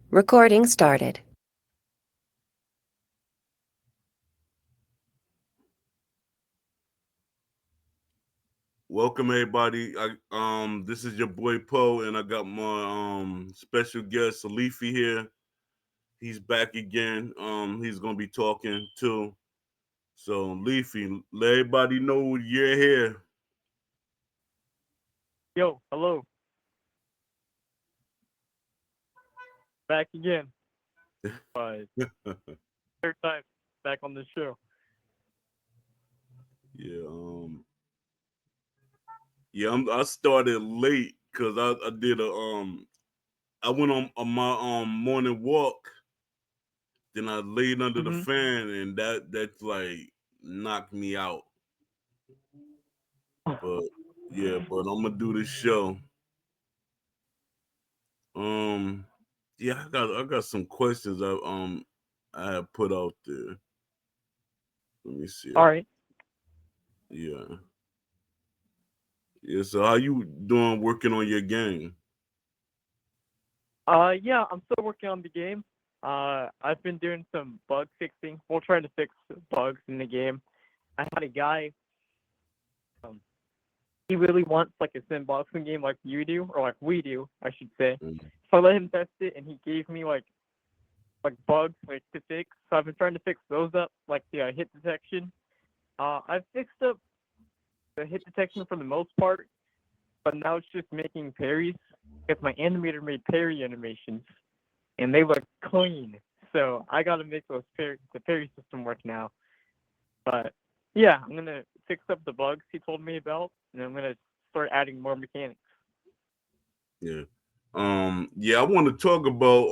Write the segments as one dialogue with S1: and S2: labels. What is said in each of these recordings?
S1: Recording started.
S2: Welcome everybody. This is your boy Poe, and I got my special guest Leafy here. He's back again. He's gonna be talking too. So Leafy, let everybody know you're here.
S3: Yo, hello, back again. Third time back on the show.
S2: Yeah. I started late because I did a I went on my morning walk. Then I laid under the
S3: Mm-hmm.
S2: fan, and that's like knocked me out. But yeah, but I'm gonna do this show. Um, yeah, I got some questions I have put out there. Let me see.
S3: All right.
S2: Yeah, yeah. So how you doing working on your game?
S3: Yeah, I'm still working on the game. I've been doing some bug fixing. We're trying to fix bugs in the game. I had a guy. Um, he really wants like a sandboxing game like you do, or like we do, I should say.
S2: Mm,
S3: So I let him test it, and he gave me like bugs like to fix. So I've been trying to fix those up, like the hit detection. I've fixed up the hit detection for the most part, but now it's just making parries because my animator made parry animations and they look clean. So I got to make the parry system work now. But yeah, I'm gonna fix up the bugs he told me about, and I'm gonna start adding more mechanics.
S2: yeah. Yeah. I want to talk about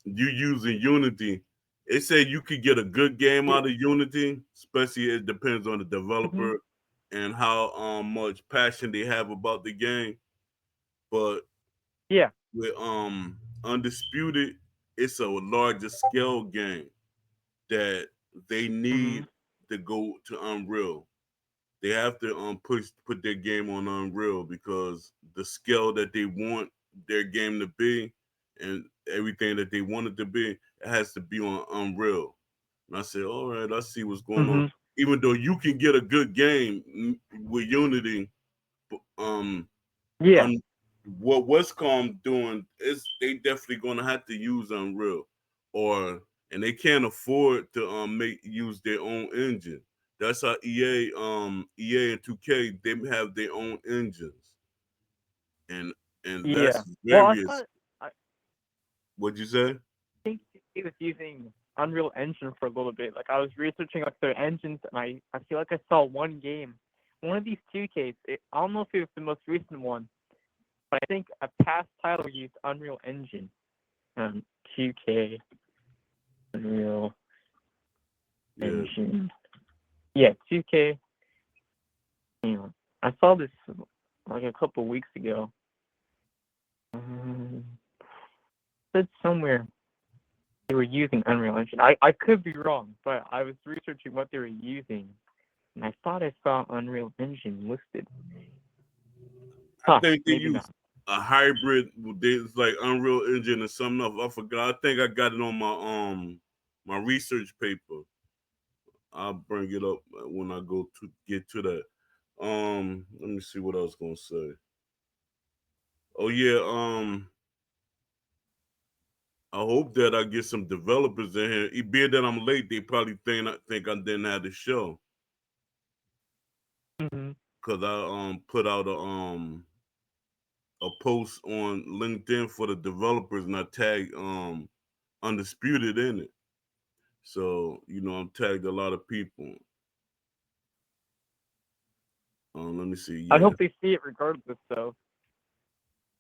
S2: you using Unity. It said you could get a good game
S3: Yeah.
S2: out of Unity, especially it depends on the
S3: Hmm.
S2: developer and how much passion they have about the game. But
S3: Yeah.
S2: with Undisputed, it's a larger scale game that they
S3: Hmm.
S2: need to go to Unreal. They have to put their game on Unreal because the scale that they want their game to be and everything that they want it to be, it has to be on Unreal. And I said, all right, I see what's going on.
S3: Hmm.
S2: Even though you can get a good game with Unity, um,
S3: Yeah.
S2: un, what Westcom doing is they definitely gonna have to use Unreal, or and they can't afford to make use their own engine. That's how EA and 2K they have their own engines, and
S3: Yeah.
S2: that's
S3: Well, I
S2: various.
S3: thought I
S2: What'd you say?
S3: think he was using Unreal Engine for a little bit. Like I was researching like their engines, and I feel like I saw one game, one of these 2Ks. I don't know if it was the most recent one, but I think a past title used Unreal Engine. 2K Unreal
S2: Yeah,
S3: Engine. Yeah, 2K. I saw this like a couple weeks ago. Um, said somewhere they were using Unreal Engine. I could be wrong, but I was researching what they were using, and I thought I saw Unreal Engine listed.
S2: I
S3: Huh?
S2: think they
S3: Maybe
S2: use
S3: not.
S2: a hybrid. It's like Unreal Engine and something else. I forgot. I think I got it on my research paper. I'll bring it up when I go to get to that. Let me see what I was gonna say. Oh yeah, I hope that I get some developers in here. Being that I'm late, they probably think I didn't have the show
S3: Hmm.
S2: because I put out a post on LinkedIn for the developers and I tagged Undisputed in it. So I'm tagged a lot of people. Let me see.
S3: I
S2: Yeah,
S3: hope they see it regardless, though.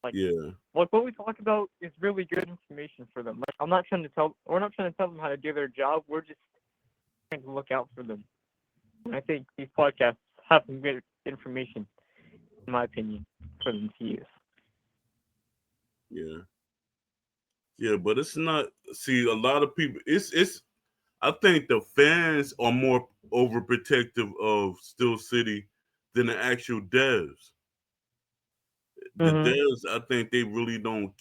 S3: Like,
S2: yeah,
S3: like what we talk about is really good information for them. Like, we're not trying to tell them how to do their job. We're just trying to look out for them. And I think these podcasts have some good information, in my opinion, for them to use.
S2: yeah, yeah. But it's not. See, a lot of people. It's. I think the fans are more overprotective of Steel City than the actual devs. The
S3: Hmm.
S2: devs, I think they really don't.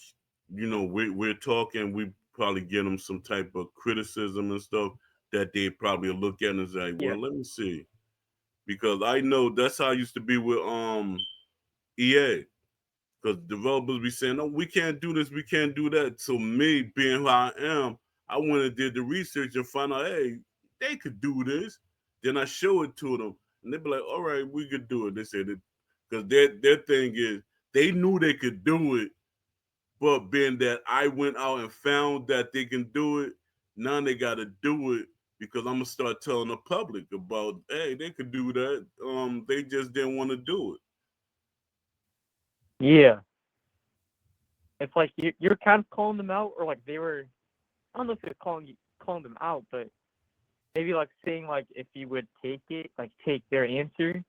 S2: we're talking, we probably get them some type of criticism and stuff that they probably look at and say,
S3: Yeah.
S2: well, let me see, because I know that's how I used to be with EA, because developers be saying, "No, we can't do this, we can't do that." So me being who I am, I went and did the research and found out, hey, they could do this. Then I show it to them, and they be like, "All right, we could do it." They said it because their thing is they knew they could do it, but being that I went out and found that they can do it, now they got to do it because I'm gonna start telling the public about, hey, they could do that. They just didn't want to do it.
S3: Yeah. It's like you're kind of calling them out, or like they were. I don't know if you're calling them out, but maybe like saying like if you would take it, like take their answer.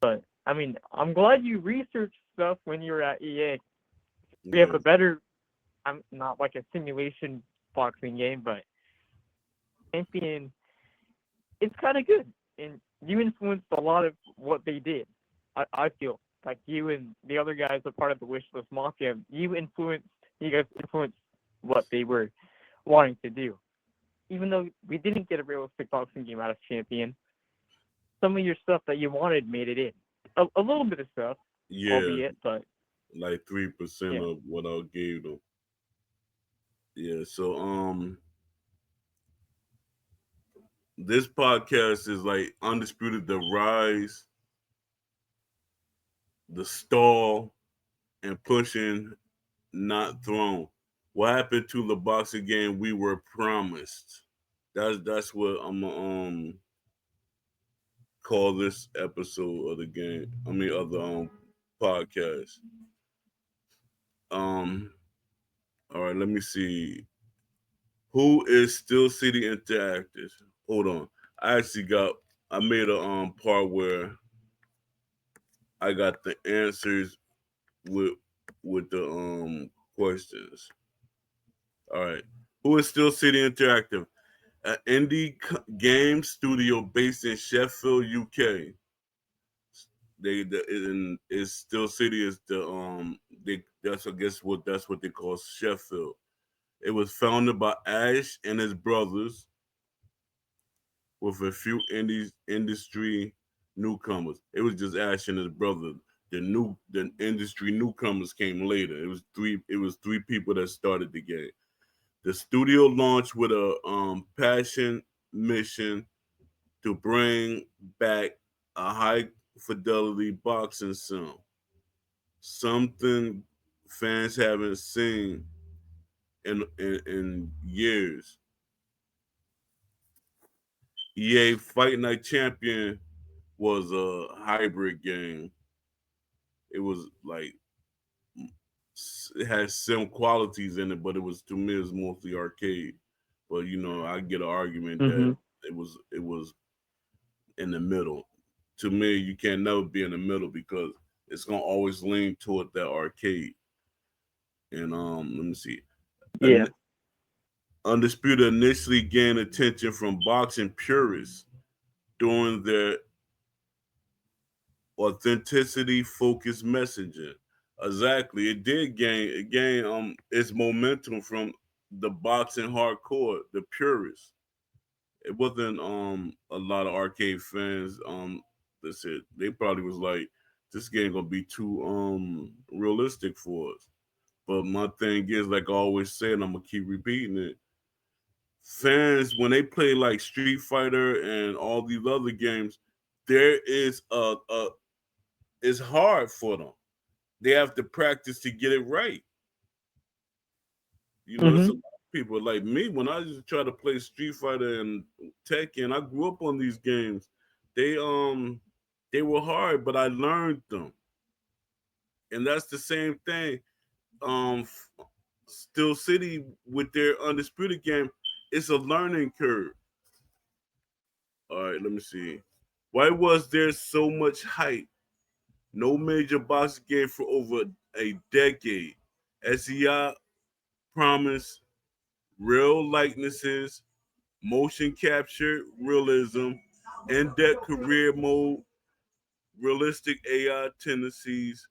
S3: But I mean, I'm glad you researched stuff when you were at EA. We have
S2: Yeah,
S3: a better. I'm not like a simulation boxing game, but Champion, it's kind of good, and you influenced a lot of what they did. I feel like you and the other guys are part of the Wishlist Mafia. You guys influenced what they were wanting to do. Even though we didn't get a realistic boxing game out of Champion, some of your stuff that you wanted made it in. A little bit of stuff,
S2: yeah,
S3: albeit, but
S2: like 3%
S3: yeah.
S2: of what I gave them. Yeah, so this podcast is like undisputed the rise, the stall, and pushing, not thrown. What happened to the boxing game we were promised? That's what I'm gonna call this episode of the game. I mean of the podcast. Um, all right, let me see. Who is Still City Interactive? Hold on. I actually got I made a part where I got the answers with the questions. All right. Who is Still City Interactive? An game studio based in Sheffield, UK. Is Still City is the that's I guess that's what they call Sheffield. It was founded by Ash and his brothers with a few industry newcomers. It was just Ash and his brother. The industry newcomers came later. It was three people that started the game. The studio launched with a passion mission to bring back a high fidelity boxing sim, something fans haven't seen in years. EA Fight Night Champion was a hybrid game. It was like it had sim qualities in it, but it was to me it was mostly arcade. But I get an argument that
S3: Mm-hmm.
S2: it was in the middle. To me, you can never be in the middle because it's gonna always lean toward that arcade. And let me see.
S3: Yeah.
S2: Undisputed initially gained attention from boxing purists during their authenticity focused messaging. Exactly, it gained its momentum from the boxing hardcore, the purists. It wasn't a lot of arcade fans. That's it. They probably was like, this game gonna be too realistic for us. But my thing is, like I always say, and I'm gonna keep repeating it. Fans, when they play like Street Fighter and all these other games, there is a it's hard for them. They have to practice to get it right. It's
S3: Mm-hmm.
S2: a lot of people like me when I used to try to play Street Fighter and Tekken. I grew up on these games. They they were hard, but I learned them, and that's the same thing. Still City with their undisputed game, it's a learning curve. All right, let me see. Why was there so much hype? No major boxing game for over a decade. SEI promised real likenesses, motion capture realism, in-depth career mode, realistic AI tendencies,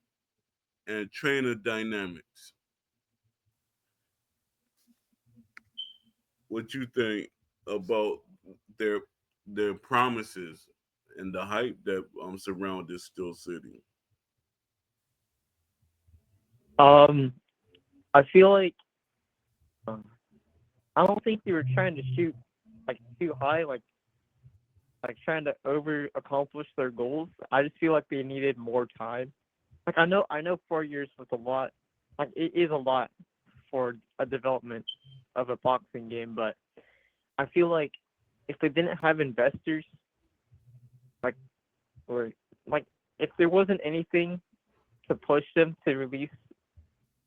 S2: and trainer dynamics. what you think about their their promises and the hype that surround this still city.
S3: Um, I feel like um, I don't think they were trying to shoot like too high, like trying to over accomplish their goals. I just feel like they needed more time. Like I know 4 years was a lot. Like it is a lot for a development of a boxing game, but I feel like if they didn't have investors, like or like if there wasn't anything to push them to release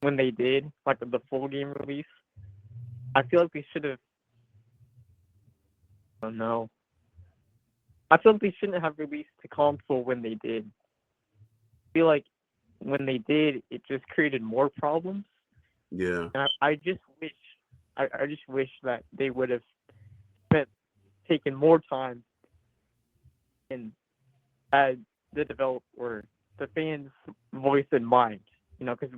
S3: when they did, like the full game release, I feel like they should have. I don't know. I feel like they shouldn't have released the console when they did. I feel like when they did, it just created more problems.
S2: Yeah,
S3: And I just wish that they would have spent taken more time and had the developer, the fans' voice in mind. Because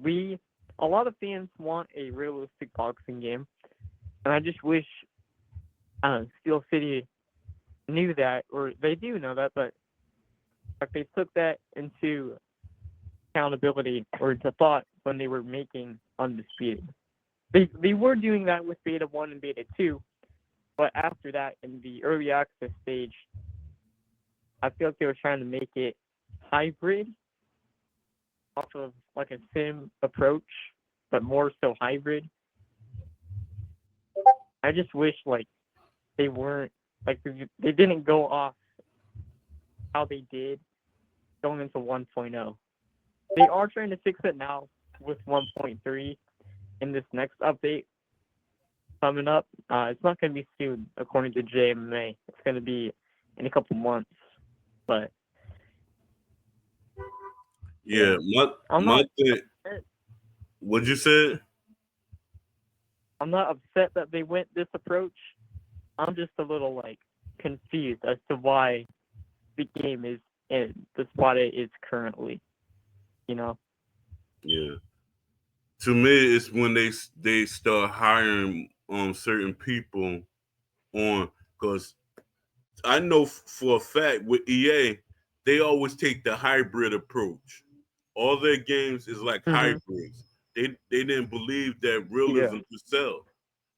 S3: a lot of fans want a realistic boxing game, and I just wish Steel City knew that, or they do know that, but if they took that into accountability or into thought when they were making Undisputed. They were doing that with Beta 1 and Beta 2, but after that, in the early access stage, I feel like they were trying to make it hybrid off of like a sim approach, but more so hybrid. I just wish like they weren't like they didn't go off how they did going into 1.0. They are trying to fix it now with 1.3 in this next update coming up. It's not going to be soon, according to JMA. It's going to be in a couple months. But
S2: yeah.
S3: yeah, I'm
S2: My
S3: not
S2: thing.
S3: upset.
S2: What you said?
S3: I'm not upset that they went this approach. I'm just a little like confused as to why the game is in the spot it is currently. You know?
S2: Yeah. To me, it's when they start hiring certain people on, because I know for a fact with EA, they always take the hybrid approach. All their games is like
S3: Mhm.
S2: hybrids. They didn't believe that
S3: Yeah.
S2: realism could sell.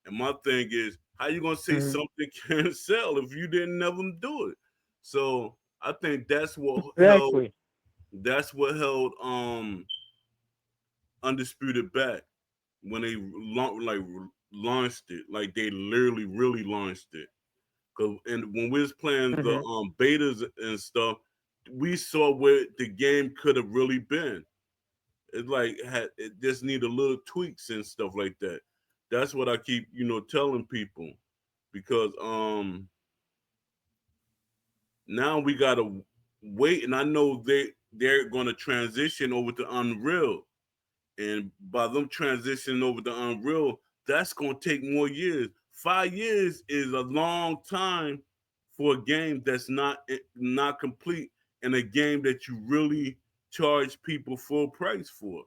S2: And my thing is, how you gonna say
S3: Mhm.
S2: something can't sell if you didn't never do it? So I think
S3: Exactly.
S2: that's what held Undisputed back when they launched it. Like they literally really launched it. Cause and when we was playing the
S3: Mhm.
S2: betas and stuff, we saw where the game could have really been. It just need a little tweaks and stuff like that. That's what I keep telling people, because now we gotta wait, and I know they're gonna transition over to Unreal, and by them transitioning over to Unreal, that's gonna take more years. 5 years is a long time for a game that's not complete, and a game that you really charge people full price for.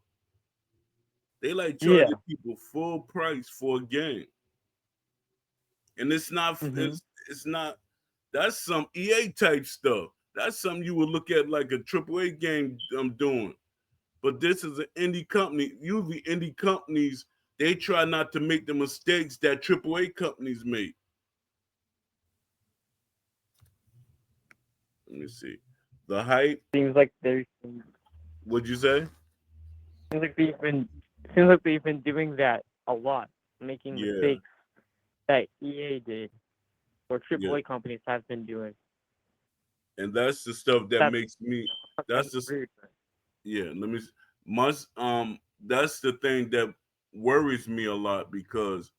S2: They like charging
S3: Yeah.
S2: people full price for a game, and
S3: Mhm.
S2: it's not. That's some EA type stuff. That's something you would look at like a AAA game I'm doing. But this is an indie company. Usually, indie companies, they try not to make the mistakes that AAA companies make. Let me see. The hype.
S3: Seems like there's
S2: What'd you say?
S3: seems like they've been seems like they've been doing that a lot, making
S2: Yeah,
S3: mistakes that EA did or
S2: yeah.
S3: AAA companies have been doing.
S2: And that's the stuff that
S3: That's
S2: makes me.
S3: kind
S2: That's
S3: of
S2: the
S3: weird.
S2: yeah. Let me. Must That's the thing that worries me a lot, because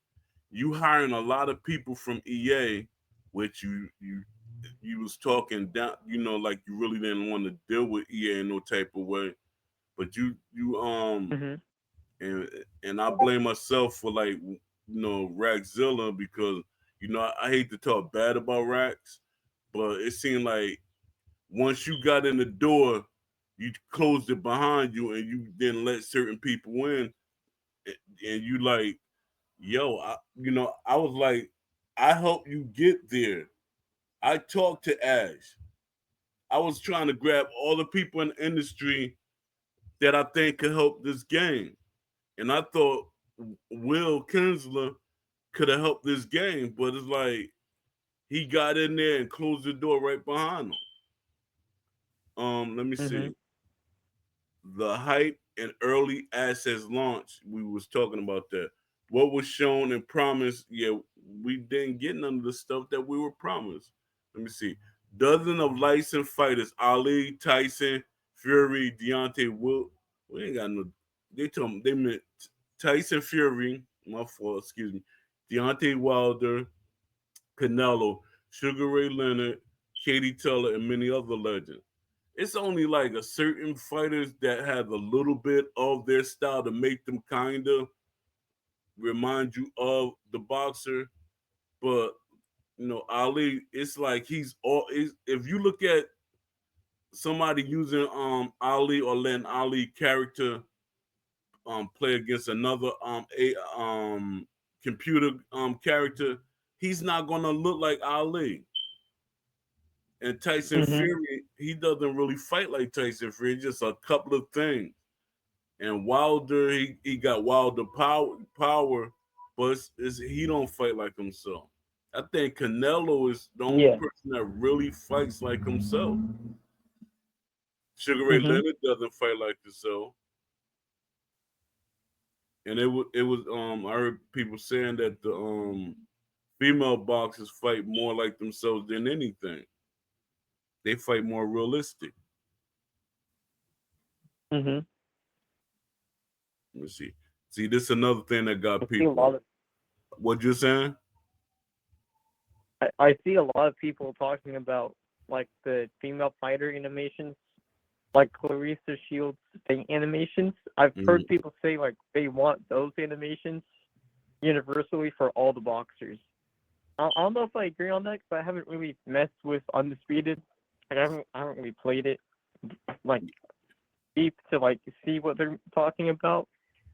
S2: you hiring a lot of people from EA, which you was talking down, like you really didn't want to deal with EA in no type of way. But you
S3: Mhm.
S2: and I blame myself for, like, Raxzilla, because I hate to talk bad about Rax, but it seemed like once you got in the door, you closed it behind you, and you didn't let certain people in, and you like, yo, I was like. I helped you get there. I talked to Ash. I was trying to grab all the people in the industry that I think could help this game. And I thought Will Kinsler could have helped this game, but it's like he got in there and closed the door right behind him. Let me
S3: Mhm.
S2: see. The hype and early access launch, we was talking about that. What was shown and promised, yeah, we didn't get none of the stuff that we were promised. Let me see. Dozen of licensed fighters, Ali, Tyson, Fury, Deontay Will. We ain't got no. They told me they meant Tyson Fury. My fault, excuse me. Deontay Wilder, Canelo, Sugar Ray Leonard, Katie Taylor, and many other legends. It's only like a certain fighters that have a little bit of their style to make them kind of remind you of the boxer. But Ali, it's like he's all. If you look at somebody using Ali or letting Ali character play against another computer character, he's not gonna look like Ali. And Tyson
S3: Mhm.
S2: Fury, he doesn't really fight like Tyson Fury, just a couple of things. And Wilder, he got Wilder power, but he don't fight like himself. I think Canelo is the only
S3: Yeah.
S2: person that really fights like himself. Sugar Ray
S3: Mhm.
S2: Leonard doesn't fight like himself. And it was I heard people saying that the female boxers fight more like themselves than anything. They fight more realistic.
S3: Mhm.
S2: Let me see. See, this is another thing that
S3: I
S2: got
S3: see a
S2: people.
S3: lot of
S2: What you saying?
S3: I see a lot of people talking about like the female fighter animations, like Clarissa Shields thing animations. I've heard
S2: Mhm.
S3: people say like they want those animations universally for all the boxers. I don't know if I agree on that because I haven't really messed with Undisputed. Like I haven't really played it like deep to like see what they're talking about.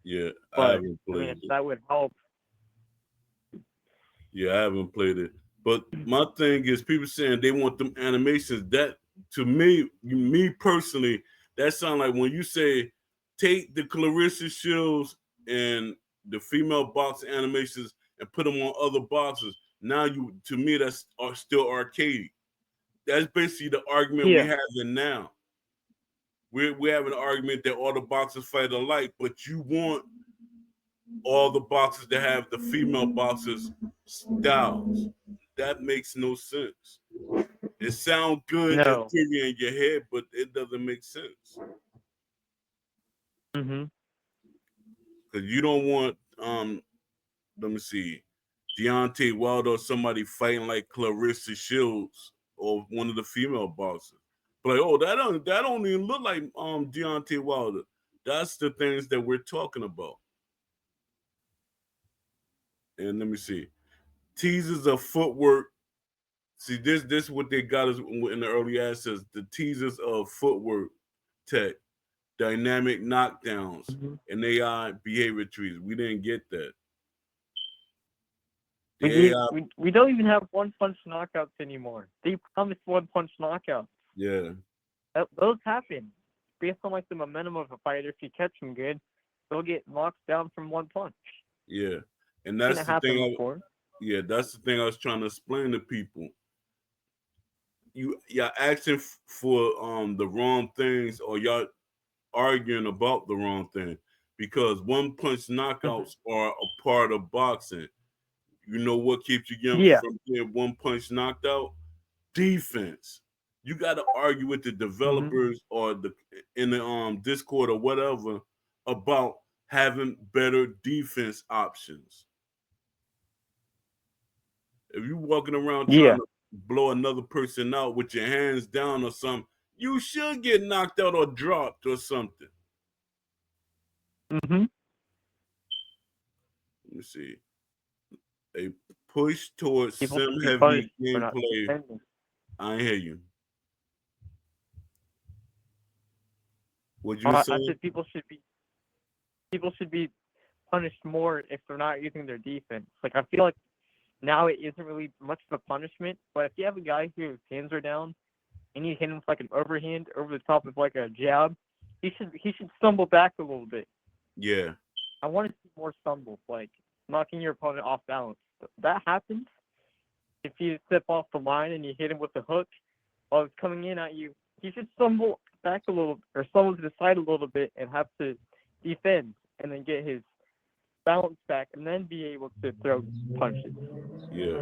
S2: Yeah, I
S3: But
S2: haven't
S3: I mean, if
S2: played it.
S3: that would help.
S2: Yeah, I haven't played it. But my thing is, people saying they want them animations. That to me personally, that sound like when you say take the Clarissa Shields and the female box animations and put them on other boxes. Now to me, that's still arcade. That's basically the argument we
S3: Yeah.
S2: having now. We're having an argument that all the boxers fight alike, but you want all the boxers that have the female boxers styles. That makes no sense. It sounds good in
S3: No.
S2: theory in your head, but it doesn't make sense.
S3: Mhm.
S2: Because you don't want let me see, Deontay Wilder or somebody fighting like Clarissa Shields or one of the female boxers. But like, oh, that don't even look like Deontay Wilder. That's the things that we're talking about. And let me see. Teasers of footwork. See, this what they got us in the early access. The teasers of footwork tech, dynamic knockdowns,
S3: Mhm.
S2: and AI behavior trees. We didn't get that. The
S3: We
S2: AI,
S3: we we don't even have one punch knockouts anymore. They promised one punch knockouts.
S2: yeah,
S3: Those happen based on like the momentum of a fighter. If you catch them good, they'll get knocked down from one punch.
S2: yeah, and
S3: It's
S2: that's
S3: gonna
S2: the thing.
S3: happen before.
S2: Yeah, that's the thing I was trying to explain to people. Y'all asking for the wrong things, or y'all arguing about the wrong thing, because one punch
S3: Mhm.
S2: knockouts are a part of boxing. You know what keeps you
S3: Yeah.
S2: from getting one punch knocked out? Defense. You got to argue with the
S3: Mhm.
S2: developers or the in the Discord or whatever about having better defense options. If you walking around trying
S3: Yeah.
S2: to blow another person out with your hands down or something, you should get knocked out or dropped or something.
S3: Mhm.
S2: Let me see. A push towards
S3: People
S2: sim
S3: should be
S2: heavy
S3: punished for not
S2: gameplay.
S3: defending.
S2: I ain't hear you. What you
S3: I
S2: saying?
S3: said people should be punished more if they're not using their defense. Like I feel like now it isn't really much of a punishment. But if you have a guy whose hands are down and you hit him with like an overhand over the top of like a jab, he should stumble back a little bit.
S2: Yeah,
S3: I want to see more stumbles, like knocking your opponent off balance. That happens if you step off the line and you hit him with a hook while it's coming in at you. He should stumble back a little, or stumble to the side a little bit, and have to defend, and then get his balance back, and then be able to throw punches.
S2: yeah,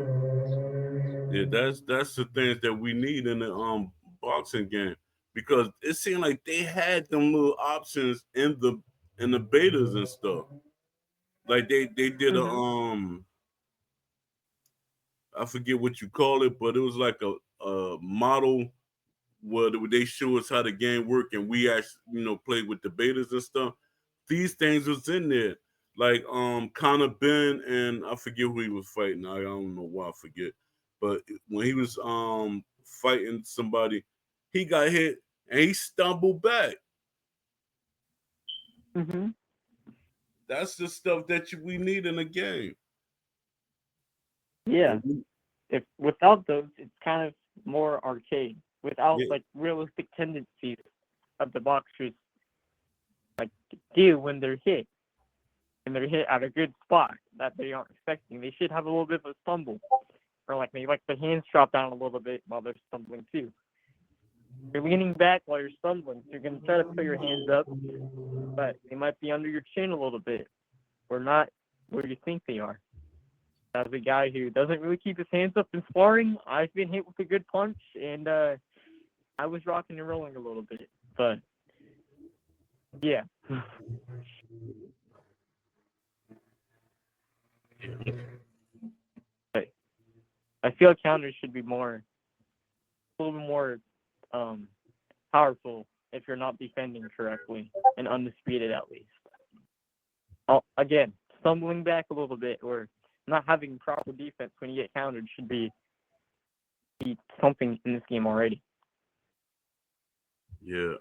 S2: yeah. That's the things that we need in the boxing game, because it seemed like they had them little options in the betas and stuff. Like they did a
S3: Mhm.
S2: I forget what you call it, but it was like a model where they show us how the game work, and we actually played with the betas and stuff. These things was in there, like Connor Ben, and I forget who he was fighting. I don't know why I forget, but when he was fighting somebody, he got hit and he stumbled back.
S3: Mhm.
S2: That's the stuff that we need in a game.
S3: Yeah.
S2: And we-
S3: If without those, it's kind of more arcade. Without
S2: yeah,
S3: like realistic tendencies of the boxers like do when they're hit, and they're hit at a good spot that they aren't expecting. They should have a little bit of a stumble, or like maybe like the hands drop down a little bit while they're stumbling too. You're leaning back while you're stumbling, so you're gonna try to put your hands up, but they might be under your chin a little bit, or not where you think they are. As a guy who doesn't really keep his hands up in sparring, I've been hit with a good punch, and I was rocking and rolling a little bit. But yeah, but I feel counters should be a little bit more um, powerful if you're not defending correctly and undisputed at least. Again, stumbling back a little bit or not having proper defense when you get countered should be something in this game already.
S2: yeah.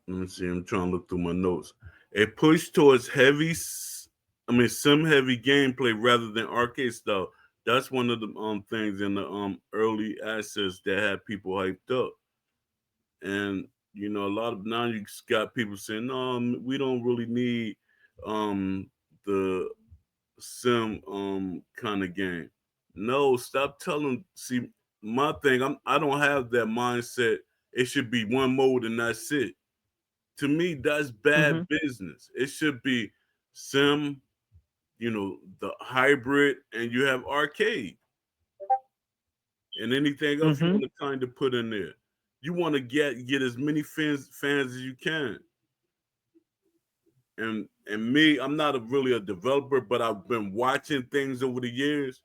S2: Let me see. I'm trying to look through my notes. A push towards sim heavy gameplay rather than arcade style. That's one of the things in the early access that had people hyped up. And a lot of now you got people saying, no, we don't really need um the sim kind of game. No, stop telling. See, my thing, I don't have that mindset. It should be one mode and that's it. To me, that's bad
S3: Mhm.
S2: business. It should be sim, the hybrid, and you have arcade and anything else you
S3: Mhm.
S2: want to kind of put in there. You want to get as many fans as you can. And me, I'm not really a developer, but I've been watching things over the years,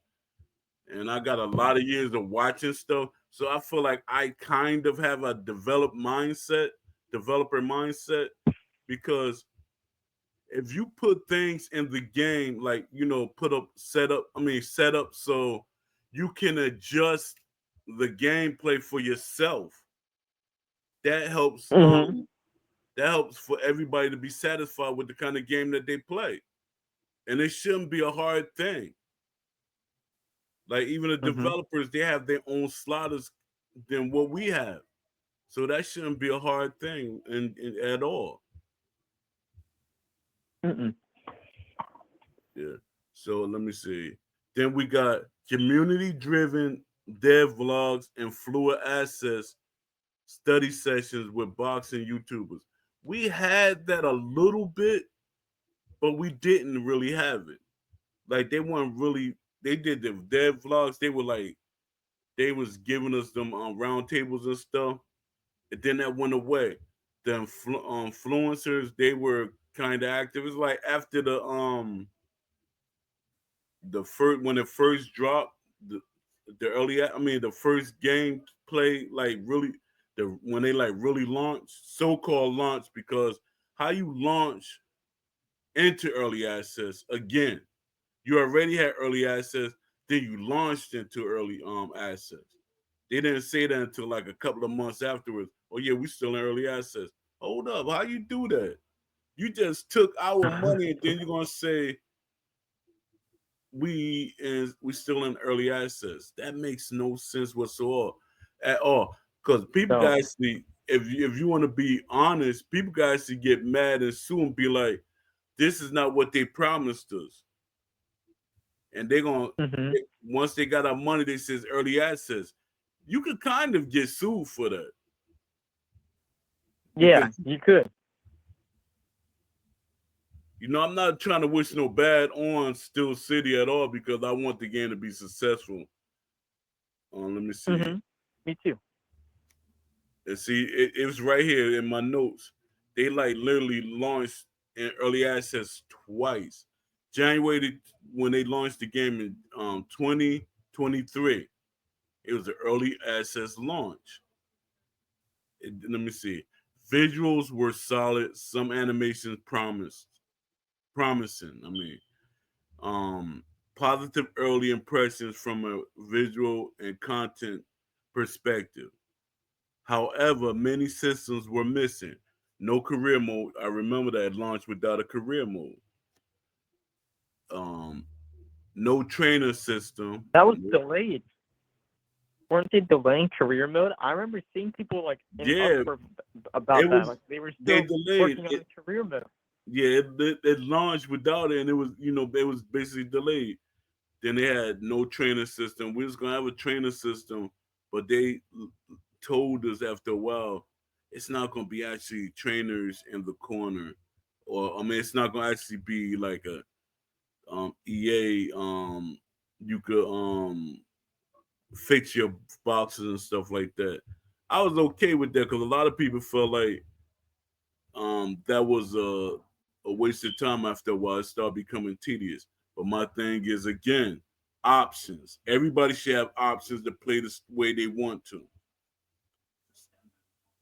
S2: and I got a lot of years of watching stuff. So I feel like I kind of have a developer mindset, because if you put things in the game, like set up so you can adjust the gameplay for yourself, that helps
S3: Mhm.
S2: for everybody to be satisfied with the kind of game that they play. And it shouldn't be a hard thing. Like, even the
S3: Mhm.
S2: developers, they have their own sliders than what we have, so that shouldn't be a hard thing at all.
S3: Mhm.
S2: Yeah. So let me see. Then we got community driven dev vlogs and fluid access study sessions with boxing YouTubers. We had that a little bit, but we didn't really have it. Like, they weren't really, they did the dev vlogs. They were like, they was giving us them round tables and stuff. And then that went away. The influencers, they were kind of active. It's like after the first, when it first dropped, the early, the first game play, like, really, when they like really launched, so-called launch, because how you launch into early access again, you already had early access, then you launched into early access. They didn't say that until like a couple of months afterwards. Oh yeah, we still in early access. Hold up, how you do that? You just took our money and then you're gonna say we still in early access. That makes no sense whatsoever at all. Because people
S3: No.
S2: guys see, if you want to be honest, people guys should get mad and sue and be like, this is not what they promised us. And they're gonna
S3: Mhm.
S2: once they got our money, they says early access. You could kind of get sued for that
S3: Yeah,
S2: because
S3: you could.
S2: I'm not trying to wish no bad on Still City at all because I want the game to be successful. Let me see.
S3: Mhm. Me too.
S2: And see, it was right here in my notes. They like literally launched in early access twice. January when they launched the game in 2023. It was an early access launch. Let me see. Visuals were solid. Some animations promising. I mean, um, positive early impressions from a visual and content perspective. However, many systems were missing. No career mode. I remember that it launched without a career mode. Um, no trainer system.
S3: That was delayed. Weren't they delaying career mode? I remember seeing people like in
S2: Yeah,
S3: uproar
S2: it
S3: about that.
S2: was.
S3: Like they were
S2: They
S3: still
S2: delayed
S3: working on
S2: it.
S3: the career mode.
S2: Yeah, it launched without it, and it was it was basically delayed. Then they had no trainer system. We was gonna have a trainer system, but they told us after a while it's not gonna be actually trainers in the corner, or I mean it's not gonna actually be like a EA you could fix your boxes and stuff like that. I was okay with that because a lot of people felt like that was a waste of time after a while. It started becoming tedious. But my thing is again, options. Everybody should have options to play the way they want to.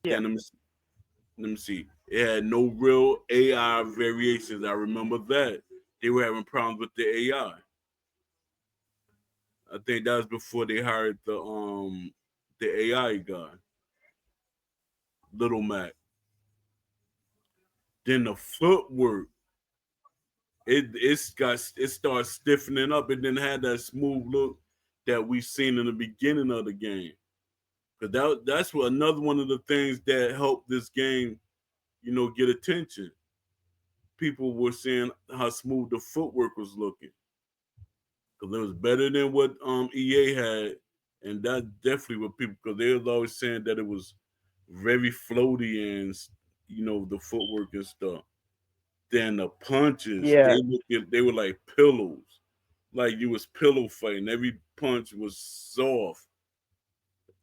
S3: Yeah.
S2: Then let me see. It had no real AI variations. I remember that they were having problems with the AI. I think that was before they hired the AI guy, Little Mac. Then the footwork, it starts stiffening up. It didn't have that smooth look that we seen in the beginning of the game. Cause that's what another one of the things that helped this game, get attention. People were saying how smooth the footwork was looking. Cause it was better than what EA had, and that definitely what people because they was always saying that it was very floaty and the footwork and stuff. Then the punches,
S3: Yeah.
S2: they were like pillows, like you was pillow fighting. Every punch was soft.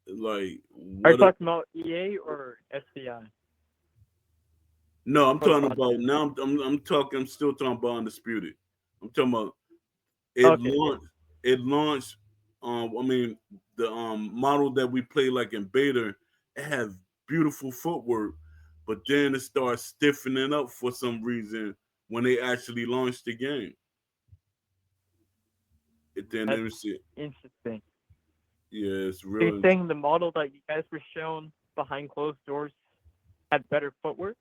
S2: Like
S3: Are you
S2: what a
S3: talking about EA or SCI
S2: no, I'm
S3: for the
S2: talking about
S3: punches?
S2: now. I'm talking. I'm still talking about undisputed. I'm talking about it
S3: Okay. Yeah.
S2: launched. It launched. I mean, the model that we play like in beta, it had beautiful footwork, but then it started stiffening up for some reason when they actually launched the game. It then let
S3: That's
S2: me see.
S3: interesting.
S2: Yeah, it's
S3: So you're
S2: real.
S3: saying the model that you guys were shown behind closed doors had better footwork?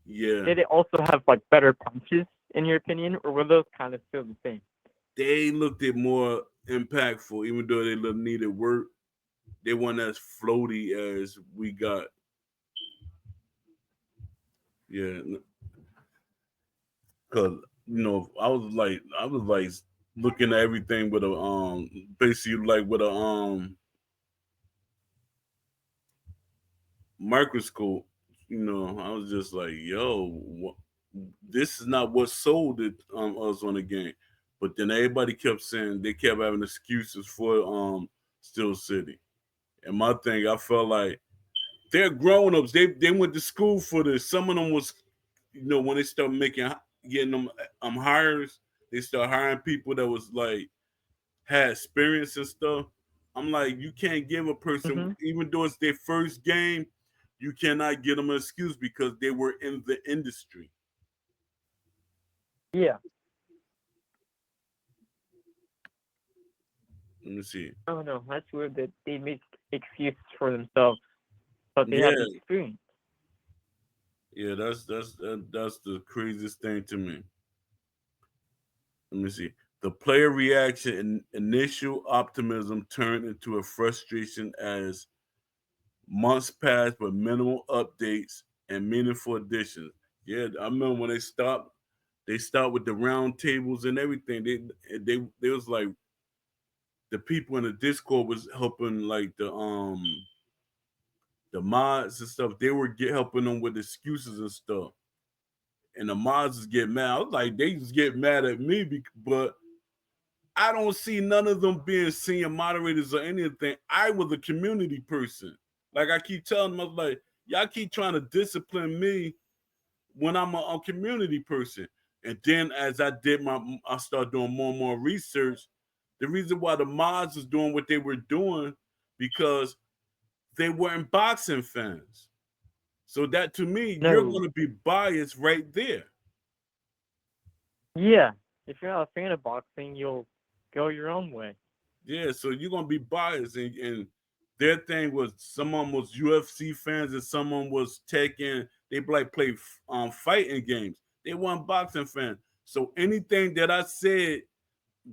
S2: Yeah,
S3: Did it also have like better punches in your opinion, or were those kind of still the same?
S2: they looked at more impactful, even though they look needed work. They weren't as floaty as we got. Yeah, because I was like looking at everything with a basically like with a microscope. I was just like, yo, this is not what sold it us on the game. But then everybody kept saying they kept having excuses for Still City. And my thing, I felt like they're grown ups. They went to school for this. Some of them was, when they start getting them hires, they start hiring people that was like had experience and stuff. I'm like, you can't give a person,
S3: Mm-hmm.
S2: even though it's their first game, you cannot give them an excuse because they were in the industry.
S3: Yeah.
S2: Let me see.
S3: Oh no, that's weird that they make excuses for themselves, but they have the
S2: Yeah,
S3: experience.
S2: yeah, that's the craziest thing to me. Let me see. The player reaction and initial optimism turned into a frustration as months passed with minimal updates and meaningful additions. Yeah, I remember when they stopped with the round tables and everything. They was like the people in the Discord was helping like the mods and stuff. They were helping them with excuses and stuff. And the mods just get mad. I was like, they just get mad at me, but I don't see none of them being senior moderators or anything. I was a community person. Like I keep telling them, I was like, y'all keep trying to discipline me when I'm a community person. And then as I started doing more and more research. The reason why the mods was doing what they were doing because they weren't boxing fans. So that to me, you're
S3: No.
S2: going to be biased right there.
S3: Yeah. If you're not a fan of boxing, you'll go your own way.
S2: Yeah, so you're gonna be biased, and their thing was some of them was UFC fans and some of them was taking they like play fighting games. They weren't boxing fans. So anything that I said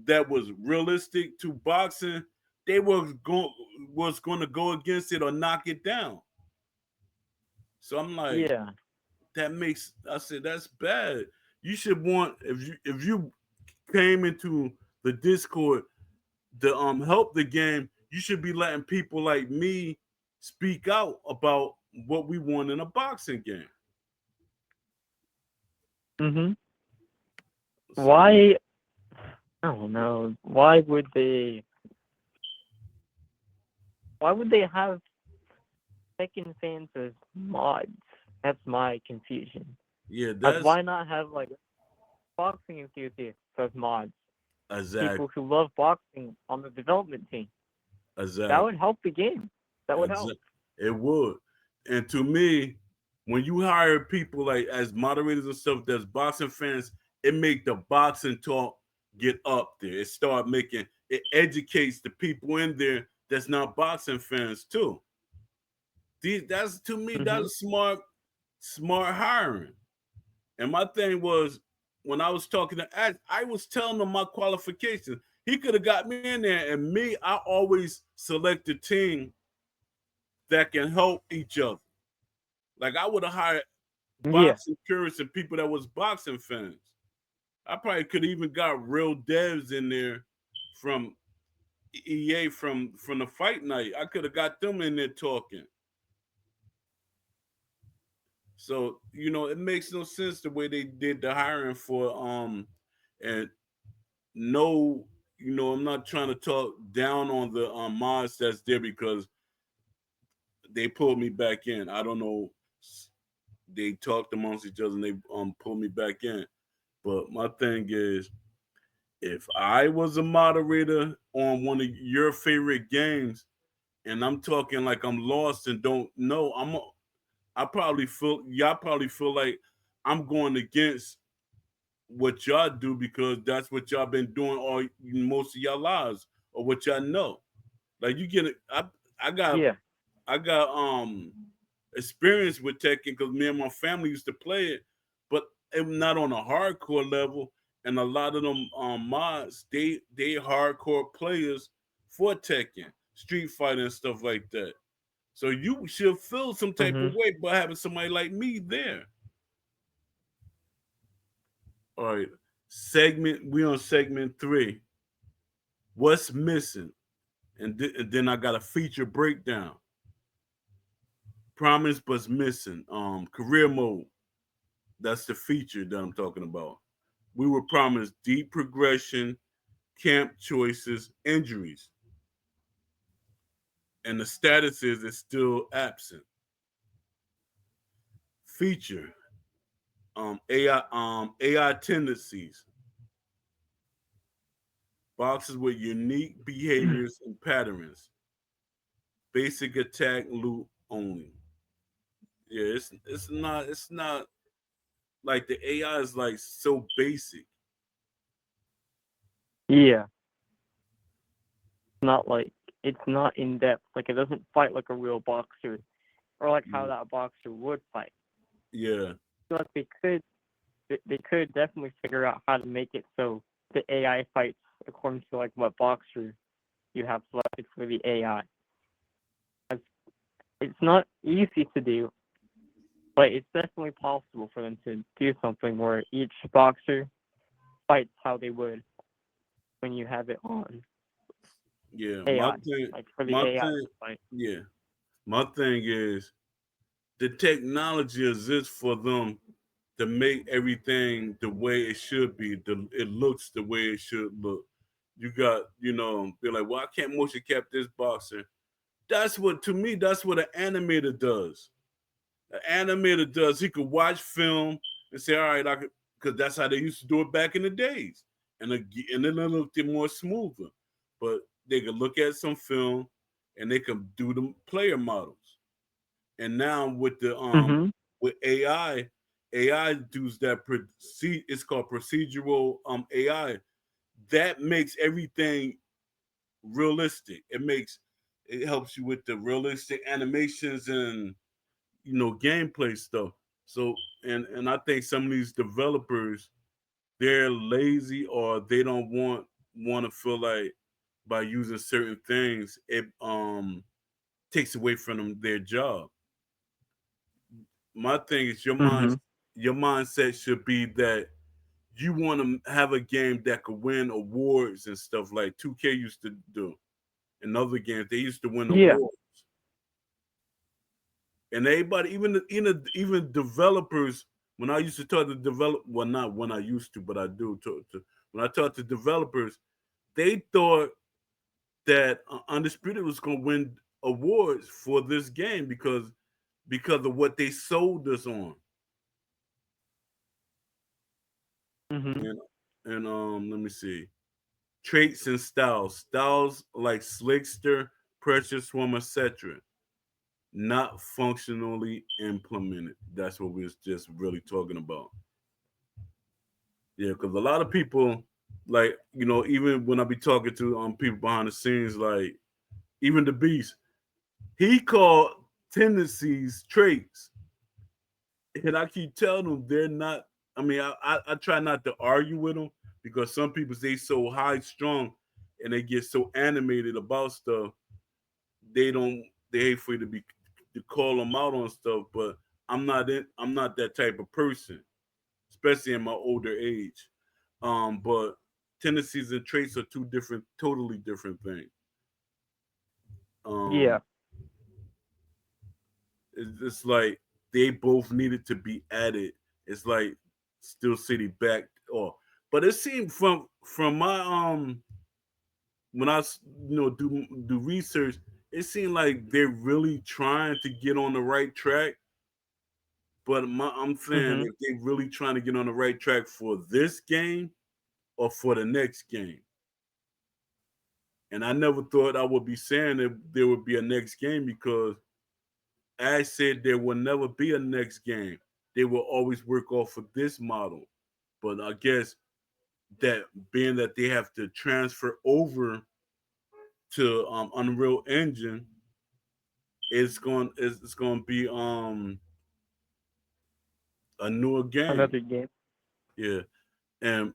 S2: that was realistic to boxing, they was going to go against it or knock it down. So I'm like,
S3: Yeah.
S2: that makes I said that's bad. You should want if you came into the Discord to help the game, you should be letting people like me speak out about what we want in a boxing game.
S3: Mhm.
S2: So
S3: Why? I don't know. Why would they have second fans as mods? That's my confusion.
S2: yeah,
S3: Like,
S2: that's
S3: why not have like boxing enthusiasts as mods?
S2: exact
S3: People who love boxing on the development team. That
S2: exact
S3: would help the game. That would help.
S2: exact. It would, and to me, when you hire people like as moderators and stuff that's boxing fans, it make the boxing talk get up there. It start making it educates the people in there that's not boxing fans too. That's to me
S3: Mhm.
S2: that's smart hiring. And my thing was when I was talking to Ash, I was telling him my qualifications. He could have got me in there, and me, I always select a team that can help each other. Like I would have hired
S3: Yeah.
S2: boxing purists and people that was boxing fans. I probably could have even got real devs in there from EA from the fight night. I could have got them in there talking. So it makes no sense the way they did the hiring for and no, I'm not trying to talk down on the mods that's there because they pulled me back in. I don't know. They talked amongst each other and they pulled me back in. But my thing is, if I was a moderator on one of your favorite games, and I'm talking like I'm lost and don't know, y'all probably feel like I'm going against what y'all do because that's what y'all been doing all most of y'all lives or what y'all know. Like you get it. I got
S3: Yeah.
S2: I got experience with Tekken because me and my family used to play it, but it not on a hardcore level. And a lot of them mods, they hardcore players for Tekken, Street Fighter and stuff like that. So you should feel some type of
S3: Mhm.
S2: way by having somebody like me there. All right, we on segment 3. What's missing? And then I got a feature breakdown. Promise but's missing. Career mode. That's the feature that I'm talking about. We were promised deep progression, camp choices, injuries, and the status is it's still absent. Feature AI tendencies, boxes with unique behaviors and patterns, basic attack loot only. Yeah, it's not like the AI is like so basic.
S3: Yeah. Not like it's not in depth. Like it doesn't fight like a real boxer, or like how that boxer would fight.
S2: Yeah,
S3: I feel like they could definitely figure out how to make it so the AI fights according to like what boxer you have selected for the AI. It's not easy to do, but it's definitely possible for them to do something where each boxer fights how they would when you have it on
S2: Yeah,
S3: AI, like for the
S2: my
S3: AI
S2: thing,
S3: to fight.
S2: yeah, my thing is the technology exists for them to make everything the way it should be. It looks the way it should look. You got, be like, well, I can't motion cap this boxer. That's what, to me, that's what an animator does. An animator does. He could watch film and say, all right, I could, because that's how they used to do it back in the days, and then it looked more smoother. But they could look at some film and they could do the player models. And now
S3: Mhm.
S2: with AI does that. It's called procedural AI. That makes everything realistic. It helps you with the realistic animations and gameplay stuff. So and I think some of these developers, they're lazy, or they don't want to feel like by using certain things it takes away from them their job. My thing is
S3: Mhm.
S2: your mindset should be that you want to have a game that could win awards and stuff like 2K used to do. In other games, they used to win
S3: Yeah.
S2: awards. And everybody, even developers, when I used to talk to well, not when I used to, but I do talk to, when I talk to developers, they thought that Undisputed was going to win awards for this game because of what they sold us on.
S3: Mhm.
S2: And let me see, traits and styles like slickster, pressure swim, etc. Not functionally implemented. That's what we was just really talking about. Yeah, because a lot of people, like, even when I be talking to people behind the scenes, like even the Beast, he called tendencies traits, and I keep telling them they're not. I mean, I try not to argue with them because some people they so high strung and they get so animated about stuff. They don't. They hate for you to call them out on stuff, but I'm not that type of person, especially in my older age. But tendencies and traits are two different, totally different things.
S3: Yeah.
S2: Um, it's like they both needed to be added. It's like Steel City back or, but it seemed from my when I do research, it seemed like they're really trying to get on the right track. But I'm saying
S3: Mhm.
S2: if they really trying to get on the right track for this game or for the next game. And I never thought I would be saying that there would be a next game because Ash said there will never be a next game. They will always work off of this model. But I guess that being that they have to transfer over to Unreal Engine, it's going to be a newer game.
S3: Another game.
S2: Yeah, and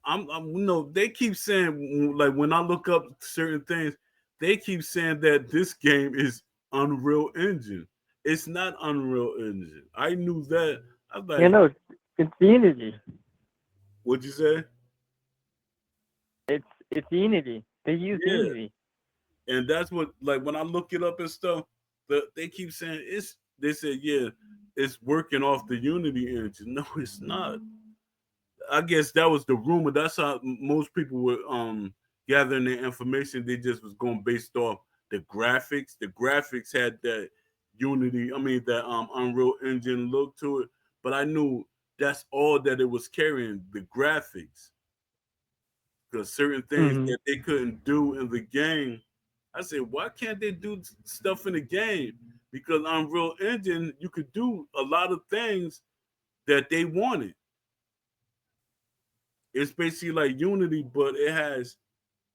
S2: I'm they keep saying, like, when I look up certain things, they keep saying that this game is Unreal Engine. It's not Unreal Engine. I knew that. I was
S3: You
S2: like,
S3: know, it's Unity.
S2: what'd you say?
S3: It's Unity. They use
S2: Yeah,
S3: Unity.
S2: and that's what, like, when I look it up and stuff, they keep saying it's. They said, yeah, it's working off the Unity engine. No, it's not. I guess that was the rumor. That's how most people were gathering their information. They just was going based off the graphics. The graphics had that Unity, I mean that Unreal Engine look to it. But I knew that's all that it was carrying, the graphics. Because certain things
S3: Mhm.
S2: that they couldn't do in the game, I said, why can't they do stuff in the game? Because Unreal Engine, you could do a lot of things that they wanted. It's basically like Unity, but it has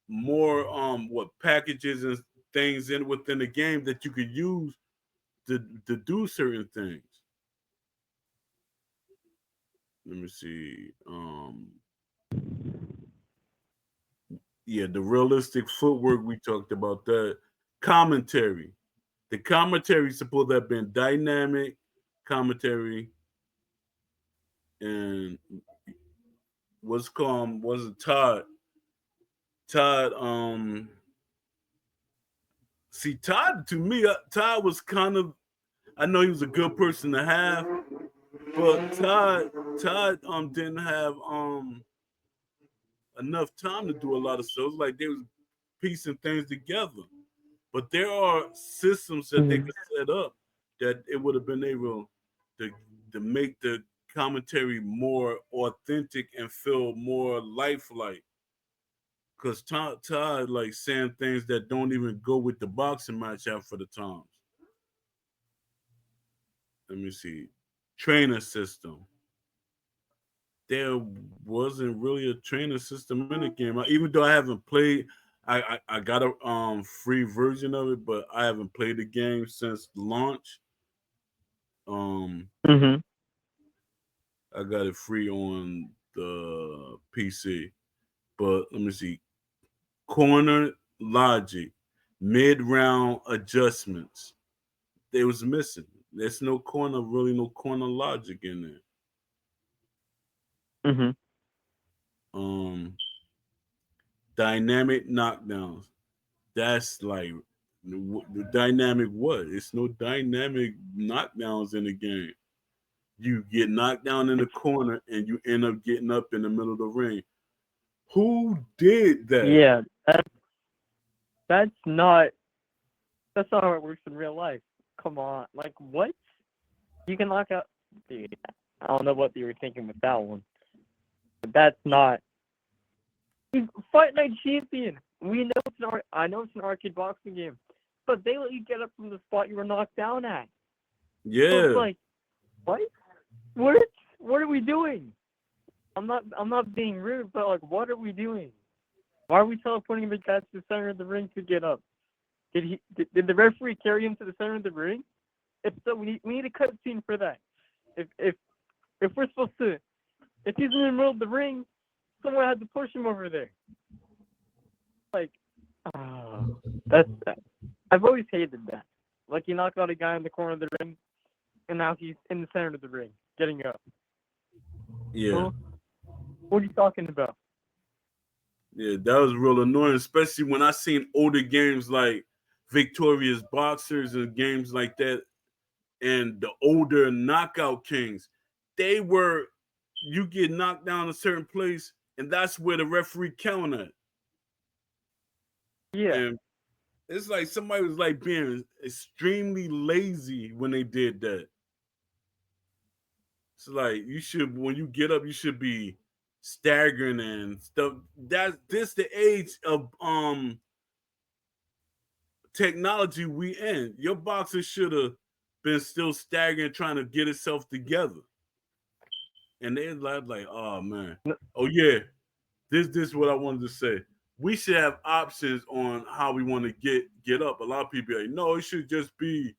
S2: more what packages and things in within the game that you could use to do certain things. let me see. Yeah, the realistic footwork, we talked about that. Commentary. The commentary supposed to have been dynamic commentary, and what's called was it Todd? Todd. See, Todd to me, Todd was kind of. I know he was a good person to have, but Todd didn't have enough time to do a lot of stuff. It was like they was piecing things together. But there are systems that they
S3: Mhm.
S2: could set up that it would have been able to make the commentary more authentic and feel more lifelike. Cause Todd like saying things that don't even go with the boxing match half for the times. Let me see. Trainer system. There wasn't really a trainer system in the game. Even though I haven't played, I got a free version of it, but I haven't played the game since launch. Um,
S3: Mhm.
S2: I got it free on the PC. But let me see. Corner logic, mid round adjustments. They was missing. There's no corner logic in there.
S3: Mhm.
S2: Um, Dynamic knockdowns. That's like the dynamic what? It's no dynamic knockdowns in the game. You get knocked down in the corner and you end up getting up in the middle of the ring. Who did that?
S3: Yeah, that's not that's not how it works in real life. Come on, like what? You can knock out, dude. I don't know what you were thinking with that one, but that's not. He's Fight Night Champion. We know I know it's an arcade boxing game, but they let you get up from the spot you were knocked down at. So it's
S2: Yeah,
S3: like, what? What? What are we doing? I'm not being rude, but like, what are we doing? Why are we teleporting the guy to the center of the ring to get up? Did the referee carry him to the center of the ring? If so, we need a cutscene for that. If if if we're supposed to, if he's in the middle of the ring, someone had to push him over there. Like, oh, that's that. I've always hated that. Like you knock out a guy in the corner of the ring, and now he's in the center of the ring, getting up.
S2: yeah,
S3: Huh? What are you talking about?
S2: yeah. That was real annoying, especially when I seen older games like Victorious Boxers and games like that, and the older Knockout Kings. They were you get knocked down a certain place, and that's where the referee counted.
S3: Yeah.
S2: And it's like somebody was like being extremely lazy when they did that. It's like you should when you get up, you should be staggering and stuff. That's this the age of technology we in. Your boxer should have been still staggering, trying to get itself together. And they're like, oh man, oh yeah, this is what I wanted to say. We should have options on how we want to get up. A lot of people are like, no, it should just be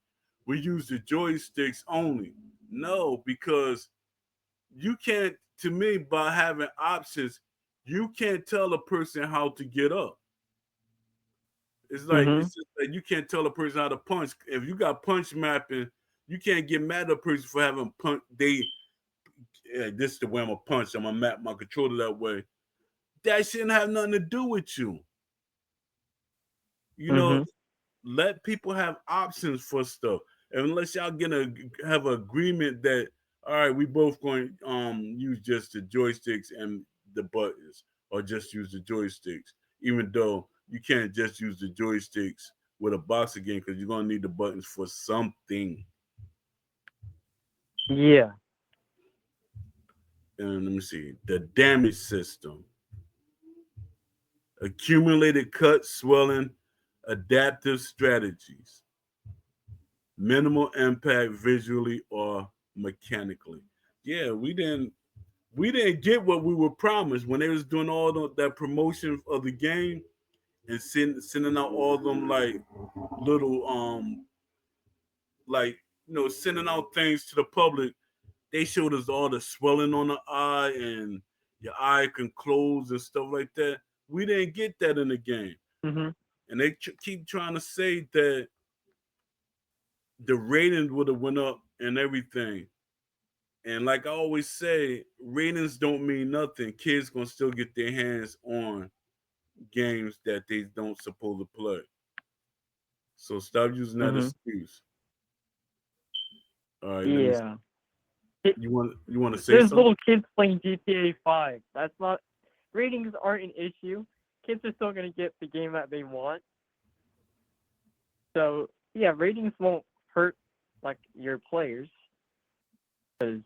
S2: we use the joysticks only. No, because you can't. To me, by having options, you can't tell a person how to get up.
S3: Mhm.
S2: It's just like you can't tell a person how to punch. If you got punch mapping, you can't get mad at a person for having punch. This is the way I'm gonna punch. I'm gonna map my controller that way. That shouldn't have nothing to do with you. You know,
S3: Mhm.
S2: let people have options for stuff. And unless y'all gonna have an agreement that all right, we both going use just the joysticks and the buttons, or just use the joysticks, even though you can't just use the joysticks with a boxing game because you're gonna need the buttons for something.
S3: Yeah.
S2: And let me see the damage system: accumulated cuts, swelling, adaptive strategies, minimal impact visually or mechanically. Yeah, we didn't get what we were promised when they was doing all that promotion of the game and sending out all them like little like sending out things to the public. They showed us all the swelling on the eye and your eye can close and stuff like that. We didn't get that in the game,
S3: Mm-hmm.
S2: and they keep trying to say that the ratings would have went up and everything. And like I always say, ratings don't mean nothing. Kids gonna still get their hands on games that they don't supposed to play. So stop using that
S3: Mm-hmm.
S2: excuse. All right, let me.
S3: Yeah. It,
S2: You want to say
S3: there's
S2: something?
S3: little kids playing GTA 5. That's not ratings aren't an issue. Kids are still gonna get the game that they want. So yeah, ratings won't hurt like your players because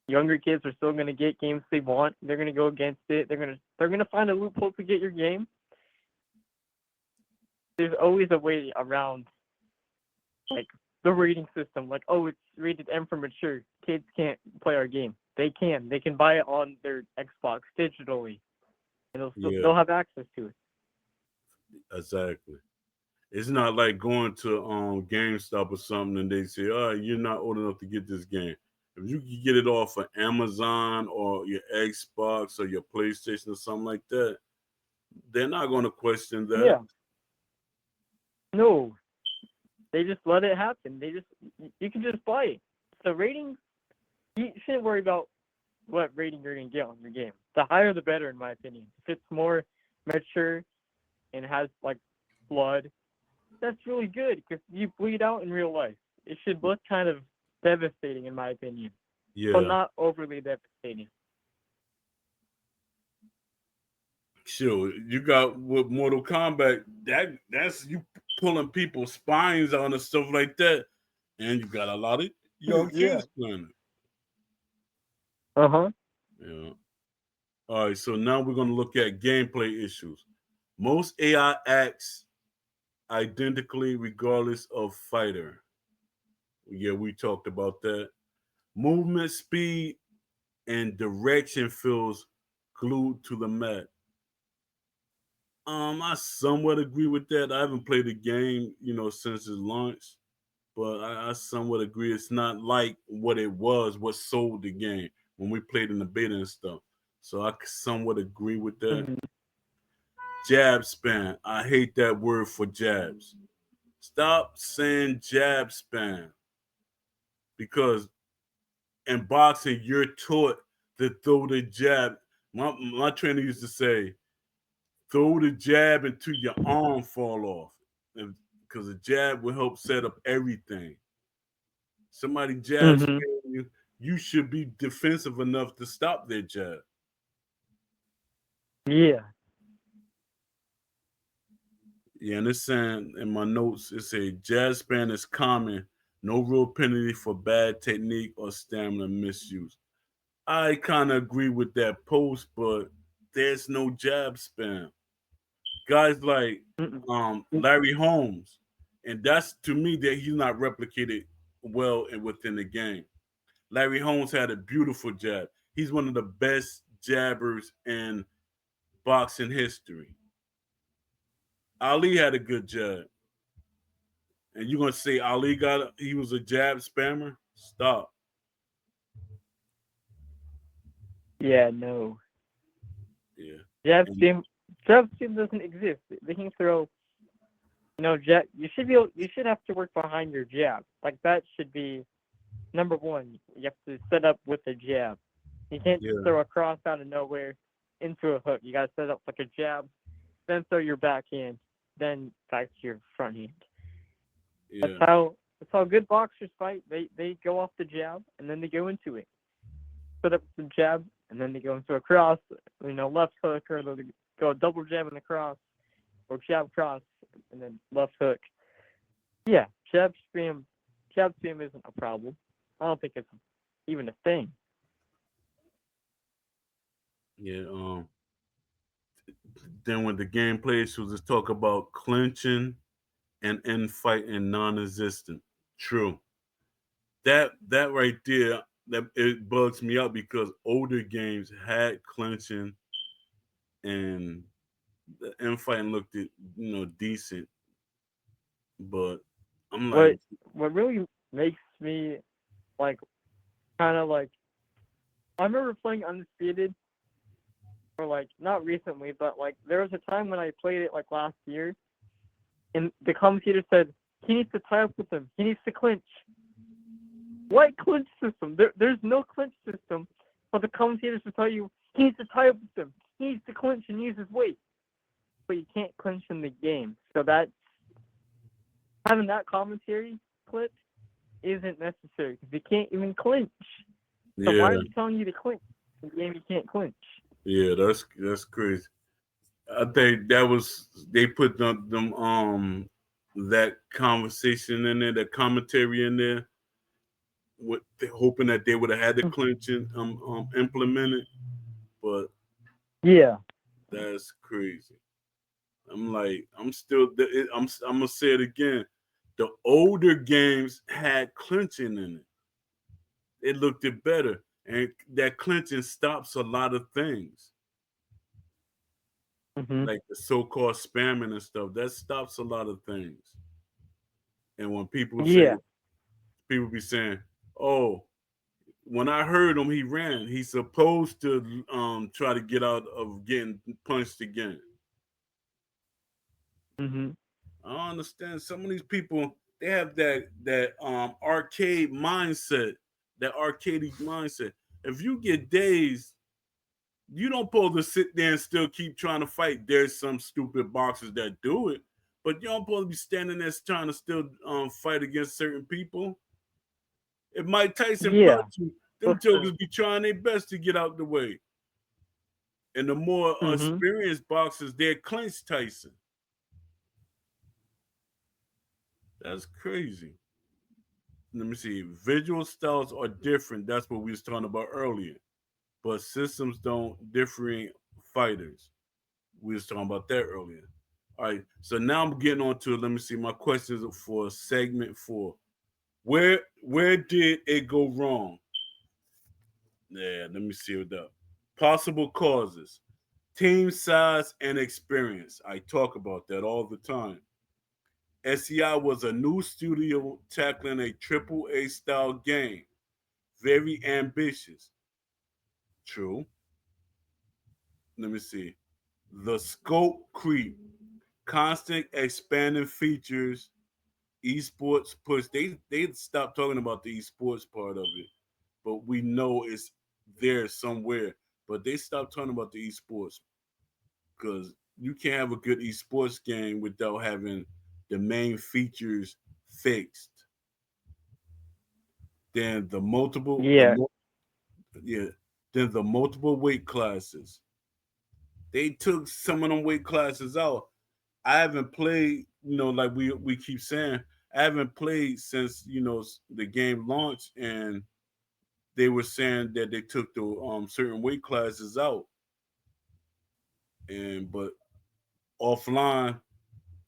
S3: younger kids are still gonna get games they want. They're gonna go against it. They're gonna find a loophole to get your game. There's always a way around like the rating system. Like, oh, it's rated M for mature. Kids can't play our game. They can. They can buy it on their Xbox digitally, and
S2: Yeah,
S3: they'll have access to it.
S2: exactly. It's not like going to GameStop or something and they say, "Oh, you're not old enough to get this game." If you can get it off of Amazon or your Xbox or your PlayStation or something like that, they're not going to question that.
S3: Yeah. No, they just let it happen. You can just buy it. So ratings, you shouldn't worry about what rating you're gonna get on your game. The higher the better, in my opinion. If it's more mature and has like blood, that's really good because you bleed out in real life. It should look kind of devastating, in my opinion, but
S2: Yeah,
S3: not overly devastating.
S2: sure. You got with Mortal Kombat, that's you pulling people's spines out and stuff like that, and you got a lot of young
S3: Yeah.
S2: kids playing
S3: Uh huh.
S2: it. Yeah. All right, so now we're gonna look at gameplay issues. Most AI acts identically regardless of fighter. Yeah, we talked about that. Movement speed and direction feels glued to the mat. I somewhat agree with that. I haven't played the game, since its launch, but I somewhat agree. It's not like what it was, what sold the game when we played in the beta and stuff. So I somewhat agree with that.
S3: Hmm.
S2: Jab spam. I hate that word for jabs. Stop saying jab spam because in boxing you're taught to throw the jab. My trainer used to say, throw the jab until your arm fall off, because the jab will help set up everything. Somebody jab
S3: Hmm.
S2: spam you, you should be defensive enough to stop their jab.
S3: Yeah.
S2: Yeah, and it's saying in my notes, it say jab spam is common, no real penalty for bad technique or stamina misuse. I kind of agree with that post, but there's no jab spam. Guys like
S3: Mm-mm.
S2: Larry Holmes, and that's to me that he's not replicated well within the game. Larry Holmes had a beautiful jab. He's one of the best jabbers in boxing history. Ali had a good jab, and you're gonna say he was a jab spammer? Stop.
S3: Yeah. No.
S2: Yeah,
S3: Jab
S2: and
S3: steam. Jab steam doesn't exist. They can throw. No jab. You should be. You should have to work behind your jab. Like that should be number one. You have to set up with a jab. You can't just
S2: yeah,
S3: throw a cross out of nowhere into a hook. You gotta set up like a jab, then throw your backhand, then back to your front hand. That's
S2: yeah,
S3: how that's how good boxers fight. They go off the jab and then they go into it. Set up the jab and then they go into a cross, left hook, or they go double jab in the cross or jab cross and then left hook. Yeah, jab spam isn't a problem. I don't think it's even a thing.
S2: yeah. Then when the gameplay issues, let's talk about clinching and infight and non-existent. True. That right there, that it bugs me out because older games had clinching and the infighting looked decent, but I'm like,
S3: What what really makes me like kind of like I remember playing Undisputed, or like not recently, but like there was a time when I played it like last year, and the commentator said he needs to tie up with him. He needs to clinch. What clinch system? There's no clinch system, but the commentators will tell you he needs to tie up with him. He needs to clinch and use his weight, but you can't clinch in the game. So that having that commentary clip isn't necessary because you can't even clinch. So why
S2: Yeah,
S3: are they telling you to clinch in the game you can't clinch?
S2: yeah, that's crazy. I think that was they put them that conversation in there, that commentary in there, with hoping that they would have had the clinching implemented, but
S3: Yeah.
S2: that's crazy. I'm like, I'm still, I'm gonna say it again. The older games had clinching in it. It looked it better, and that clinching stops a lot of things,
S3: Mhm.
S2: like the so-called spamming and stuff. That stops a lot of things. And when people say,
S3: Yeah.
S2: people be saying, "Oh, when I heard him, he ran. He's supposed to try to get out of getting punched again."
S3: Mhm.
S2: I don't understand. Some of these people, they have that arcade mindset, that arcade mindset. If you get dazed, you don't supposed to sit there and still keep trying to fight. There's some stupid boxers that do it, but you don't supposed to be standing there trying to still fight against certain people. If Mike Tyson
S3: Yeah.
S2: punch you, them
S3: Listen.
S2: jokers be trying their best to get out the way. And the more
S3: Mhm.
S2: experienced boxers, they're clinch Tyson. That's crazy. Let me see. Visual styles are different. That's what we was talking about earlier. But systems don't differentiate fighters. We was talking about that earlier. All right. So now I'm getting on to, let me see, my questions for segment 4. Where did it go wrong? Yeah, let me see what that. Possible causes. Team size and experience. I talk about that all the time. SEI was a new studio tackling a triple A style game. Very ambitious. True. Let me see. The scope creep. Constant expanding features. Esports push. They stopped talking about the esports part of it, but we know it's there somewhere. But they stopped talking about the esports because you can't have a good esports game without having the main features fixed. Then
S3: Yeah.
S2: yeah, then the multiple weight classes. They took some of them weight classes out. I haven't played, like we keep saying, I haven't played since the game launched, and they were saying that they took the certain weight classes out, and but offline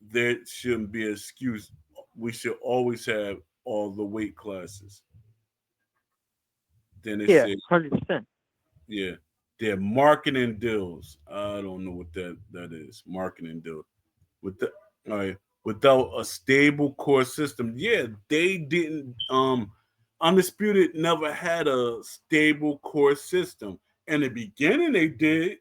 S2: there shouldn't be an excuse. We should always have all the weight classes. Then they
S3: Yeah.
S2: said,
S3: 100%.
S2: yeah, they're marketing deals. I don't know what that is. Marketing deal with the all right, without a stable core system. Yeah, they didn't. Undisputed never had a stable core system. In the beginning, they did.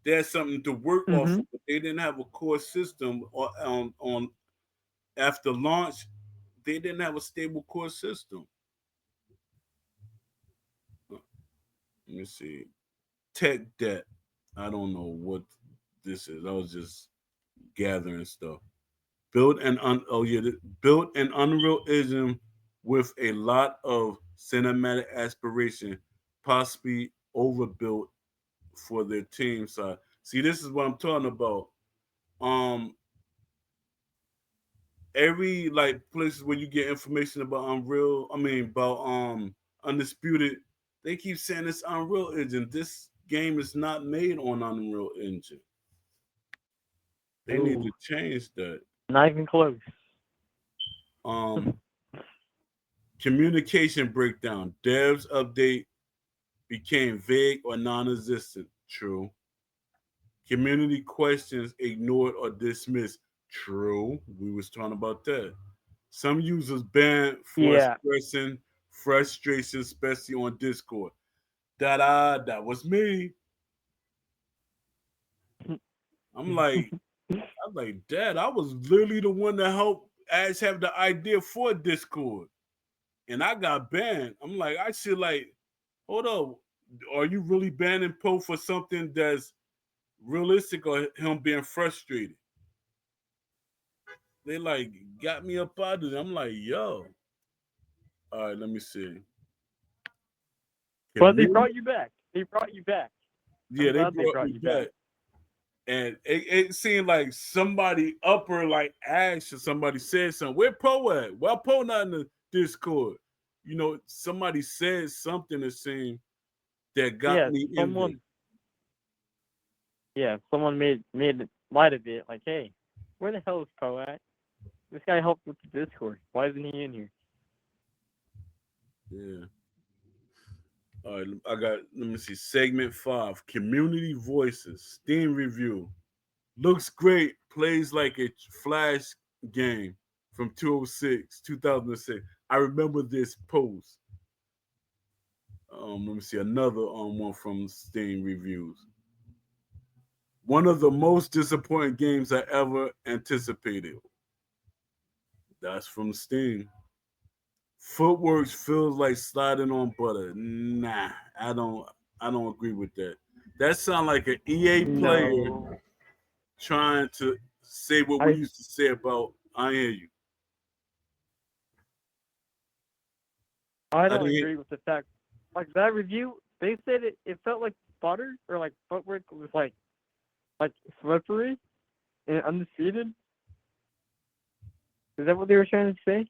S2: They had something to work off of,
S3: Mhm.
S2: but they didn't have a core system. Or on after launch, they didn't have a stable core system. Let me see. Tech debt. I don't know what this is. I was just gathering stuff. Built an Unreal Engine with a lot of cinematic aspiration, possibly overbuilt for their team side. See, this is what I'm talking about. Um, every like places where you get information about about Undisputed, they keep saying it's Unreal Engine. This game is not made on Unreal Engine. They need
S3: No.
S2: to change that.
S3: Not even close.
S2: Um, Communication breakdown. Devs update became vague or non-existent. True. Community questions ignored or dismissed. True. We was talking about that. Some users banned for
S3: Yeah.
S2: expressing frustration, especially on Discord. That was me. I'm like, I'm like, Dad, I was literally the one that helped Ash have the idea for Discord. And I got banned. I'm like, I should like, hold up. Are you really banning Poe for something that's realistic or him being frustrated? They like got me up out of there. I'm like, yo. All right, let me see.
S3: But they
S2: Community?
S3: brought you back. They brought you back. I'm
S2: Yeah, they
S3: glad they
S2: brought me
S3: brought you back.
S2: back. And it seemed like somebody upper like Ash or somebody said something. Where Poe at? Why Poe not in the Discord? You know, somebody said something that seemed that got
S3: Yeah,
S2: me in there.
S3: someone made light of it. Like, hey, where the hell is Poe at? This guy helped with the Discord. Why isn't he in here?
S2: Yeah. All right, I got, let me see, segment 5, community voices, Steam review. Looks great, plays like a flash game from 2006. I remember this post. Let me see another one from Steam reviews. One of the most disappointing games I ever anticipated. That's from Steam. Footwork feels like sliding on butter. Nah, I don't. I don't agree with that. That sounds like an EA player
S3: No,
S2: trying to say what we
S3: I
S2: used to say about. I hear you.
S3: I
S2: I
S3: don't
S2: didn't. Hear,
S3: agree with the fact. Like that review, they said it felt like butter or like footwork was like slippery and undefeated. Is that what they were trying to say?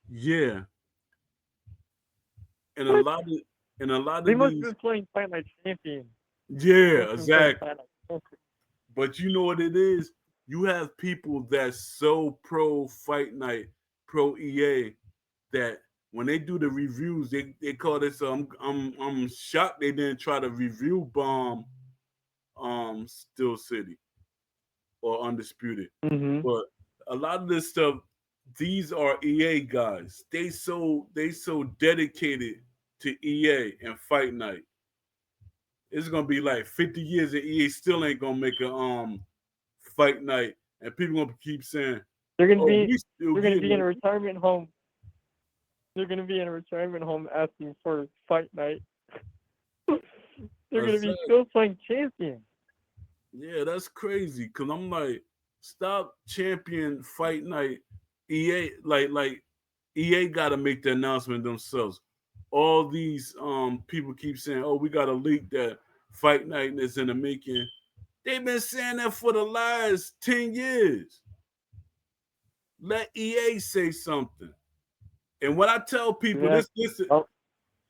S2: yeah, and a
S3: What?
S2: lot of and a lot
S3: They
S2: of
S3: must have
S2: these.
S3: been playing Fight Night Champion. They
S2: Yeah,
S3: must have been playing
S2: exactly.
S3: Fight Night Champion.
S2: But you know what it is? You have people that's so pro Fight Night, pro EA that when they do the reviews, they call this. I'm shocked they didn't try to review bomb Steel City or Undisputed.
S3: Mhm.
S2: But a lot of this stuff, these are EA guys. They so dedicated to EA and Fight Night. It's gonna be like 50 years and EA still ain't gonna make a Fight Night, and people gonna keep saying,
S3: They're gonna
S2: "Oh,
S3: be
S2: we still
S3: they're gonna
S2: getting
S3: be in a
S2: it."
S3: retirement home. They're gonna be in a retirement home asking for Fight Night. They're gonna be
S2: Exactly.
S3: still playing Champion.
S2: Yeah, that's crazy. Cause I'm like, stop champion Fight Night. EA like EA got to make the announcement themselves. All these people keep saying, "Oh, we got a leak that Fight Night is in the making." They've been saying that for the last 10 years. Let EA say something. And when I tell people this,
S3: Exactly.
S2: this
S3: Oh,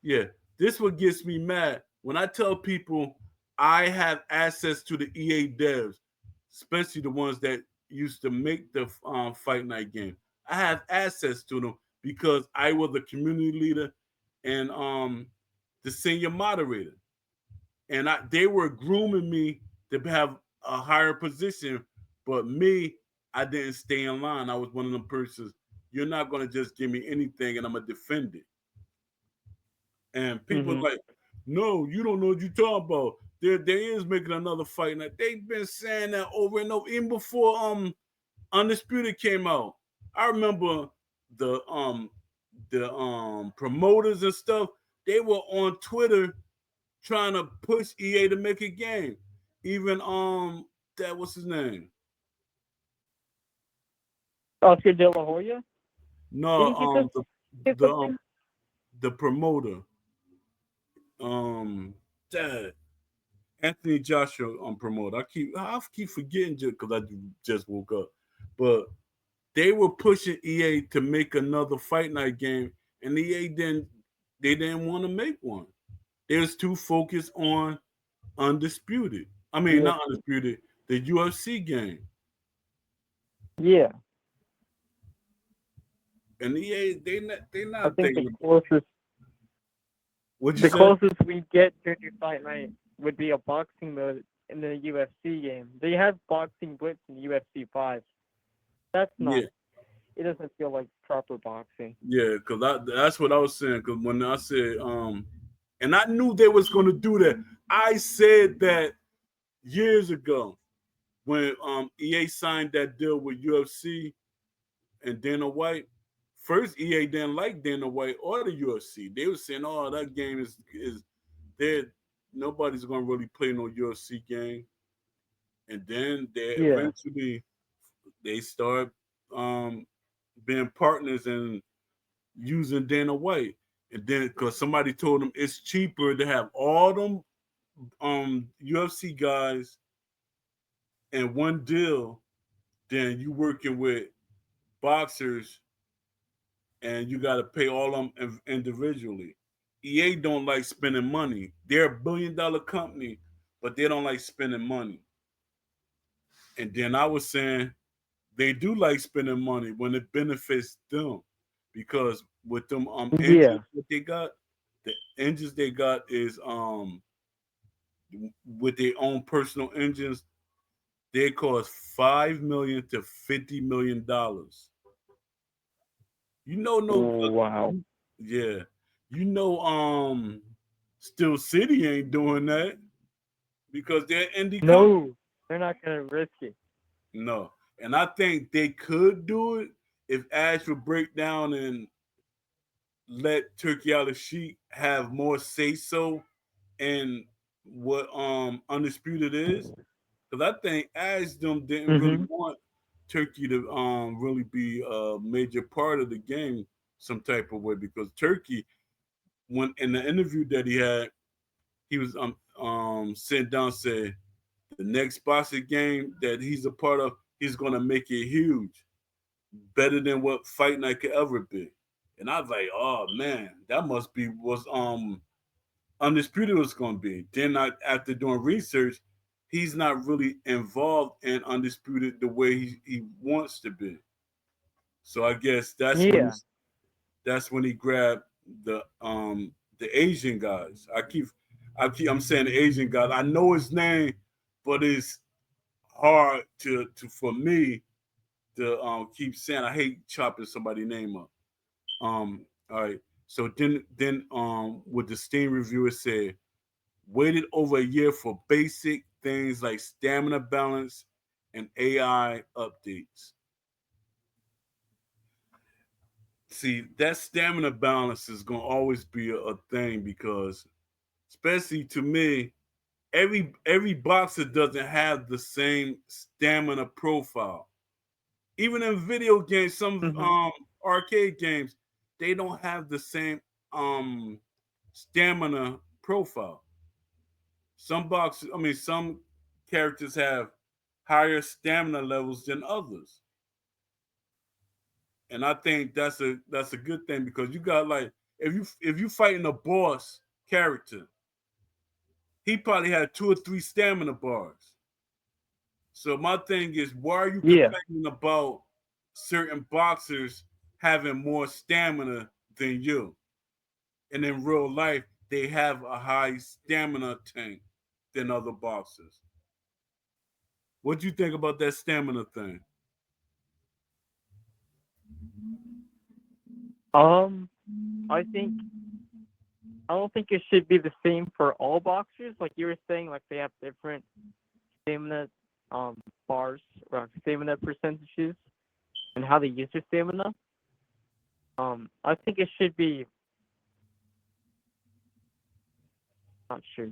S2: yeah, this what gets me mad. When I tell people I have access to the EA devs, especially the ones that used to make the Fight Night game, I have access to them because I was the community leader and the senior moderator, and they were grooming me to have a higher position. But me, I didn't stay in line. I was one of them persons. You're not gonna just give me anything, and I'm gonna defend it. And people
S3: mhm.
S2: like, no, you don't know what you're talking about. There is making another fight. Now they've been saying that over and over, even before Undisputed came out. I remember the promoters and stuff, they were on Twitter trying to push EA to make a game. Even that what's his name?
S3: Oscar De La Hoya.
S2: No,
S3: Didn't he say
S2: the
S3: something?
S2: the promoter. Um Dad, Anthony Joshua promoter. I keep forgetting just because I just woke up. But they were pushing EA to make another Fight Night game, and EA didn't want to make one. They was too focused on Undisputed. I mean,
S3: Yeah.
S2: not Undisputed, the UFC game.
S3: Yeah.
S2: And EA they
S3: I
S2: not
S3: think
S2: thinking. What'd you
S3: the
S2: say?
S3: closest we get to Fight Night would be a boxing mode in the UFC game. They have boxing blitz in UFC 5. That's not
S2: Yeah,
S3: it doesn't feel like proper boxing.
S2: Yeah, because that's what I was saying. Because when I said, and I knew they was going to do that. I said that years ago when EA signed that deal with UFC and Dana White. First, EA didn't like Dana White or the UFC. They were saying, "Oh, that game is dead. Nobody's going to really play no UFC game." And then they
S3: Yeah.
S2: eventually they start um, being partners and using Dana White. And then because somebody told them it's cheaper to have all them UFC guys in one deal than you working with boxers and you got to pay all of them individually. EA don't like spending money. They're a $1 billion company, but they don't like spending money. And then I was saying they do like spending money when it benefits them, because with them engines
S3: Yeah.
S2: that they got, the engines they got is with their own personal engines, they cost $5 million to $50 million. You know, no,
S3: Oh, wow.
S2: yeah, you know, Still City ain't doing that because they're indie company.
S3: No, they're not gonna risk it.
S2: No, and I think they could do it if Ash would break down and let Turkey Al Sheik have more say so in what Undisputed is. Because I think Ash them didn't really
S3: Mm-hmm.
S2: want Turkey to really be a major part of the game some type of way, because Turkey, when in the interview that he was sitting down said the next boxing game that he's a part of, he's gonna make it huge, better than what Fight Night could ever be. And I was like, oh man, that must be was Undisputed was gonna be. Then after doing research, he's not really involved in Undisputed the way he wants to be. So I guess
S3: Yeah.
S2: that's when he grabbed the Asian guys. I'm saying the Asian guys. I know his name, but it's hard to for me to keep saying. I hate chopping somebody's name up. All right. So then with the Steam reviewer said, waited over a year for basic things like stamina balance and AI updates. See, that stamina balance is gonna always be a thing, because especially to me, every boxer doesn't have the same stamina profile. Even in video games, some
S3: Mm-hmm.
S2: arcade games, they don't have the same um stamina profile. Some characters have higher stamina levels than others, and I think that's a good thing, because you got, like, if you fighting a boss character, he probably had 2 or 3 stamina bars. So my thing is, why are you
S3: Yeah.
S2: complaining about certain boxers having more stamina than you? And in real life, they have a high stamina tank than other boxers. What do you think about that stamina thing?
S3: Um, I think I don't think it should be the same for all boxers. Like you were saying, like they have different stamina bars or stamina percentages and how they use their stamina. I think it should be not sure.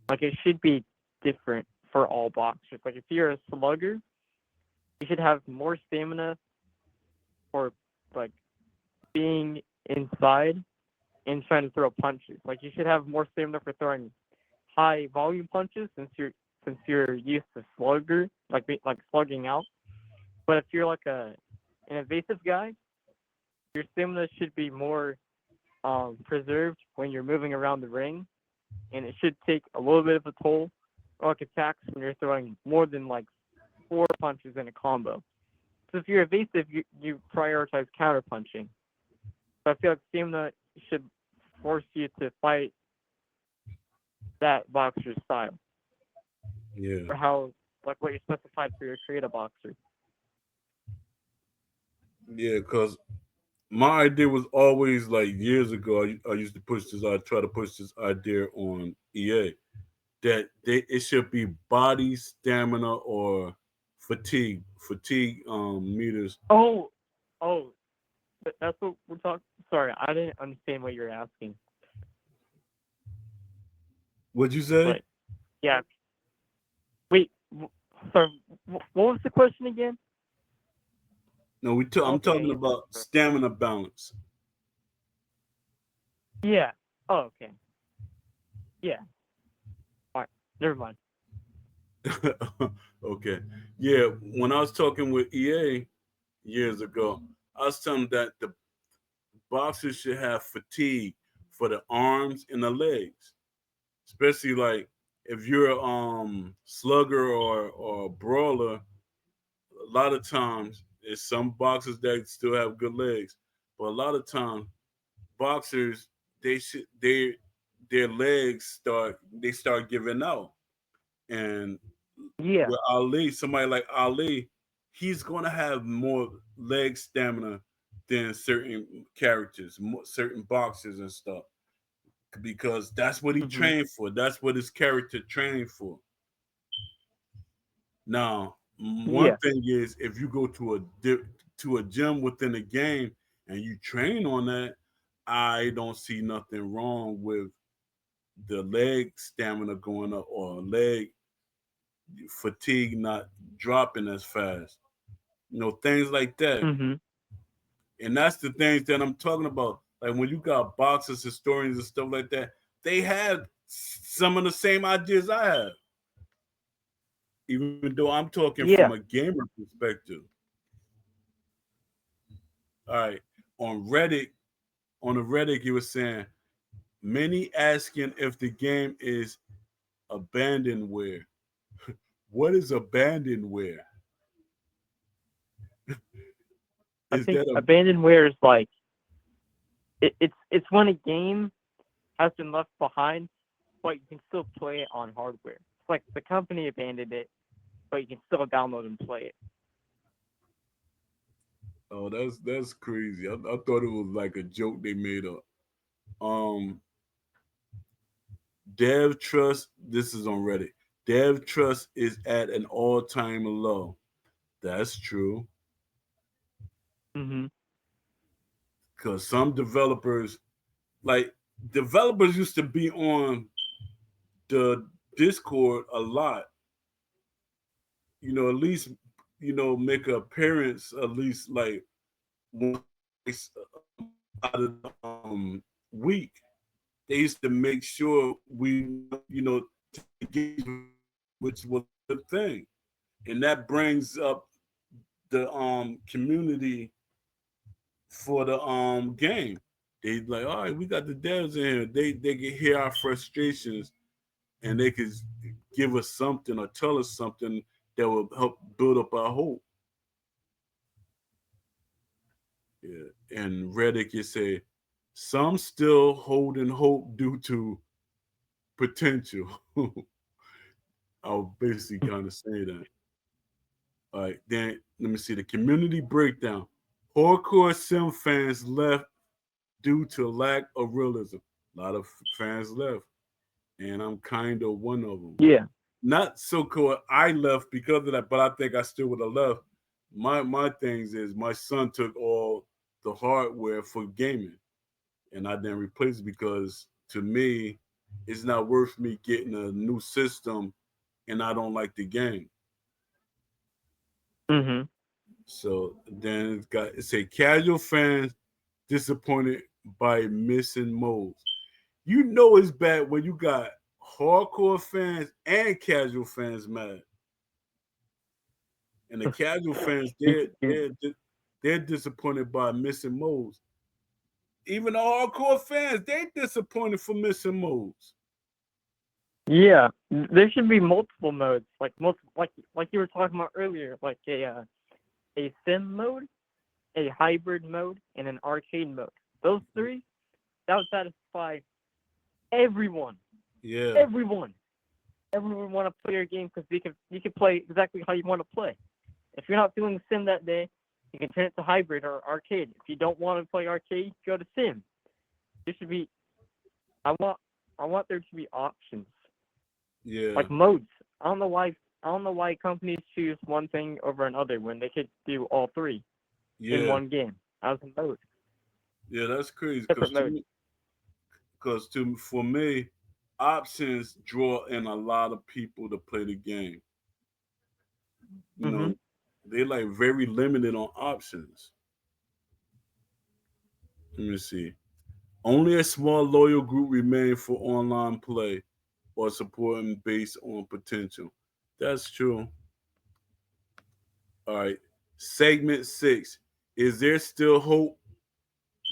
S3: Like it should be different for all boxers. Like if you're a slugger, you should have more stamina for like being inside and trying to throw punches. Like you should have more stamina for throwing high volume punches since you're used to slugger like slugging out. But if you're like an evasive guy, your stamina should be more preserved when you're moving around the ring, and it should take a little bit of a toll or like attacks when you're throwing more than like 4 punches in a combo. So if you're evasive, you prioritize counter punching. So I feel like stamina should force you to fight that boxer's style
S2: Yeah.
S3: or how like what you specified for your creative boxer.
S2: Yeah, because my idea was always like years ago. I used to push this. I try to push this idea on EA that it should be body stamina or fatigue meters.
S3: Oh, oh, that's what we're talking. Sorry, I didn't understand what you're asking.
S2: What'd you say?
S3: But yeah, wait. Sorry, what was the question again?
S2: No, I'm talking
S3: Okay.
S2: about stamina balance.
S3: Yeah. Oh, okay. Yeah. All right. Never mind.
S2: Okay. Yeah, when I was talking with EA years ago, I was telling them that the boxers should have fatigue for the arms and the legs, especially like if you're slugger or a brawler. A lot of times, there's some boxers that still have good legs, but a lot of times boxers they their legs start giving out. And
S3: Yeah.
S2: with Ali, somebody like Ali, he's gonna have more leg stamina than certain characters, certain boxers and stuff, because that's what he
S3: Mhm.
S2: trained for. That's what his character trained for. Now, one
S3: Yeah.
S2: thing is if you go to a gym within a game and you train on that, I don't see nothing wrong with the leg stamina going up or leg fatigue not dropping as fast. Things like that.
S3: Mhm.
S2: And that's the things that I'm talking about. Like when you got boxers, historians, and stuff like that, they have some of the same ideas I have, even though I'm talking from a
S3: Yeah.
S2: gamer perspective. All right. On Reddit, on the Reddit, he was saying many asking if the game is abandonware. What is abandonware?
S3: I
S2: Is
S3: think
S2: that a
S3: abandonware is like it's when a game has been left behind, but you can still play it on hardware. It's like the company abandoned it, but you can still download and play it.
S2: oh that's crazy. I thought it was like a joke they made up. Um Dev trust, this is on Reddit. Dev trust is at an all-time low. That's true.
S3: Mhm.
S2: Because some developers, like developers used to be on the Discord a lot, at least, make an appearance at least like once out of the week. They used to make sure to engage, which was a good thing. And that brings up the community for the game. They like, all right, we got the devs in here. They can hear our frustrations and they could give us something or tell us something that will help build up our hope. Yeah. And Reddick, you say some still holding hope due to potential. I'll basically kind of say that. All right, then let me see the community breakdown. Hardcore sim fans left due to lack of realism. A lot of fans left, and I'm kind of one of them.
S3: Yeah.
S2: Not so cool. I left because of that, but I think I still would have left. My things is my son took all the hardware for gaming, and I didn't replace it because to me, it's not worth me getting a new system, and I don't like the game.
S3: Mhm.
S2: So then it's a casual fans disappointed by missing modes. You know it's bad when you got hardcore fans and casual fans mad. And the casual fans, they're disappointed by missing modes. Even the hardcore fans, they disappointed for missing modes.
S3: Yeah. There should be multiple modes, like you were talking about earlier, like a sim mode, a hybrid mode, and an arcade mode. Those three, that would satisfy everyone.
S2: Yeah.
S3: Everyone. Everyone want to play your game because you can play exactly how you want to play. If you're not feeling sim that day, You can turn it to hybrid or arcade. If you don't want to play arcade, go to sim. There should be. I want. I want there to be options
S2: Yeah,
S3: like modes. I don't know why. I don't know why companies choose one thing over another when they could do all three in
S2: yeah,
S3: one game as a mode,
S2: yeah. That's crazy
S3: separate
S2: because to
S3: modes.
S2: me, for me, options draw in a lot of people to play the game. You
S3: Mhm.
S2: know, they like very limited on options. Let me see. Only a small loyal group remain for online play or supporting based on potential. That's true. All right. Segment 6. Is there still hope?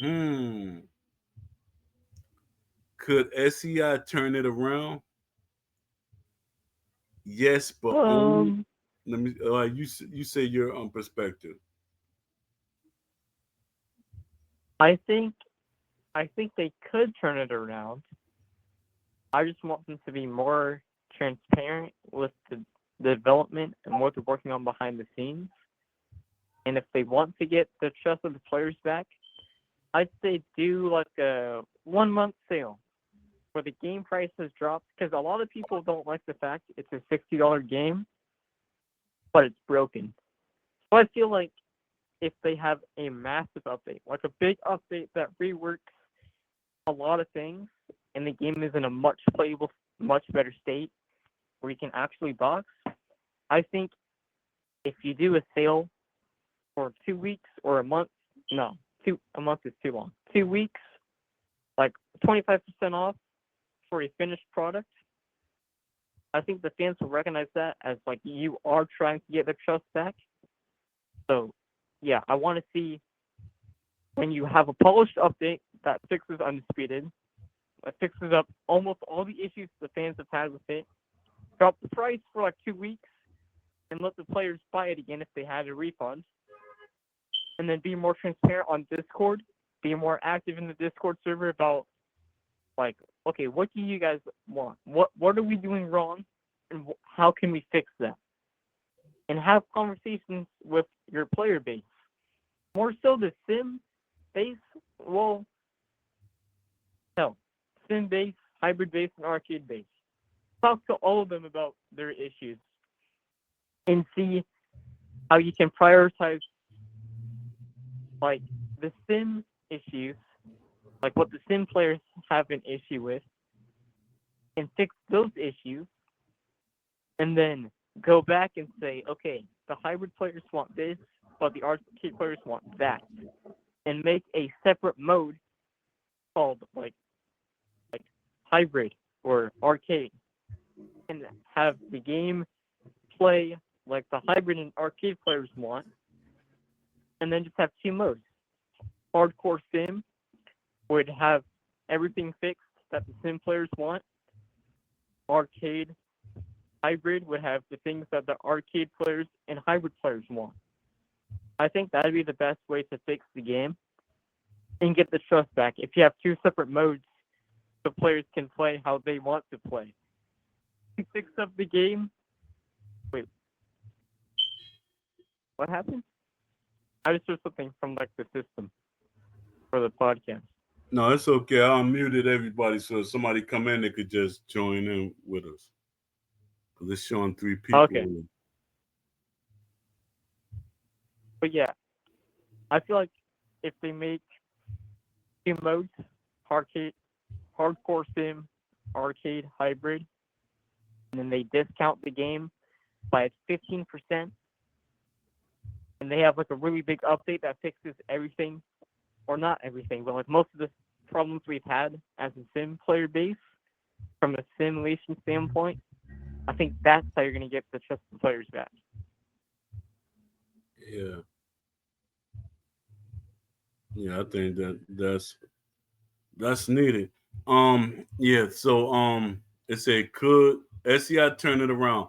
S2: Hmm. Could SEI turn it around? Yes, but only.
S3: Um,
S2: Let me. You say your perspective.
S3: I think I think they could turn it around. I just want them to be more transparent with the development and what they're working on behind the scenes. And if they want to get the trust of the players back, I'd say do like a 1 month sale where the game price has dropped because a lot of people don't like the fact it's a $60 game, but it's broken. So I feel like if they have a massive update, like a big update that reworks a lot of things, and the game is in a much playable, much better state where you can actually box, I think if you do a sale for 2 weeks or a month, no, a month is too long. 2 weeks, like 25% off for a finished product, I think the fans will recognize that as like you are trying to get their trust back. So, yeah, I want to see when you have a polished update that fixes Undisputed, that fixes up almost all the issues the fans have had with it, drop the price for like 2 weeks, and let the players buy it again if they had a refund, and then be more transparent on Discord, be more active in the Discord server about like, okay, what do you guys want? What are we doing wrong, and how can we fix that? And have conversations with your player base. More so the sim base, well, no, sim base, hybrid base, and arcade base. Talk to all of them about their issues and see how you can prioritize like the sim issues, like what the sim players have an issue with, and fix those issues, and then go back and say, okay, the hybrid players want this, but the arcade players want that, and make a separate mode called like hybrid or arcade, and have the game play like the hybrid and arcade players want, and then just have two modes. Hardcore sim would have everything fixed that the sim players want. Arcade hybrid would have the things that the arcade players and hybrid players want. I think that'd be the best way to fix the game and get the trust back. If you have two separate modes, the players can play how they want to play. You fix up the game. Wait, what happened? I just heard something from like the system for the podcast.
S2: No, it's okay. I unmuted everybody so if somebody come in, they could just join in with us. Cause it's showing 3 people.
S3: Okay, but yeah, I feel like if they make two modes, arcade, hardcore sim, arcade, hybrid, and then they discount the game by 15%, and they have like a really big update that fixes everything, or not everything, but like most of the problems we've had as a sim player base from a simulation standpoint, I think that's how you're going to get the trust of the players back.
S2: Yeah, yeah. I think that's needed. Yeah. So it said could SEI turn it around?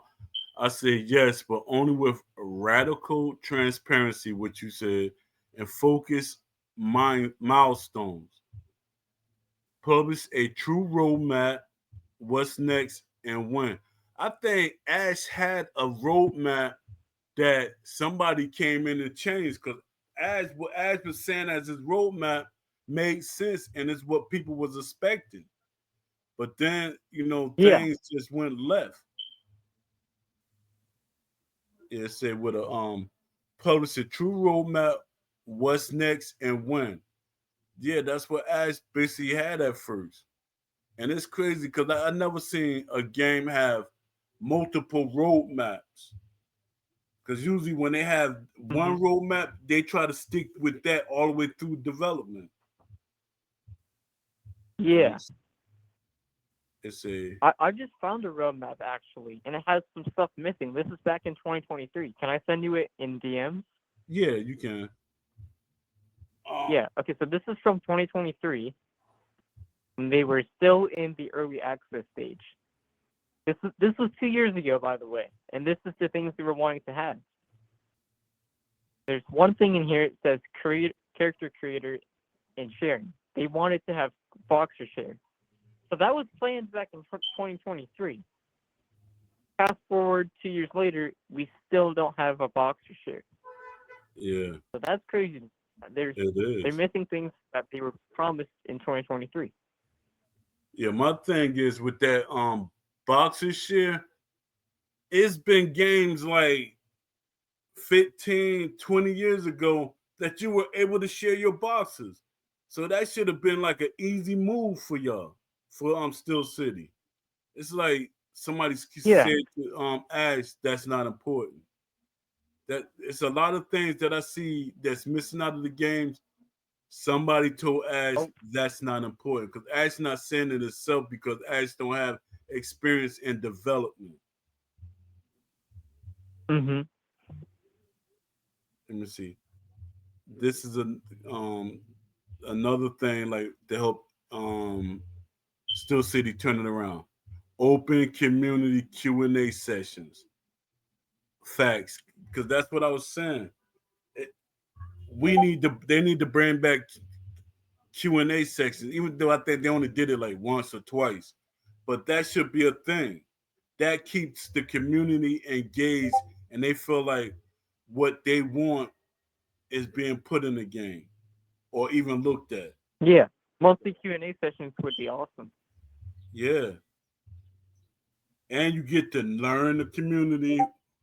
S2: I said yes, but only with radical transparency, what you said, and focus milestones. Publish a true roadmap, what's next, and when. I think Ash had a roadmap that somebody came in and changed because What Ash was saying as his roadmap made sense, and it's what people was expecting. But then,
S3: Yeah.
S2: things just went left. It said with a publish a true roadmap, what's next and when. Yeah, that's what Ash basically had at first. And it's crazy because I never seen a game have multiple roadmaps. Because usually when they have
S3: Hmm.
S2: one roadmap, they try to stick with that all the way through development.
S3: Yeah.
S2: It's a
S3: I just found a roadmap actually, and it has some stuff missing. This is back in 2023. Can I send you it in DMs?
S2: yeah, you can.
S3: Yeah. Okay. So this is from 2023, and they were still in the early access stage. This was 2 years ago, by the way, and this is the things they were wanting to have. There's one thing in here. It says create character creator and sharing. They wanted to have Boxer share. So that was planned back in 2023. Fast forward 2 years later, we still don't have a Boxer share.
S2: Yeah,
S3: So that's crazy. There's
S2: it
S3: they're
S2: is.
S3: missing things that they were promised in 2023.
S2: Yeah, my thing is with that boxer share, it's been games like 15, 20 years ago that you were able to share your boxes. So that should have been like an easy move for y'all, for Still City. It's like somebody
S3: Yeah.
S2: said to Ash, that's not important. That it's a lot of things that I see that's missing out of the games. Somebody told Ash
S3: Oh.
S2: that's not important because Ash not saying it itself because Ash don't have experience in development.
S3: Mhm.
S2: Let me see. This is a um another thing like to help Still City turn it around. Open community Q&A sessions. Facts, because that's what I was saying. It, they need to bring back Q&A sections, even though I think they only did it like once or twice. But that should be a thing. That keeps the community engaged and they feel like what they want is being put in the game or even looked at.
S3: Yeah. Mostly Q&A sessions would be awesome.
S2: Yeah. And you get to learn the community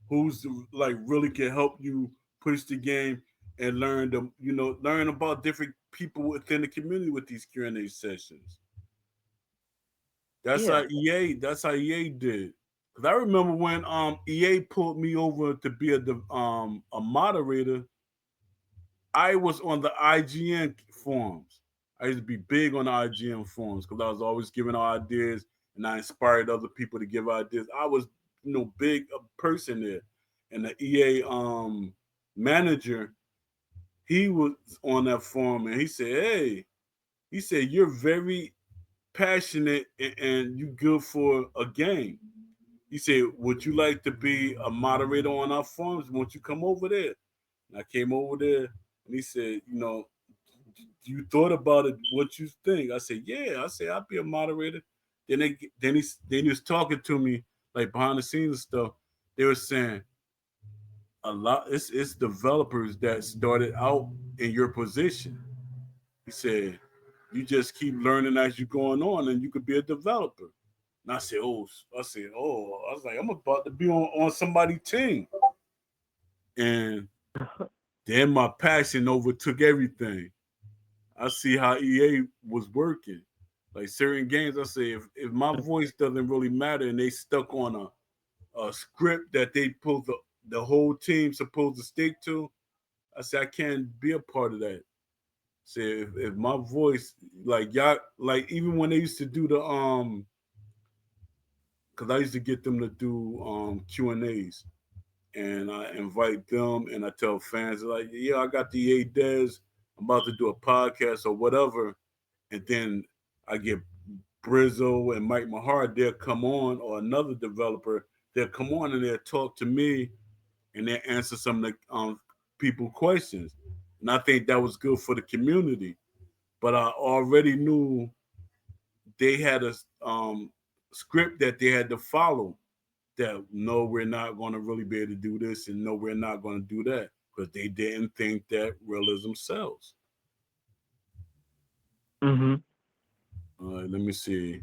S2: who's like really can help you push the game and learn about different people within the community with these Q&A sessions.
S3: Yeah.
S2: That's how EA did. Cause I remember when EA pulled me over to be a moderator, I was on the IGN forums. I used to be big on the IGN forums because I was always giving ideas and I inspired other people to give ideas. I was, big a person there. And the EA manager, he was on that forum and he said, "Hey," he said, "you're very passionate and you good for a game." He said, "Would you like to be a moderator on our forums? Won't you come over there?" And I came over there and he said, "You thought about it, what you think?" I said, "Yeah." I said, "I'll be a moderator." Then he was talking to me like behind the scenes and stuff. They were saying a lot it's developers that started out in your position. He said, "You just keep learning as you're going on and you could be a developer." And I was like, I'm about to be on somebody's team. And then my passion overtook everything. I see how EA was working. Like certain games, I say if my voice doesn't really matter and they stuck on a script that they pulled the whole team supposed to stick to, I say I can't be a part of that. Say if my voice like y'all like even when they used to do the because I used to get them to do Q&As and I invite them and I tell fans like, yeah, I got the EA Des, I'm about to do a podcast or whatever, and then I get Brizzo and Mike Mahar, they'll come on, or another developer, they'll come on and they'll talk to me and they'll answer some of the people questions. And I think that was good for the community. But I already knew they had a script that they had to follow that no, we're not going to really be able to do this and no, we're not going to do that. because they didn't think that realism sells.
S3: Mhm.
S2: All right, let me see.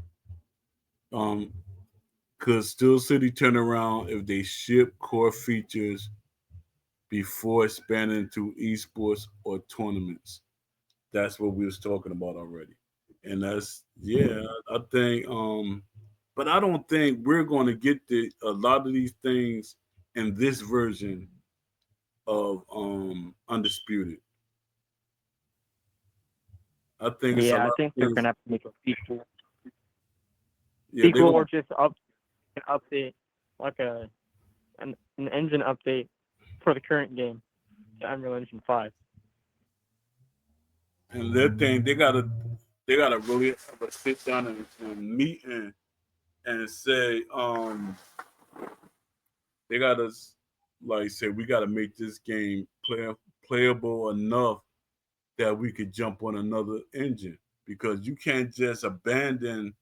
S2: Um, could Still City turn around if they ship core features before expanding to esports or tournaments? That's what we was talking about already, and that's yeah. I think, but I don't think we're going to get a lot of these things in this version of Undisputed. I think it's a
S3: Yeah, I
S2: lot
S3: think
S2: of
S3: they're
S2: things.
S3: gonna have to make a sequel,
S2: Yeah, they're
S3: or
S2: going.
S3: just an update, like an engine update for the current game, to Unreal Engine 5.
S2: And their thing, they gotta really have a sit down and meet and say, they gotta like say we gotta make this game playable enough that we could jump on another engine, because you can't just abandon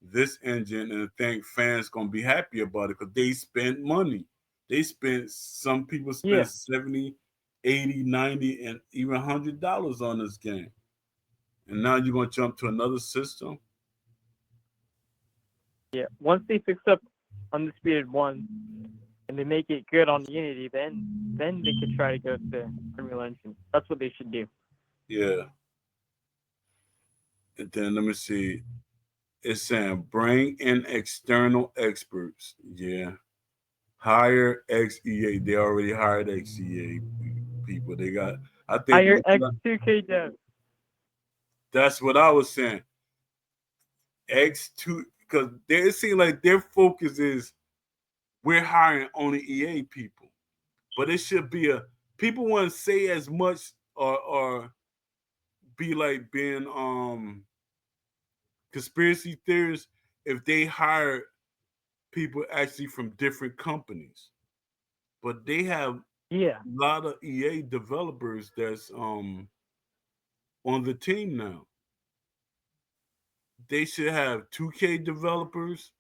S2: this engine and think fans gonna be happy about it, because they spent money. They spent, some people
S3: Yeah,
S2: spent 70, 80, 90, and even $100 on this game, and now you're gonna jump to another system.
S3: yeah. Once they fix up Undisputed 1 and they make it good on Unity, then they could try to go to Unreal Engine. That's what they should do.
S2: Yeah. And then let me see. It's saying bring in external experts. Yeah. Hire XEA. They already hired XEA people. They got, I think
S3: Hire X2K devs.
S2: that's what I was saying. X2, because it seems like their focus is we're hiring only EA people. But it should be a, people want to say as much, or be like being conspiracy theorists if they hire people actually from different companies. But they have
S3: Yeah,
S2: a lot of EA developers that's on the team now. They should have 2K developers.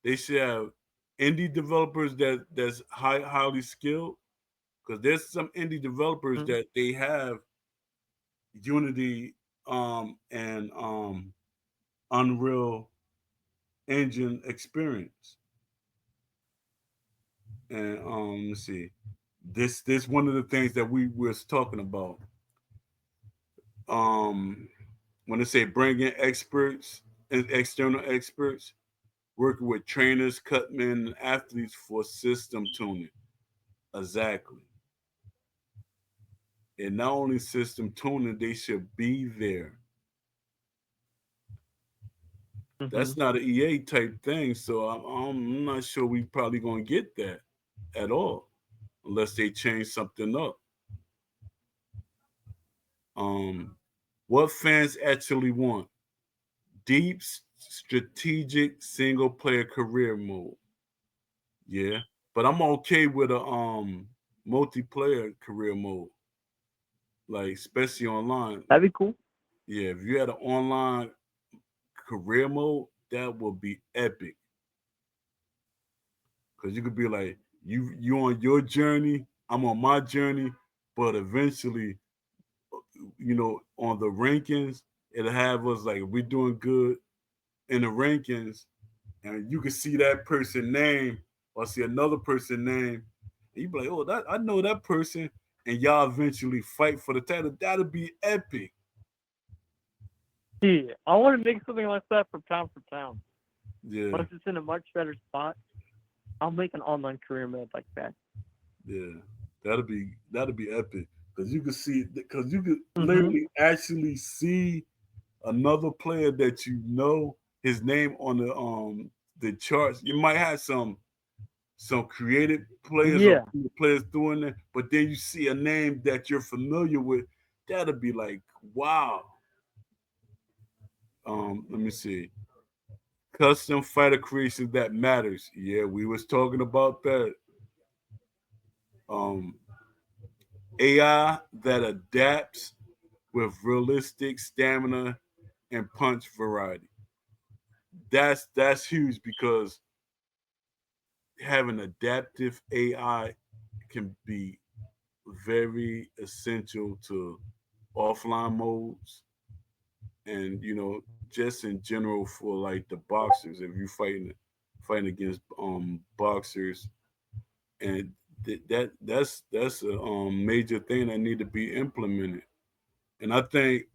S2: They should have indie developers that's highly skilled, because there's some indie developers
S3: mm,
S2: that they have Unity and Unreal Engine experience. And let's see, this one of the things that we was talking about. Um, when they say bring in experts and external experts, working with trainers, cutmen, and athletes for system tuning. Exactly. And not only system tuning, they should be there. That's
S3: mhm.
S2: not an EA type thing, so I'm not sure we probably gonna get that at all, unless they change something up. Um, what fans actually want: deep, strategic, single player career mode. Yeah, but I'm okay with a multiplayer career mode, like especially online.
S3: That'd be cool.
S2: Yeah, if you had an online career mode, that would be epic. Cause you could be like, you on your journey, I'm on my journey, but eventually, on the rankings, it'll have us like we're doing good in the rankings, and you can see that person name or see another person name, and you be like, oh, that I know that person, and y'all eventually fight for the title. That'll be epic.
S3: Yeah, I want to make something like that for town for town.
S2: Yeah,
S3: Once it's in a much better spot, I'll make an online career mode like that.
S2: yeah, that'll be epic, because you could see, because you could
S3: Mhm.
S2: literally actually see another player that you know his name on the charts. You might have some creative players or
S3: Yeah.
S2: players doing that, but then you see a name that you're familiar with. That'll be like, wow. Let me see. Custom fighter creation that matters. Yeah, we was talking about that. Um, AI that adapts with realistic stamina and punch variety. That's huge, because having adaptive AI can be very essential to offline modes, and just in general for like the boxers. If you're fighting against boxers, and that's a major thing that need to be implemented. And I think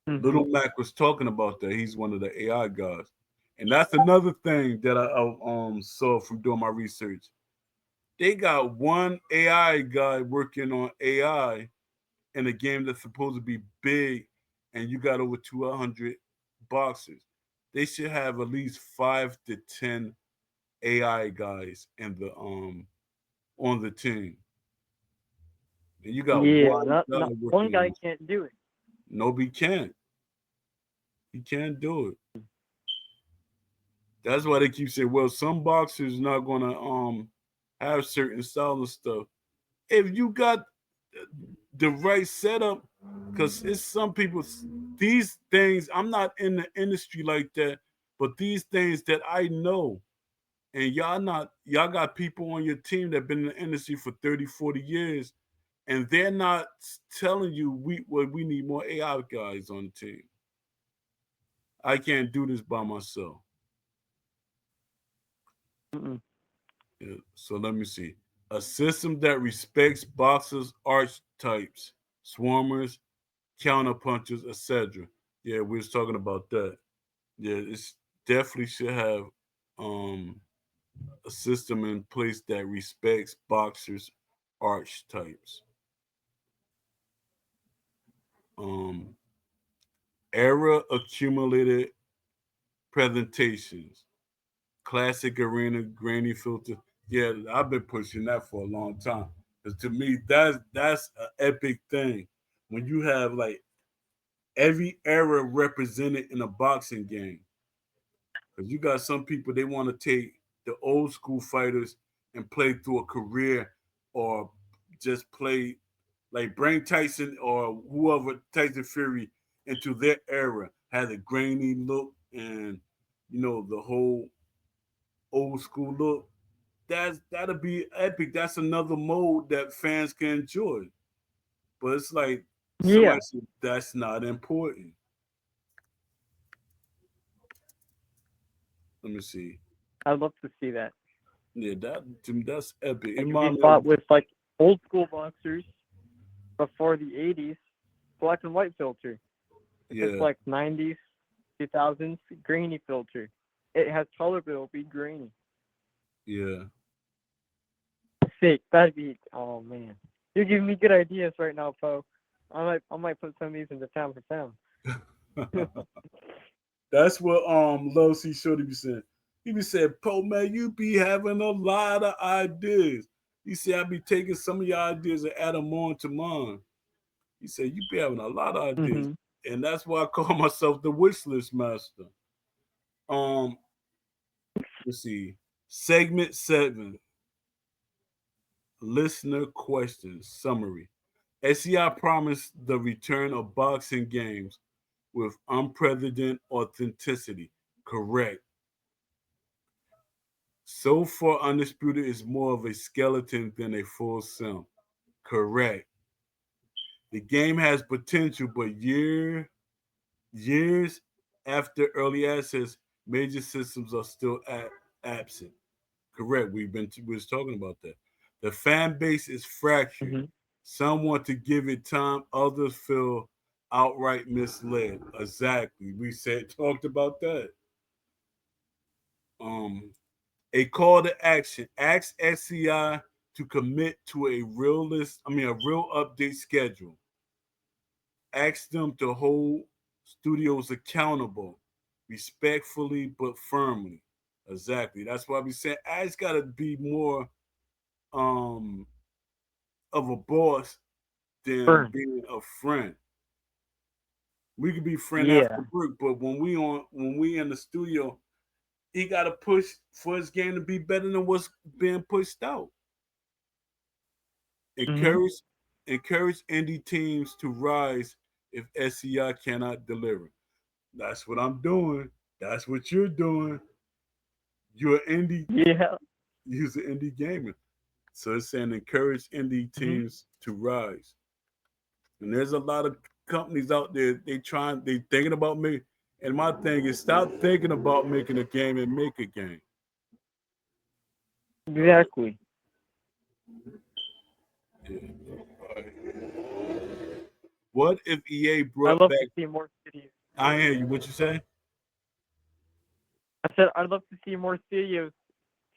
S3: Mhm.
S2: Little Mac was talking about that. He's one of the AI guys, and that's another thing that I saw from doing my research. They got one AI guy working on AI in a game that's supposed to be big, and you got over 200 boxers. They should have at least 5 to 10 AI guys in the on the team, and you got
S3: Yeah,
S2: one
S3: not
S2: guy
S3: not one
S2: working on
S3: guy
S2: this.
S3: can't do it.
S2: Nobody can. He can't do it. That's why they keep saying, well, some boxers not gonna have certain style and stuff. If you got the right setup, because it's some people, these things, I'm not in the industry like that, but these things that I know, and y'all got people on your team that been in the industry for 30, 40 years, and they're not telling you we need more AI guys on the team. I can't do this by myself.
S3: Mm-mm.
S2: Yeah, so let me see. A system that respects boxers, archetypes, swarmers, counterpunchers, etc. Yeah, we was talking about that. Yeah, it's definitely should have um, a system in place that respects boxers, archetypes. Um, Era accumulated presentations, classic arena, grainy filter. Yeah, I've been pushing that for a long time. Because to me, that's an epic thing. When you have like every era represented in a boxing game. Because you got some people they want to take the old school fighters and play through a career, or just play like bring Tyson or whoever Tyson Fury into their era, had a grainy look and the whole old school look. That'll be epic. That's another mode that fans can enjoy. But it's like
S3: Yeah,
S2: somebody said that's not important. Let me see.
S3: I'd love to see that.
S2: Yeah, that to me, that's epic. It
S3: Like if you
S2: remind me of
S3: fought with like old school boxers before the '80s, black and white filter. If it's
S2: yeah,
S3: like '90s, 2000s, grainy filter. It has color, but it'll be grainy.
S2: yeah.
S3: Sick. That'd be. Oh man, you're giving me good ideas right now, Poe. I might put some of these into town for town.
S2: That's what Low C Shorty be saying. He be saying, "Po man, you be having a lot of ideas." He said, "I be taking some of your ideas and add them on to mine." He said, "You be having a lot of ideas,"
S3: Mhm.
S2: and that's why I call myself the Wishlist Master. Um, let's see. Segment 7: Listener questions summary. SEI promised the return of boxing games with unprecedented authenticity. Correct. So far, Undisputed is more of a skeleton than a full self. Correct. The game has potential, but years after early access, major systems are still absent. Correct. We was talking about that. The fan base is fractured.
S3: Mhm.
S2: Some want to give it time, others feel outright misled. Exactly. We said talked about that. Um, a call to action. Ask SCI to commit to a real update schedule. Ask them to hold studios accountable, respectfully but firmly. Exactly. That's why we said Ask gotta be more um of a boss than
S3: Burn.
S2: being a friend. We could be friend after
S3: Yeah.
S2: work, but when we in the studio, he gotta push for his game to be better than what's being pushed out.
S3: Mhm.
S2: Encourage encourage indie teams to rise if SCI cannot deliver. That's what I'm doing. That's what you're doing. You're an indie
S3: Yeah.
S2: you're an indie gamer. So it's saying encourage indie
S3: Mhm.
S2: teams to rise. And there's a lot of companies out there, they thinking about me. And my thing is stop thinking about making a game and make a game. Uh,
S3: Exactly.
S2: yeah. What if EA
S3: I
S2: brought
S3: love to
S2: back?
S3: see more studios.
S2: I hear you. What you say?
S3: I said I'd love to see more studios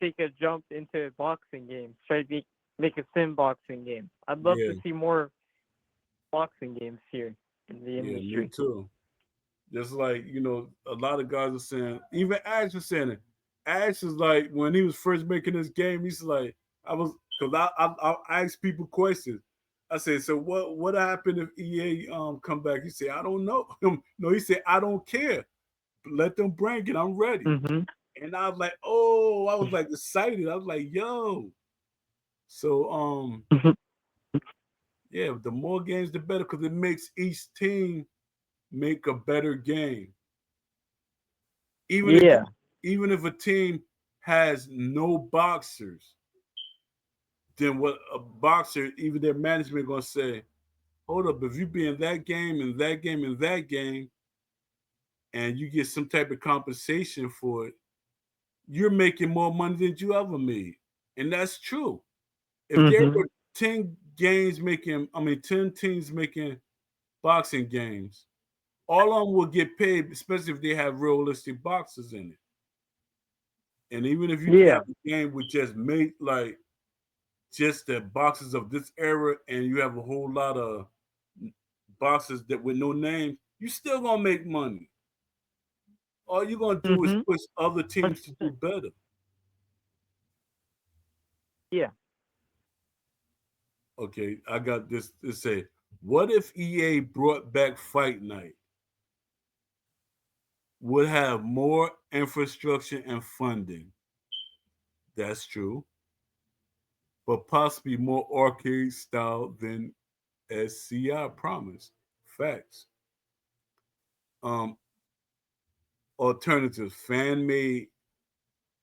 S3: take a jump into boxing games. Try to make a sim boxing game. I'd love
S2: Yeah,
S3: to see more boxing games here in the
S2: yeah, me
S3: industry.
S2: too. Just like a lot of guys are saying. Even Ash was saying it. Ash is like when he was first making this game. He's like, I was because I asked people questions. I said, so what happened if EA come back? He said, I don't know. No, he said, I don't care. Let them bring it. I'm ready.
S3: Mhm.
S2: And I was like, oh, I was like excited. I was like, yo. So yeah, the more games the better because it makes each team make a better game. Even if
S3: Yeah.
S2: even if a team has no boxers, then what a boxer, even their management gonna say, hold up, if you be in that game and that game and that game, and you get some type of compensation for it, you're making more money than you ever made. And that's true. If there
S3: Mhm.
S2: were 10 games making, I mean 10 teams making boxing games, all of them will get paid, especially if they have realistic boxers in it. And even if you can have
S3: Yeah.
S2: a game with just made like just the boxes of this era and you have a whole lot of boxes that with no names, you still gonna make money. All you're gonna do is
S3: Mhm.
S2: push other teams to do
S3: 100%.
S2: better.
S3: Yeah.
S2: Okay, I got this to say. What if EA brought back Fight Night? Would have more infrastructure and funding. That's true. But possibly more arcade style than SCI promised. Facts. Um, Alternatives. Fan made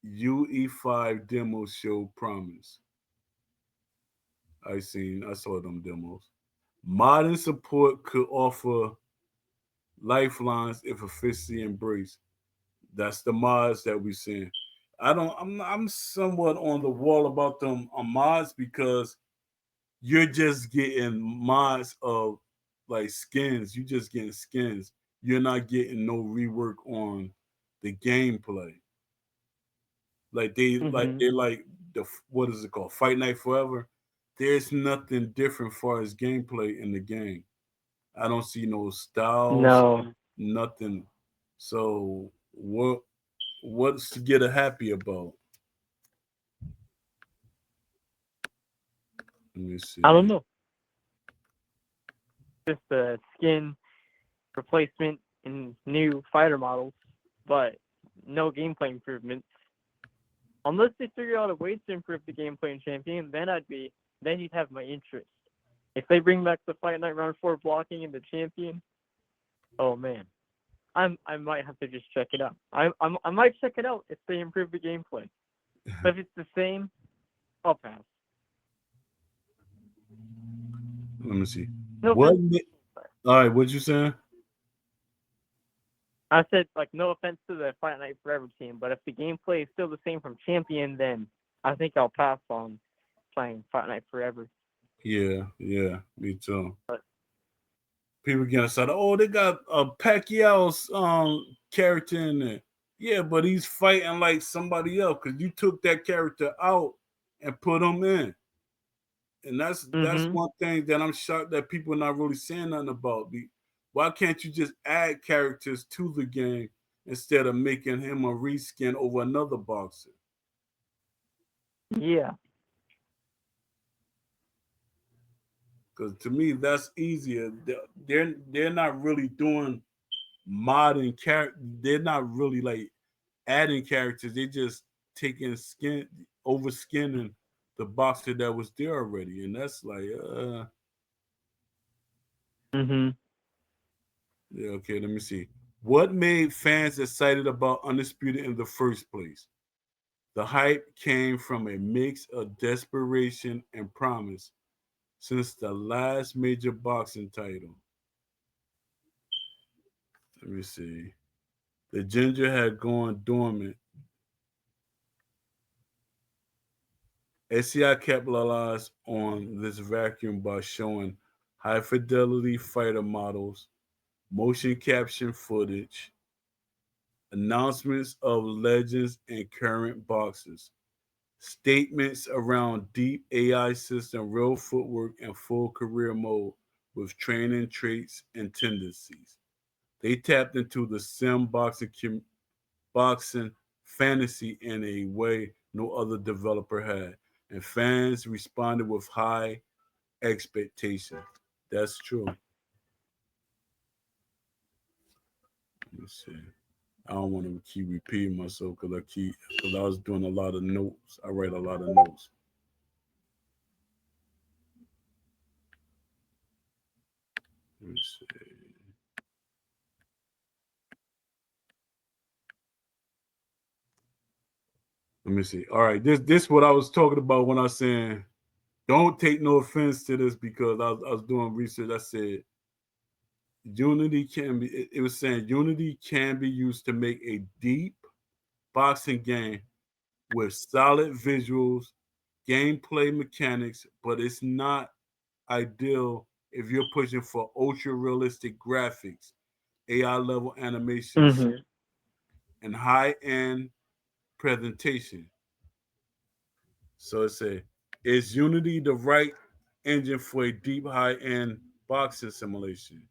S2: UE5 demo show promise. I saw them demos. Modern support could offer lifelines if officially embraced. That's the mods that we seeing. I'm somewhat on the wall about them mods because you're just getting mods of like skins. You just getting skins. You're not getting no rework on the gameplay.
S3: Mhm.
S2: They like the what is it called? Fight Night Forever. There's nothing different far as gameplay in the game. I don't see no styles,
S3: No.
S2: nothing. So what's to get a happy about? Let me
S3: I don't
S2: see.
S3: know. Just a skin replacement in new fighter models, but no gameplay improvements. Unless they figure out a way to improve the gameplay in Champion, then you'd have my interest. If they bring back the Fight Night Round 4 blocking in the Champion, oh man, I might have to just check it out. I might check it out if they improve the gameplay. But if it's the same, I'll pass.
S2: Let me see.
S3: No
S2: What?
S3: offense.
S2: All right, what you saying?
S3: I said like no offense to the Fight Night Forever team, but if the gameplay is still the same from Champion, then I think I'll pass on playing Fight Night Forever.
S2: Yeah, yeah, me too.
S3: But
S2: People getting excited. Oh, they got a Pacquiao's character in there. Yeah, but he's fighting like somebody else because you took that character out and put him in. And that's
S3: mhm.
S2: one thing that I'm shocked that people are not really saying nothing about. Why can't you just add characters to the game instead of making him a reskin over another boxer?
S3: Yeah.
S2: Because to me, that's easier. They're not really doing modding character. They're not really like adding characters. They just taking skin over skinning the boxer that was there already, and that's like,
S3: Mhm.
S2: yeah, okay. Let me see. What made fans excited about Undisputed in the first place? The hype came from a mix of desperation and promise since the last major boxing title. Let me see. The ginger had gone dormant. SCI capitalized on this vacuum by showing high fidelity fighter models, motion capture footage, announcements of legends and current boxers, statements around deep AI system, real footwork, and full career mode with training traits and tendencies. They tapped into the sim boxing fantasy in a way no other developer had, and fans responded with high expectations. That's true. Let me see. I don't want to keep repeating myself because I was doing a lot of notes. I write a lot of notes. Let me see. Let me see. All right, this what I was talking about when I was saying don't take no offense to this because I was doing research. I said Unity can be. It was saying Unity can be used to make a deep boxing game with solid visuals, gameplay mechanics, but it's not ideal if you're pushing for ultra realistic graphics, AI level animations,
S3: Mhm.
S2: and high end presentation. So it said, is Unity the right engine for a deep high end boxing simulation?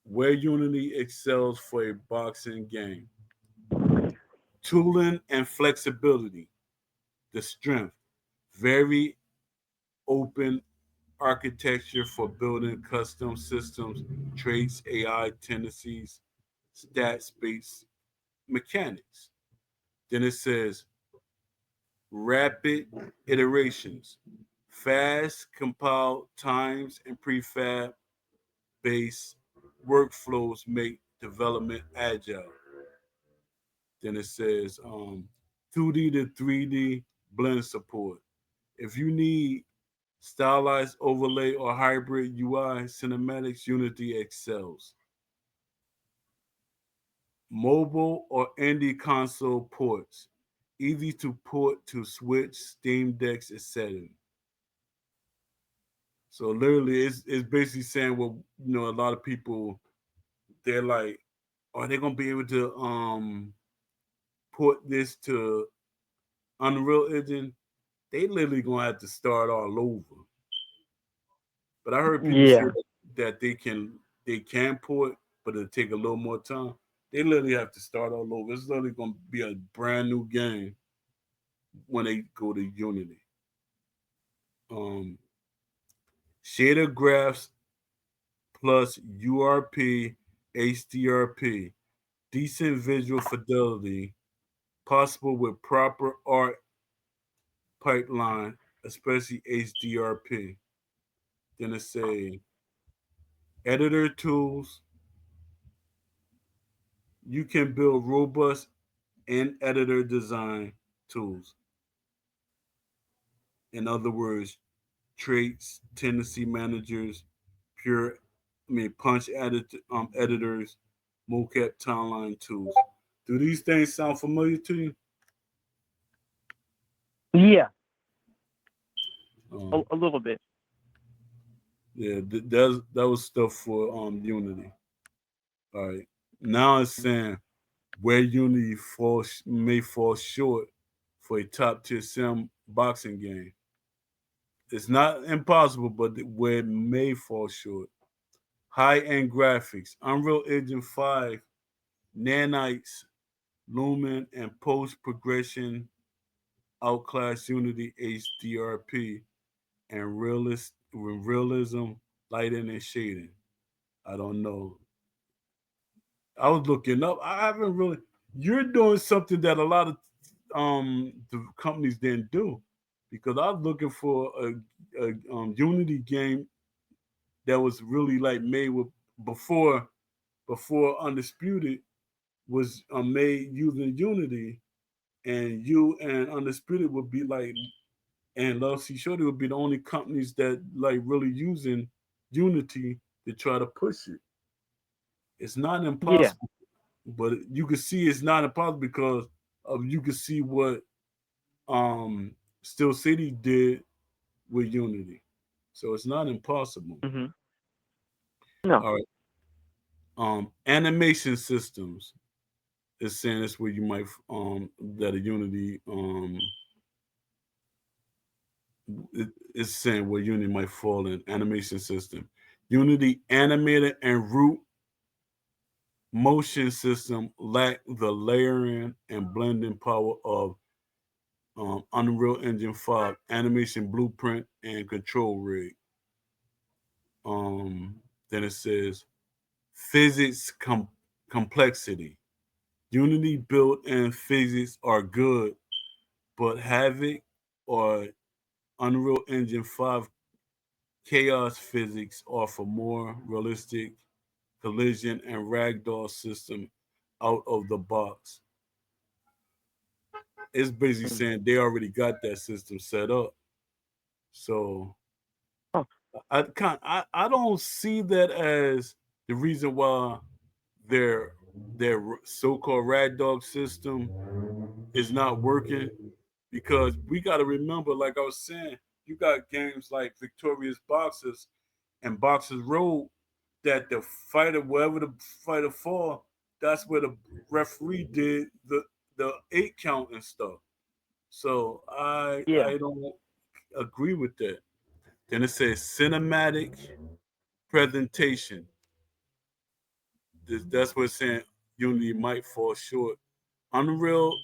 S2: Where Unity excels for a boxing game. Tooling and flexibility, the strength, very open architecture for building custom systems, traits, AI tendencies, stats based mechanics. Then it says rapid iterations, fast compile times and prefab based workflows make development agile. Then it says 2D to 3D blend support. If you need stylized overlay or hybrid UI, Cinematics Unity excels. Mobile or indie console ports, easy to port to Switch, Steam Decks, etc. So literally, it's basically saying what a lot of people they're like, are they gonna be able to port this to Unreal Engine? They literally gonna have to start all over. But I heard people say
S3: Yeah.
S2: that they can port, but it'll take a little more time. They literally have to start all over. It's literally gonna be a brand new game when they go to Unity. Um, Shader graphs plus URP, HDRP, decent visual fidelity, possible with proper art pipeline, especially HDRP. Then it say editor tools. You can build robust in editor design tools. In other words, traits, tendency managers, pure, punch editors, mocap timeline tools. Do these things sound familiar to you?
S3: Yeah.
S2: Um,
S3: A little bit.
S2: yeah, that was stuff for Unity. All right. Now it's saying where Unity may fall short for a top tier sim boxing game. It's not impossible, but where it may fall short. High end graphics, Unreal Engine 5, nanites, Lumen, and post progression outclass Unity HDRP and realism, lighting, and shading. I don't know. I was looking up. I haven't really. You're doing something that a lot of the companies didn't do, because I was looking for a Unity game that was really like made with before before Undisputed was made using Unity. and you and Undisputed would be like, and Love C Shorty would be the only companies that like really using Unity to try to push it. It's not
S3: Yeah.
S2: impossible, but you can see it's not impossible because of you can see what um Still City did with Unity. So it's not impossible.
S3: Mhm. No.
S2: All right. Animation systems is saying that's where you might that a Unity is saying where Unity might fall in animation system. Unity animated and root motion system lack the layering and blending power of Unreal Engine 5 animation blueprint and control rig. Um, then it says physics complexity. Unity built-in physics are good, but Havoc or Unreal Engine 5 chaos physics offer more realistic collision and ragdoll system out of the box. It's basically
S3: Mm.
S2: saying they already got that system set up. So
S3: Oh.
S2: I don't see that as the reason why their their so-called ragdoll system is not working, because we got to remember, like I was saying, you got games like Victorious Boxers and Boxers Road that the fighter, wherever the fighter fall, that's where the referee did the 8 count and stuff. So
S3: Yeah.
S2: I don't agree with that. Then it says cinematic presentation. That's what it's saying. Unity might fall short. Unreal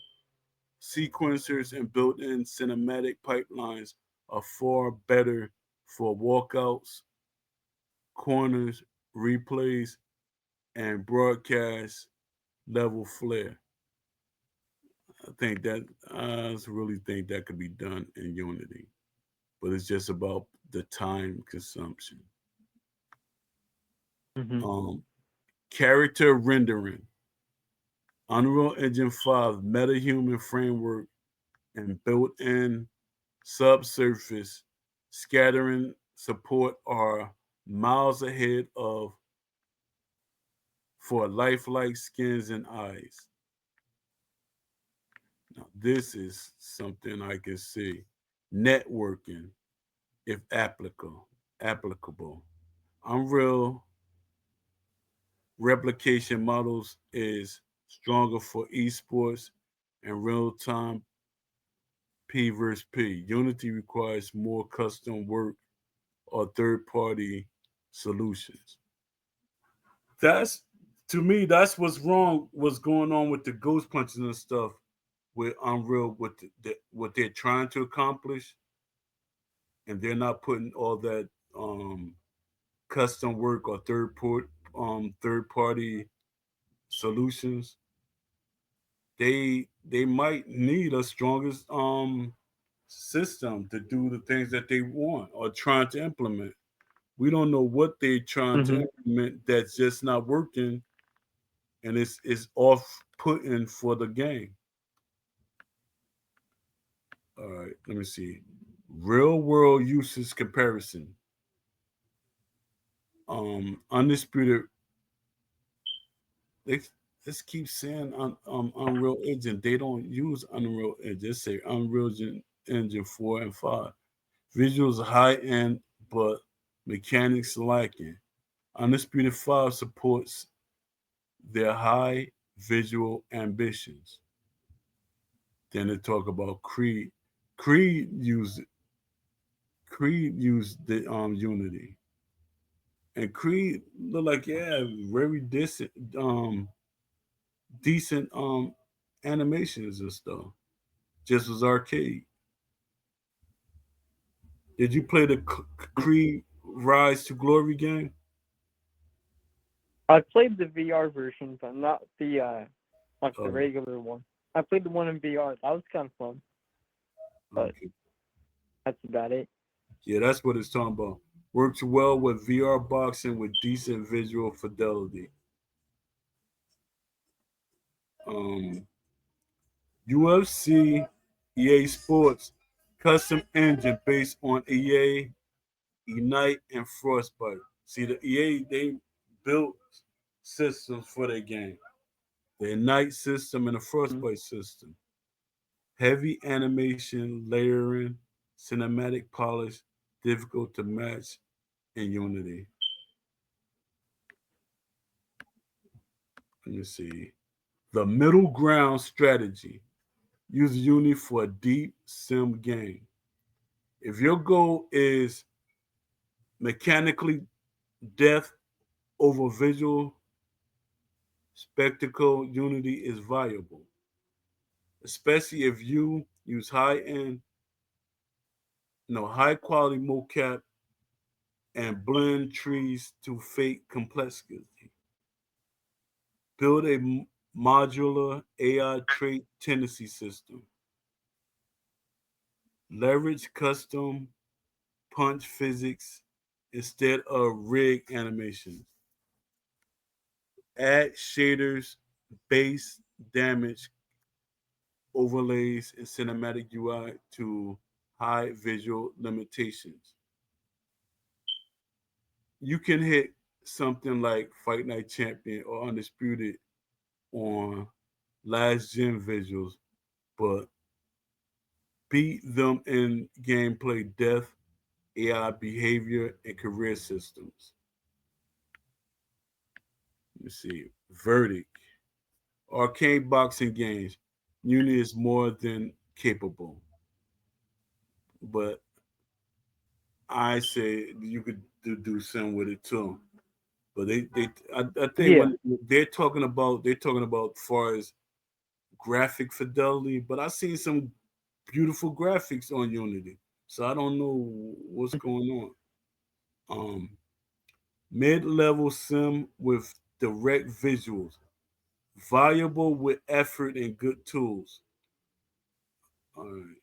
S2: sequencers and built-in cinematic pipelines are far better for walkouts, corners, replays, and broadcast level flair. I think that I really think that could be done in Unity, but it's just about the time consumption.
S3: Mhm.
S2: Um, Character rendering. Unreal Engine 5 MetaHuman framework and built-in subsurface scattering support are miles ahead of for lifelike skins and eyes. Now, this is something I can see. Networking, if applicable. Unreal replication models is stronger for esports and real-time P versus P. Unity requires more custom work or third-party solutions. That's to me, that's what's wrong. What's going on with the ghost punches and stuff with Unreal, with what they're trying to accomplish, and they're not putting all that um, custom work or third party solutions. They might need a strongest system to do the things that they want or trying to implement. We don't know what they're trying to
S3: Mhm.
S2: implement that's just not working, and it's off putting for the game. All right, let me see. Real world usage comparison. Undisputed. They just keep saying Unreal Engine. They don't use Unreal Engine. They say Engine 4 and 5. Visuals high end, but mechanics lacking. Undisputed 5 supports their high visual ambitions. Then they talk about Creed. Creed used Creed used the Unity, and Creed looked like yeah, very decent animations and stuff. Just was arcade. Did you play the Creed Rise to Glory game?
S3: I played the VR version, but not the like the
S2: Oh,
S3: regular one. I played the one in VR. That was kind of fun, but
S2: okay.
S3: that's about it.
S2: Yeah, that's what it's talking about. Works well with VR boxing with decent visual fidelity. Um, UFC, EA Sports, custom engine based on EA, Ignite, and Frostbite. See, the EA, they built systems for their game. The Ignite system and the
S3: Mhm.
S2: Frostbite system. Heavy animation, layering, cinematic polish, difficult to match in Unity. Let me see. The middle ground strategy. Use Unity for a deep sim game. If your goal is mechanically depth over visual spectacle, Unity is viable, especially if you use high quality mocap and blend trees to fake complexity. Build a modular AI trait tendency system. Leverage custom punch physics instead of rig animations. Add shaders, base damage, overlays, and cinematic UI to high visual limitations. You can hit something like Fight Night Champion or Undisputed on last gen visuals, but beat them in gameplay depth, AI behavior, and career systems. Let me see. Verdict. Arcade boxing games. Unity is more than capable, but I say you could do some with it too. But I think
S3: Yeah.
S2: when they're talking about far as graphic fidelity. But I seen some beautiful graphics on Unity, so I don't know what's going on. Um, Mid-level sim with direct visuals, viable with effort and good tools. All right.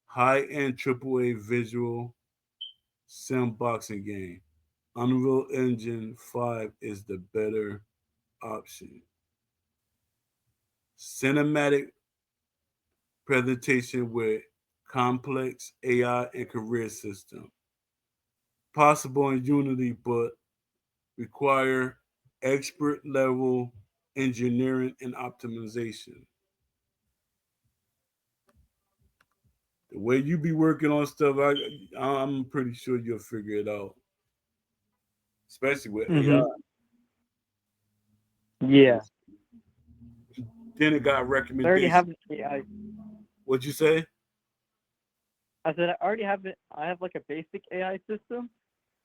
S2: High-end AAA visual sim boxing game. Unreal Engine 5 is the better option. Cinematic presentation with complex AI and career system. Possible in Unity, but require expert level engineering and optimization. The way you be working on stuff, I'm pretty sure you'll figure it out, especially with AI.
S3: Mhm. Yeah.
S2: Then it got
S3: I already
S2: recommendations.
S3: have an AI.
S2: What'd you say?
S3: I said I already have it. I have like a basic AI system,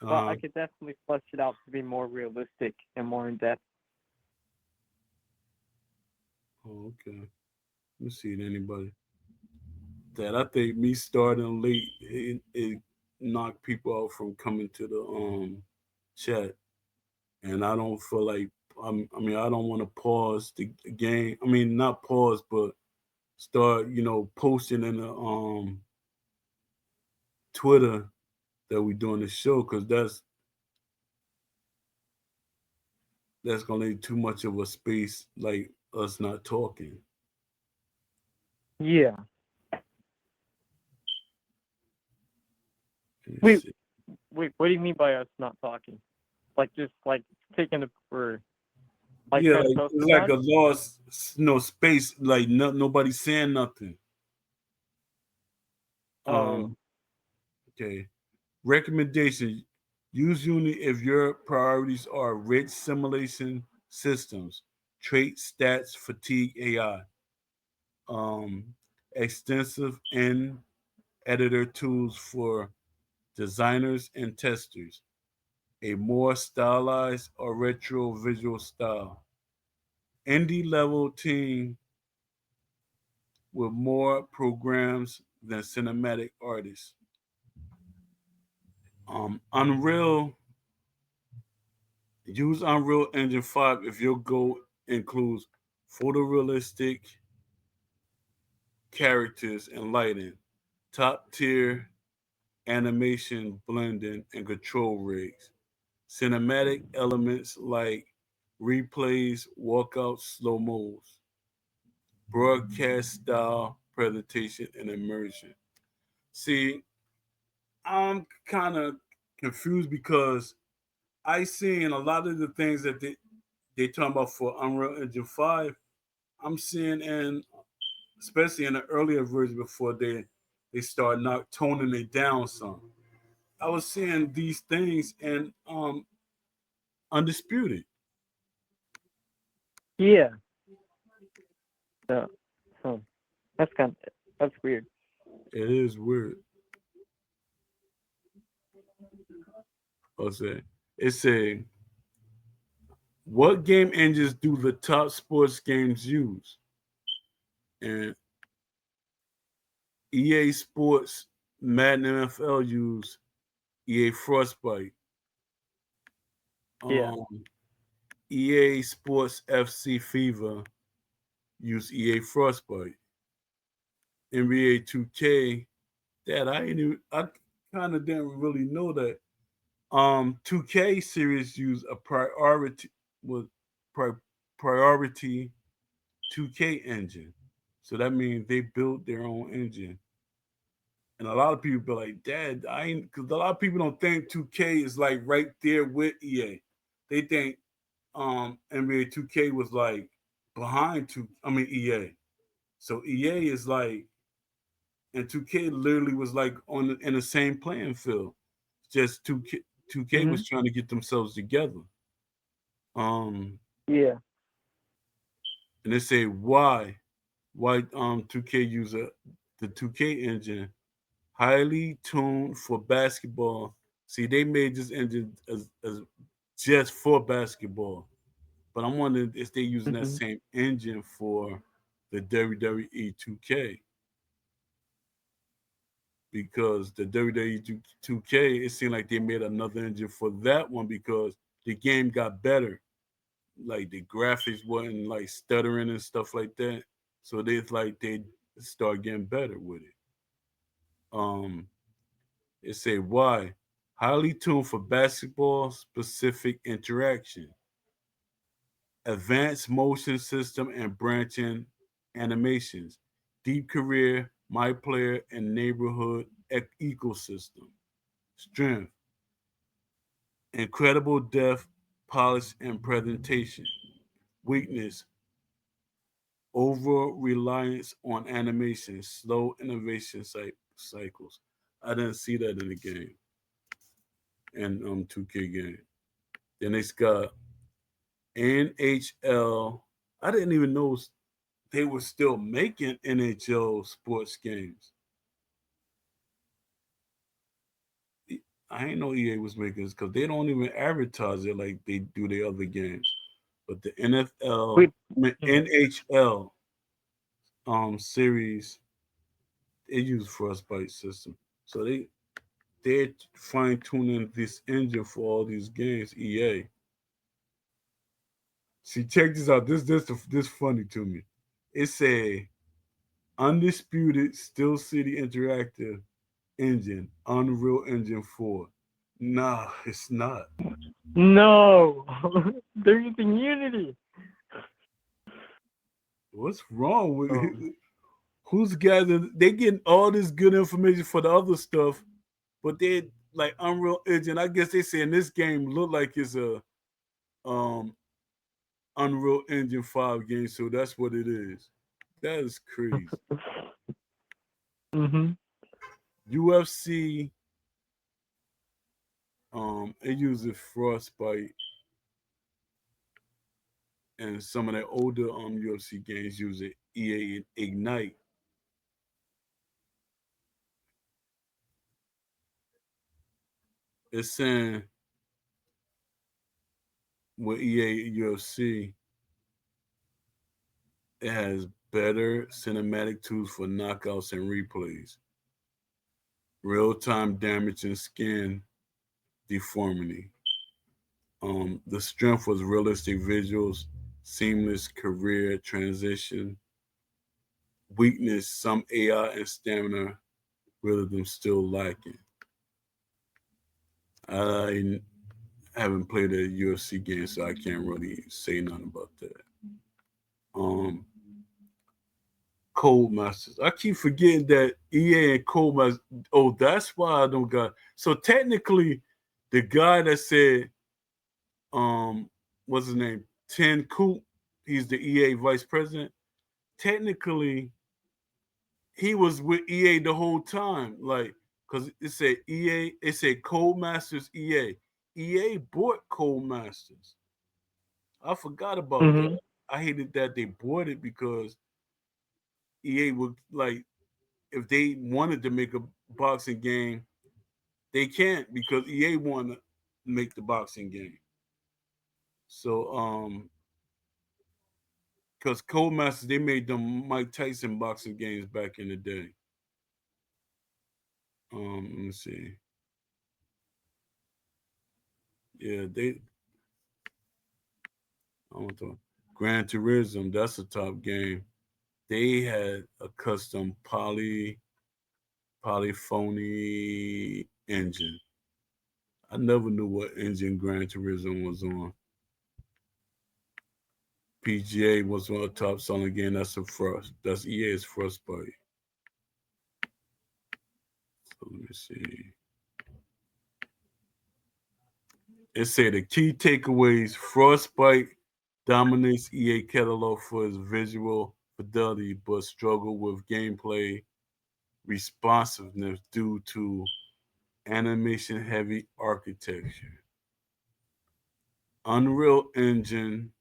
S3: but
S2: Uh,
S3: I could definitely flesh it out to be more realistic and more in depth.
S2: oh, okay. Let me see if anybody. That I think me starting late it knocked people out from coming to the chat, and I don't feel like I mean I don't want to pause the game. I mean not pause, but start posting in the Twitter that we doing the show because that's gonna leave too much of a space like us not talking.
S3: Yeah.
S2: Let's
S3: Wait,
S2: see.
S3: wait. What do you mean by us not talking? Like just like taking the or like
S2: Yeah,
S3: trying to
S2: like
S3: post
S2: it's
S3: the
S2: like
S3: time?
S2: a lost space. Like nobody saying nothing.
S3: Oh.
S2: Um, okay. Recommendation: use Unity if your priorities are rich simulation systems, trait stats, fatigue AI, um, extensive in editor tools for designers and testers, a more stylized or retro visual style, indie level team with more programs than cinematic artists. Unreal Use Unreal Engine 5 if your goal includes photorealistic characters and lighting, top tier animation blending and control rigs, cinematic elements like replays, walkouts, slow mos. broadcast style, presentation, and immersion. See, I'm kind of confused because I seen a lot of the things that they talking about for Unreal Engine 5. I'm seeing in especially in the earlier version before they start not toning it down some. I was seeing these things in Undisputed.
S3: Yeah. So, so that's that's weird.
S2: It is weird. I'll say it's a what game engines do the top sports games use? And EA Sports Madden NFL use EA Frostbite.
S3: Yeah.
S2: Um, EA Sports FC FIFA use EA Frostbite. NBA 2K, that I ain't even, I kind of didn't really know that. 2K series use a priority with pri- priority 2K engine, so that means they built their own engine. And a lot of people be like, "Dad, I ain't," because a lot of people don't think 2K is like right there with EA. They think NBA 2K was like behind EA. So EA is like, and 2K literally was like in the same playing field. Just 2K
S3: Mhm.
S2: was trying to get themselves together. Um,
S3: Yeah.
S2: and they say why 2K use the 2K engine highly tuned for basketball. See, they made this engine as just for basketball, but I'm wondering if they're using that
S3: Mhm.
S2: same engine for the WWE 2K, because the WWE 2K, it seemed like they made another engine for that one because the game got better. Like the graphics wasn't like stuttering and stuff like that. So they start getting better with it. Um, it say why highly tuned for basketball specific interaction, advanced motion system and branching animations, deep career, my player and neighborhood ecosystem, strength, incredible depth, polish and presentation, weakness, over reliance on animation, slow innovation cycles. I didn't see that in the game, and 2K game. Then it's got NHL. I didn't even know they were still making NHL sports games. I didn't know EA was making this because they don't even advertise it like they do the other games. But the NFL,
S3: Wait.
S2: I mean
S3: Yeah.
S2: NHL series, they use Frostbite system. So they're fine tuning this engine for all these games. EA. See, check this out. This funny to me. It's a undisputed Steel City Interactive engine, Unreal Engine 4. Nah, it's not.
S3: No. They're using Unity.
S2: What's wrong with it?
S3: Um.
S2: Who's gathering? They getting all this good information for the other stuff, but they like Unreal Engine. I guess they saying this game look like it's a um Unreal Engine 5 game, so that's what it is. That is crazy.
S3: Mhm.
S2: UFC, it uses Frostbite, and some of the older UFC games use it. EA Ignite. It's saying with EA UFC, it has better cinematic tools for knockouts and replays, real time damage and skin deformity. The strength was realistic visuals, seamless career transition. Weakness, some AI and stamina rhythm still lacking. I haven't played a UFC game, so I can't really say nothing about that. Um, Codemasters. I keep forgetting that EA and Codemasters. Oh, that's why I don't got. So technically, the guy that said, um, what's his name, Tim Coop, he's the EA vice president. Technically, he was with EA the whole time, like, cause it said EA, it said Codemasters EA. EA bought Codemasters. I forgot about that.
S3: Mm-hmm.
S2: I hated that they bought it because EA would like if they wanted to make a boxing game, they can't because EA want to make the boxing game. So because Codemasters they made them Mike Tyson boxing games back in the day. Let me see. Yeah, they I want to Gran Turismo. That's a top game. They had a custom polyphony engine. I never knew what engine Gran Turismo was on. PGA was one of the top selling game. That's a Frost. That's EA's Frostbite. So let me see. It said the key takeaways: Frostbite dominates EA catalog for its visual fidelity, but struggle with gameplay responsiveness due to animation-heavy architecture. Unreal Engine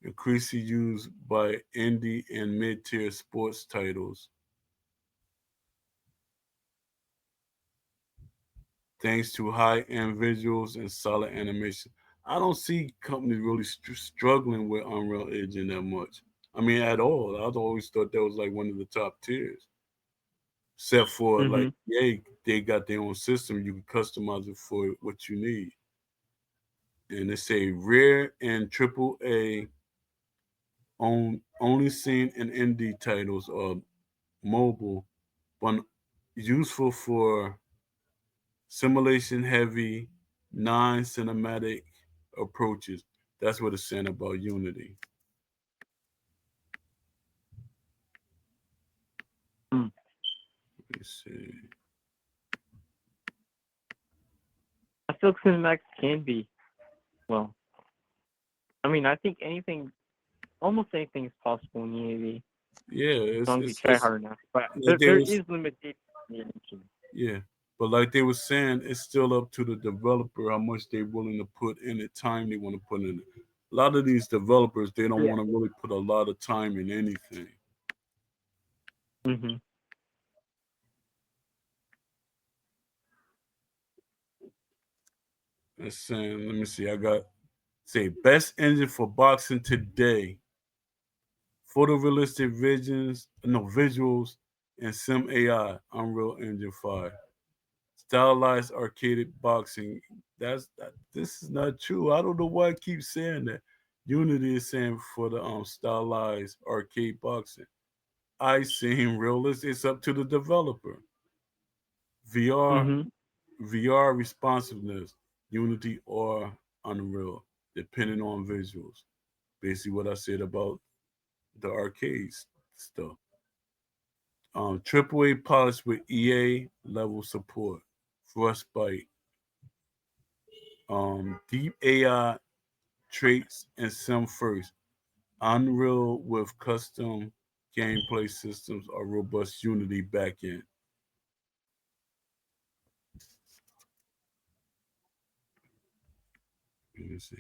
S2: increasingly used by indie and mid-tier sports titles thanks to high-end visuals and solid animation. I don't see companies really struggling with Unreal Engine that much. I mean, at all. I've always thought that was like one of the top tiers. Except for like,
S3: Mm-hmm.
S2: yeah, they got their own system. You can customize it for what you need. And they say rare and triple A only seen in indie titles or mobile, but useful for simulation heavy, non cinematic approaches. That's what it's saying about Unity.
S3: Mm.
S2: Let me see.
S3: I feel cinematics can be well. I mean, I think almost anything is possible in Unity
S2: Yeah,
S3: as long as you try
S2: it's
S3: hard enough. But
S2: like
S3: there is limitations in the engine.
S2: yeah, but like they were saying, it's still up to the developer how much they're willing to put in it, time they want to put in it. A lot of these developers they don't
S3: Yeah.
S2: want to really put a lot of time in anything.
S3: Mm-hmm.
S2: It's saying, let me see, I got say best engine for boxing today. Photorealistic visions, no visuals, and Sim AI, Unreal Engine 5. Stylized arcade boxing. This is not true. I don't know why I keep saying that. Unity is saying for the stylized arcade boxing. I seen realistic. It's up to the developer. VR
S3: Mm-hmm.
S2: VR responsiveness, Unity or Unreal, depending on visuals. Basically, what I said about the arcades stuff. AAA polished with EA level support. Frostbite. Deep AI traits and sim first. Unreal with custom gameplay systems or robust Unity backend. Let me see.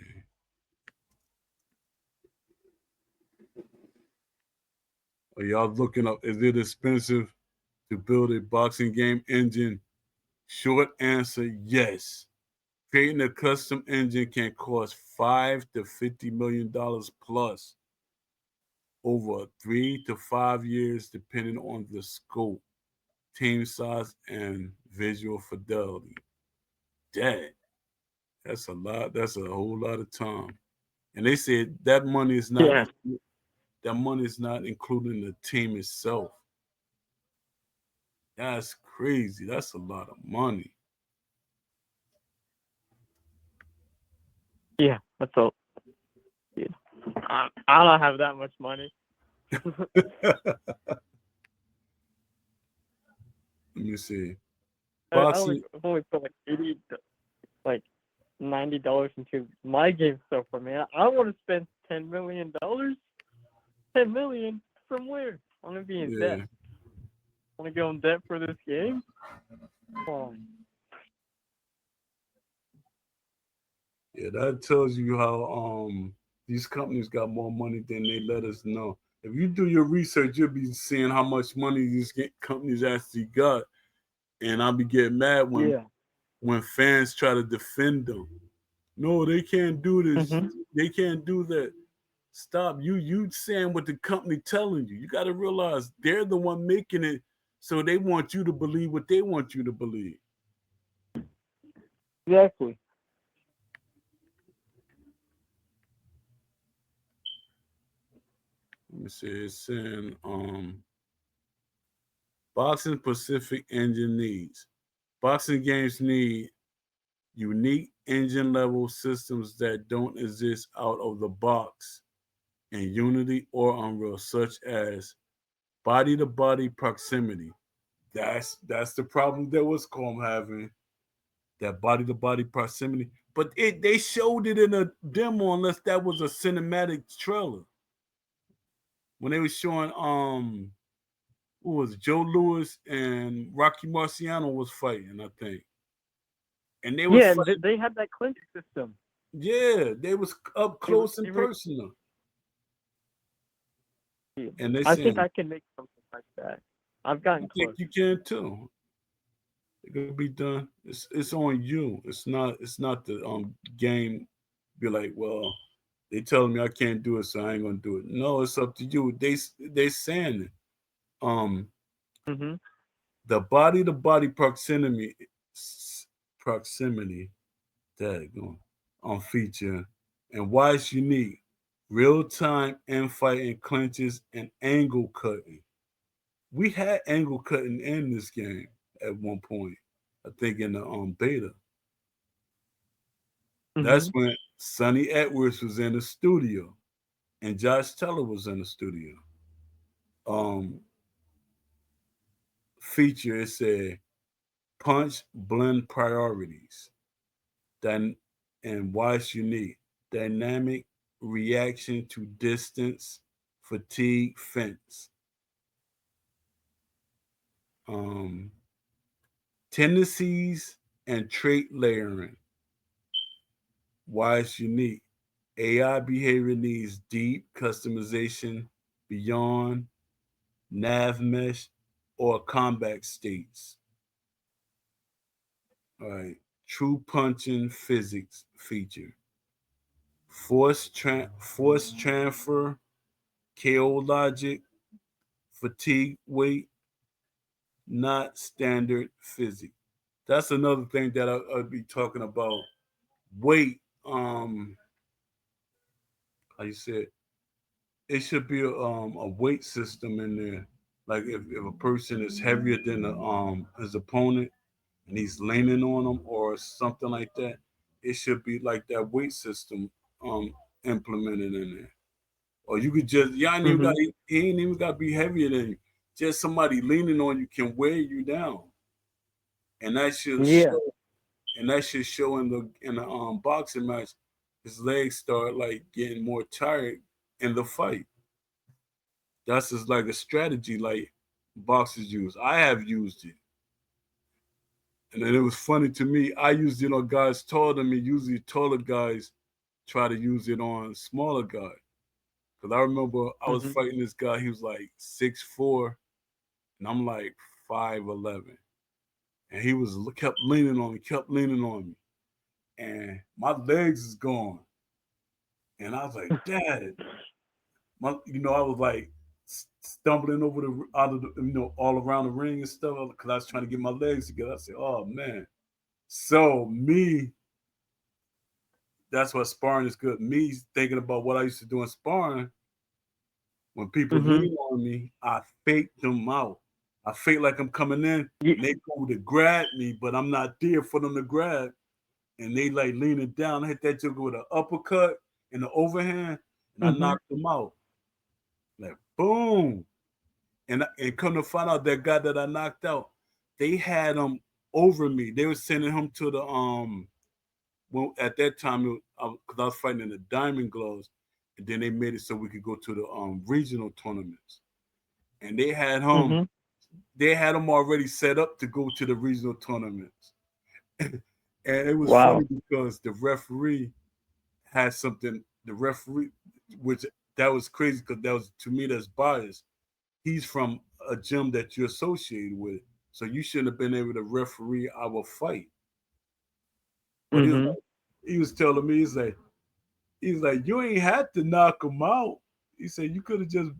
S2: Are y'all looking up? Is it expensive to build a boxing game engine? Short answer: yes. Creating a custom engine can cost $5 to $50 million plus over 3 to 5 years, depending on the scope, team size, and visual fidelity. Dang, that's a lot. That's a whole lot of time. And they said
S3: Yeah.
S2: that money is not including the team itself. That's crazy. That's a lot of money.
S3: Yeah. That's all. Yeah. I don't have that much money.
S2: Let me see.
S3: I only
S2: Boxing,
S3: I've only put like like $90 into my game so far, man. I want to spend $10 million. 10 million from where? I want to be in debt.
S2: yeah,
S3: Want to go in debt for this game? Come on.
S2: yeah. That tells you how these companies got more money than they let us know. If you do your research, you'll be seeing how much money these companies actually got, and I'll be getting mad
S3: Yeah.
S2: when fans try to defend them. No, they can't do this.
S3: Mhm.
S2: They can't do that. Stop. You saying what the company telling you. You got to realize they're the one making it, so they want you to believe what they want you to believe.
S3: Exactly.
S2: Let me see. It's saying boxing Pacific engine needs. Boxing games need unique engine level systems that don't exist out of the box in Unity or Unreal, such as body to body proximity. That's the problem that was Wascom having, that body to body proximity. But they showed it in a demo, unless that was a cinematic trailer when they were showing who was it? Joe Lewis and Rocky Marciano was fighting, I think, and they was
S3: Yeah, and
S2: fighting.
S3: they had that clinch system.
S2: Yeah, they was up
S3: It was,
S2: close and
S3: it was,
S2: personal,
S3: yeah.
S2: and they
S3: I think
S2: saying,
S3: I can make something like that. I've
S2: I
S3: gotten
S2: think
S3: close.
S2: you can too. It could be done. It's on you. It's not the game. Be like, well, they telling me I can't do it, so I ain't gonna do it. No, it's up to you. They saying it. Um,
S3: Mhm.
S2: the body to body proximity that feature, and why it's unique. Real time infighting, clinches, and angle cutting. We had angle cutting in this game at one point. I think in the beta. That's
S3: Mhm.
S2: when Sonny Edwards was in the studio and Josh Teller was in the studio. Um, Feature, it said punch blend priorities. Then and why it's unique. Dynamic reaction to distance, fatigue, fence. Um, Tendencies and trait layering. Why it's unique. AI behavior needs deep customization beyond nav mesh or combat states. All right. True punching physics feature. Force transfer, KO logic, fatigue weight, not standard physics. That's another thing that I'll be talking about. Weight, how you said, it should be a weight system in there. Like if a person is heavier than his opponent and he's leaning on them or something like that, it should be like that weight system um implemented in there. Or you could just y'all ain't even got
S3: Mhm.
S2: he ain't even got to be heavier than you. Just somebody leaning on you can wear you down, and that should
S3: Yeah.
S2: show. And that should show in the boxing match. His legs start like getting more tired in the fight. That's just like a strategy like boxers use. I have used it. And then it was funny to me. I used it on guys taller than me. Usually taller guys try to use it on smaller guys. Because I remember I was
S3: Mhm.
S2: fighting this guy. He was like 6'4", and I'm like 5'11". And he was kept leaning on me. And my legs is gone. And I was like, Dad, I was like stumbling over the out of the, all around the ring and stuff because I was trying to get my legs together. I said, oh man. So that's what sparring is good. Me thinking about what I used to do in sparring, when people
S3: Mhm.
S2: lean on me, I fake them out. I fake like I'm coming in,
S3: Yeah.
S2: and they go to grab me, but I'm not there for them to grab. And they like leaning down. I hit that joker with an uppercut and the overhand, and I
S3: Mhm.
S2: knocked them out. Like Boom. And come to find out that guy that I knocked out, they had him over me. They were sending him to the well, at that time because I was fighting in the Diamond Gloves, and then they made it so we could go to the regional tournaments. And
S3: Mhm.
S2: they had him already set up to go to the regional tournaments. And it was funny
S3: Wow.
S2: because the referee had something. The referee, which that was crazy because that was to me that's biased. He's from a gym that you're associated with, so you shouldn't have been able to referee our fight. But
S3: Mhm.
S2: he was telling me, he's like, you ain't had to knock him out. He said you could have just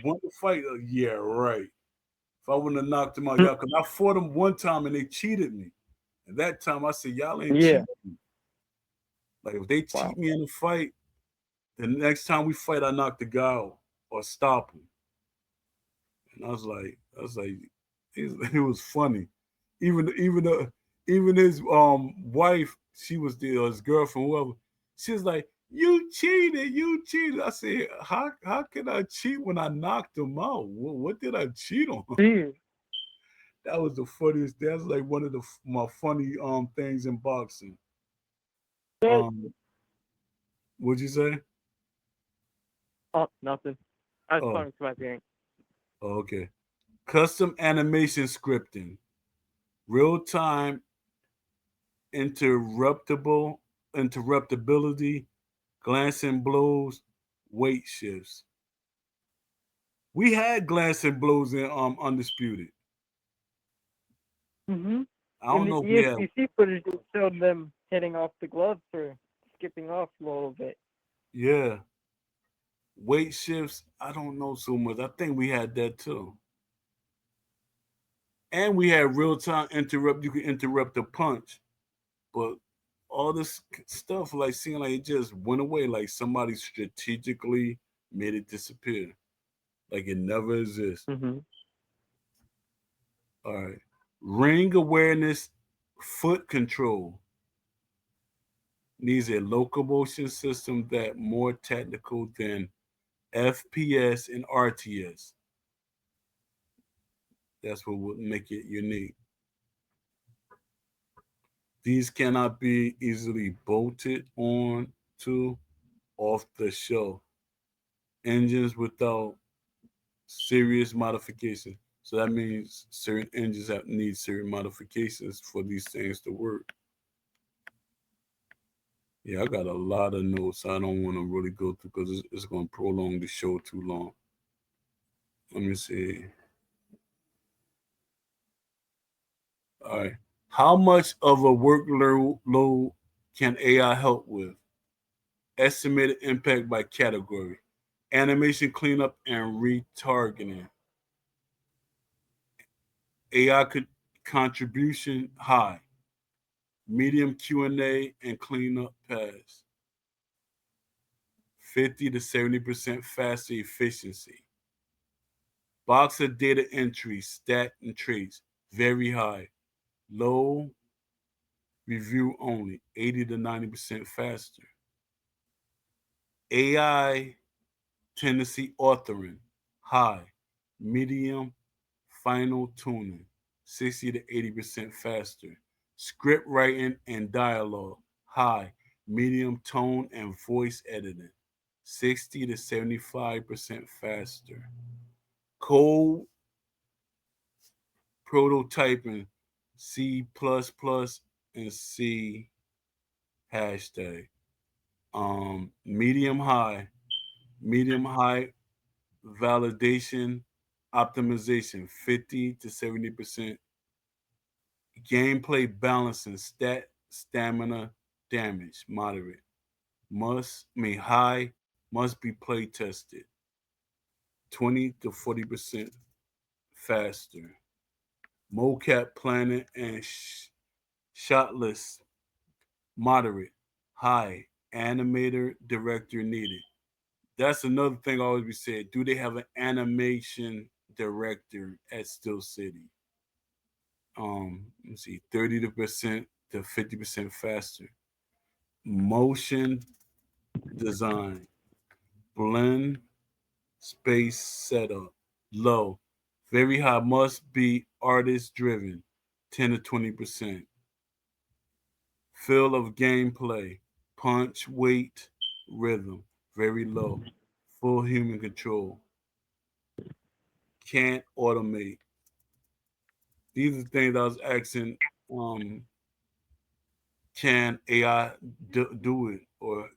S2: won the fight. Yeah, right. If I wouldn't have knocked him out, y'all, because I fought him one time and they cheated me. And that time I said, y'all ain't
S3: Yeah.
S2: cheating me. Like if they
S3: Wow.
S2: cheat me in the fight, the next time we fight, I knock the guy out or stop him. And I was like, it was funny. Even even his wife, she was the his girlfriend, whoever. She was like, "You cheated, you cheated." I said, how can I cheat when I knocked him out? What did I cheat on?
S3: Dude.
S2: That was the funniest. That's like one of my funny things in boxing.
S3: Yes.
S2: Um, what'd you say?
S3: Oh, nothing. I was
S2: Oh,
S3: talking to my parents.
S2: okay. Custom animation scripting, real time interruptible interruptibility, glancing blows, weight shifts. We had glancing blows in Undisputed.
S3: Mhm.
S2: I
S3: In
S2: don't
S3: the
S2: know if we have.
S3: ESPC footage, it showed them hitting off the gloves or skipping off a little bit.
S2: Yeah, weight shifts. I don't know so much. I think we had that too. And we had real time interrupt. You could interrupt a punch, but all this stuff like seeing like it just went away. Like somebody strategically made it disappear. Like it never exists.
S3: Mhm.
S2: All right. Ring awareness, foot control needs a locomotion system that more technical than FPS and RTS. That's what would make it unique. These cannot be easily bolted on to off the shelf engines without serious modification. So that means certain engines have need certain modifications for these things to work. Yeah, I got a lot of notes. I don't want to really go through because it's going to prolong the show too long. Let me see. All right. How much of a workload can AI help with? Estimated impact by category. Animation cleanup and retargeting. AI contribution high. Medium Q&A and cleanup pass. 50 to 70% faster efficiency. Boxer data entry, stat and trace, very high. Low review only, 80 to 90% faster. AI tendency authoring, high. Medium final tuning, 60 to 80% faster. Script writing and dialogue, high. Medium tone and voice editing, 60 to 75% faster. Code prototyping, C++ and C hashtag. Medium high, medium high validation optimization, 50 to 70%. Gameplay balancing, stamina, damage, moderate. High, must be play tested, 20 to 40% faster. Mocap planning and shot list, moderate. High, animator director needed. That's another thing I always be said. Do they have an animation director at Still City? Let's see, 30% to 50% faster. Motion design, blend Space setup. Low. Very high must be artist driven. 10 to 20%. Feel of gameplay. Punch, weight, rhythm. Very low. Full human control. Can't automate. These are things I was asking. Um, can AI do it? Or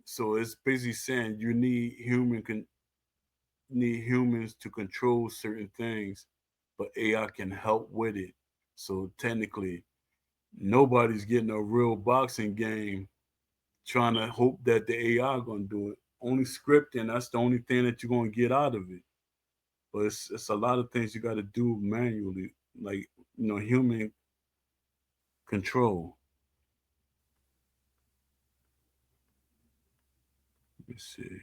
S2: so it's basically saying you need humans to control certain things, but AI can help with it. So technically, nobody's getting a real boxing game trying to hope that the AI gonna do it. Only scripting, that's the only thing that you're gonna get out of it. But it's a lot of things you got to do manually, like human control. Let me see.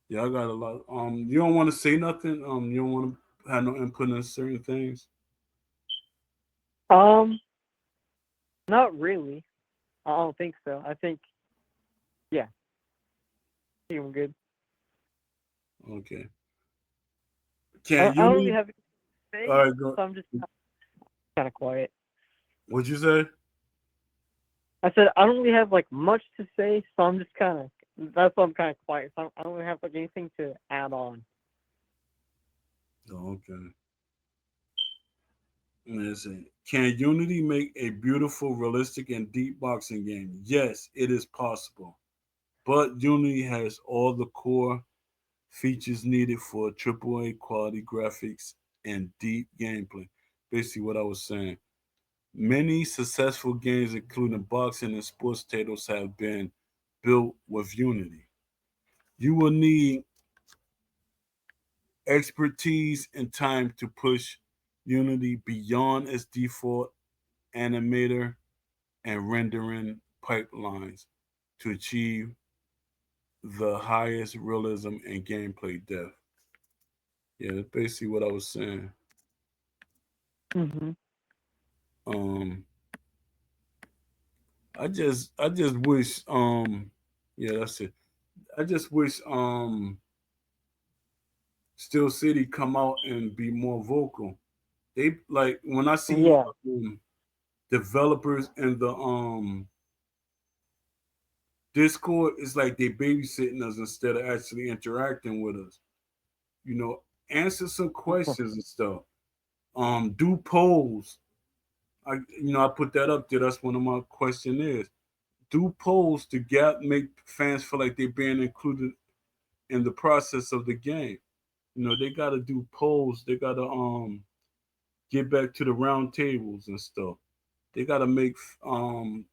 S2: Yeah, I got a lot. You don't want to say nothing. You don't want to have no input in certain things.
S3: Um, Not really. I don't think so. I think, yeah, I think I'm good.
S2: Okay.
S3: I,
S2: Can
S3: I don't really
S2: you?
S3: have anything to
S2: All
S3: say,
S2: right, go.
S3: so I'm just kind of quiet.
S2: What'd you say?
S3: I said I don't really have like much to say, so I'm just kind of. That's why I'm kind of quiet. So I don't really have like anything to add on.
S2: Oh, okay. Listen, can Unity make a beautiful, realistic, and deep boxing game? Yes, it is possible. But Unity has all the core features needed for AAA quality graphics and deep gameplay. Basically, what I was saying. Many successful games, including boxing and sports titles, have been built with Unity. You will need expertise and time to push Unity beyond its default animator and rendering pipelines to achieve the highest realism and gameplay depth. Yeah, that's basically what I was saying.
S3: Hmm.
S2: Um, I just wish yeah, that's it. I just wish Steel City come out and be more vocal. They like when I see
S3: Yeah.
S2: developers in the Discord, it's like they babysitting us instead of actually interacting with us. You know, answer some questions and stuff. Do polls. I put that up there. That's one of my question is. Do polls to make fans feel like they're being included in the process of the game. They gotta do polls. They gotta get back to the round tables and stuff. They gotta make um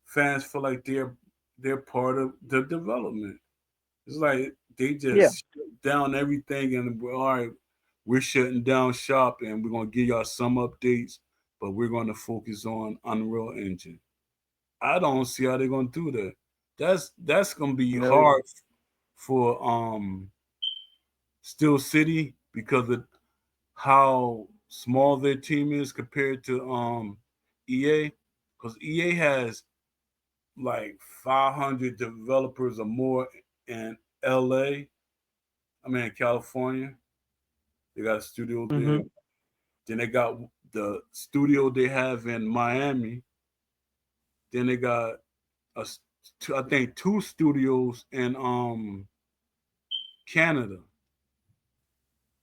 S2: fans feel like they're part of the development. It's like they
S3: Yeah.
S2: just shut down everything and all right, we're shutting down shop and we're gonna give y'all some updates, but we're gonna focus on Unreal Engine. I don't see how they're gonna do that. That's gonna be
S3: No.
S2: hard for Steel City because of how small their team is compared to EA. Because EA has like 500 developers or more in LA. I mean, in California. They got a studio there.
S3: Hmm.
S2: Then they got the studio they have in Miami. Then they got I think two studios in Canada,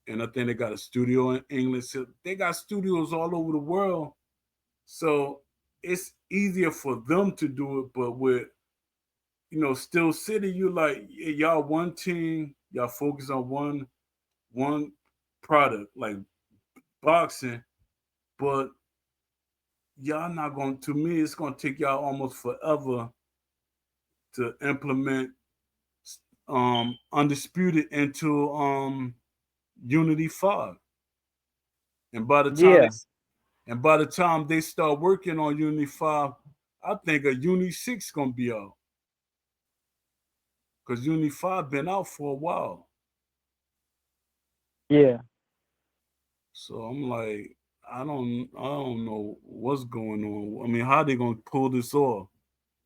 S2: and I think they got a studio in England. So they got studios all over the world. So it's easier for them to do it. But with Still City, you like y'all one team, y'all focus on one product like boxing, but y'all not going to me. It's gonna take y'all almost forever to implement undisputed into Unity 5, and by the time they
S3: Yeah.
S2: and by the time they start working on Unity 5, I think a Unity 6 gonna be out because Unity 5 been out for a while.
S3: Yeah.
S2: So I'm like, I don't know what's going on. I mean, how they gonna pull this off?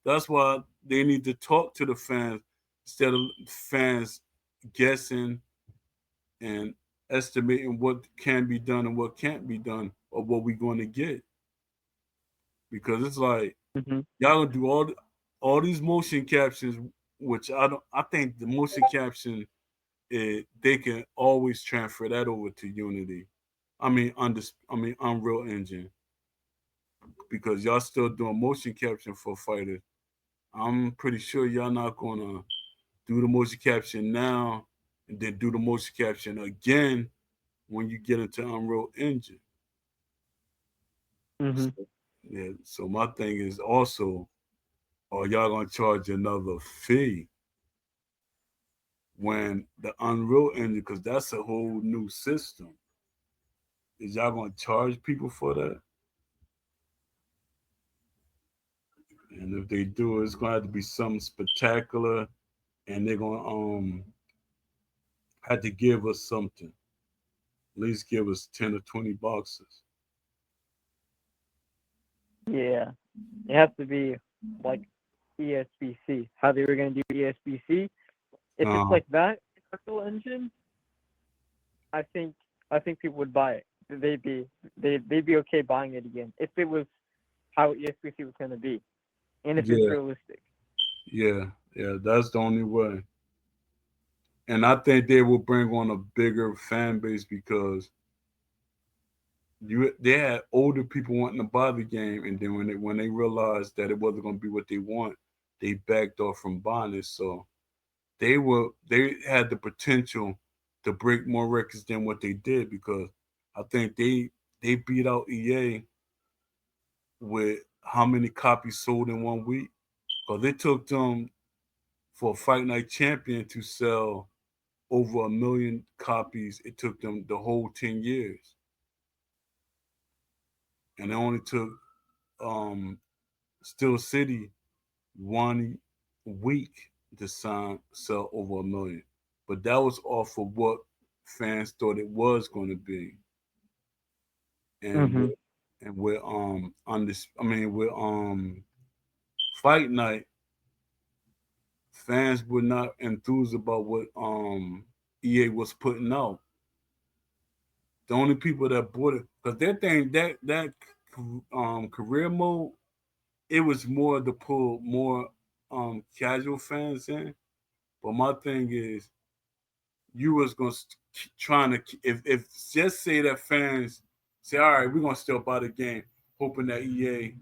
S2: That's why they need to talk to the fans instead of fans guessing and estimating what can be done and what can't be done or what we're going to get. Because it's like
S3: Mhm.
S2: y'all gonna do all these motion captions, which I don't. I think the motion caption, they can always transfer that over to Unity. I mean Unreal Engine, because y'all still doing motion caption for fighters. I'm pretty sure y'all not gonna do the motion caption now and then do the motion caption again when you get into Unreal Engine.
S3: Mhm.
S2: So, yeah. So my thing is also, are y'all gonna charge another fee when the Unreal Engine, because that's a whole new system. Is y'all gonna charge people for that? And if they do, it's gonna have to be something spectacular, and they're gonna have to give us something. At least give us 10 or 20 boxes.
S3: Yeah, it has to be like ESBC. How they were gonna do ESBC? If it's
S2: Uh,
S3: like that Unreal Engine, I think I think people would buy it. They'd be okay buying it again if it was how ESBC was gonna be, and if it's
S2: yeah,
S3: realistic.
S2: yeah, yeah. That's the only way. And I think they will bring on a bigger fan base because they had older people wanting to buy the game, and then when they realized that it wasn't going to be what they want, they backed off from buying it. So they had the potential to break more records than what they did, because I think they beat out EA with how many copies sold in 1 week. Because it took them for Fight Night Champion to sell over 1 million copies. It took them the whole 10 years, and it only took um, Steel City 1 week to sell over 1 million. But that was off of what fans thought it was going to be, and
S3: Mhm.
S2: with on this, I mean with Fight Night, fans were not enthused about what EA was putting out. The only people that bought it, because that thing, career mode, it was more to pull more casual fans in. But my thing is, you was gonna trying to, if just say that fans say, all right, we're gonna still buy the game, hoping that EA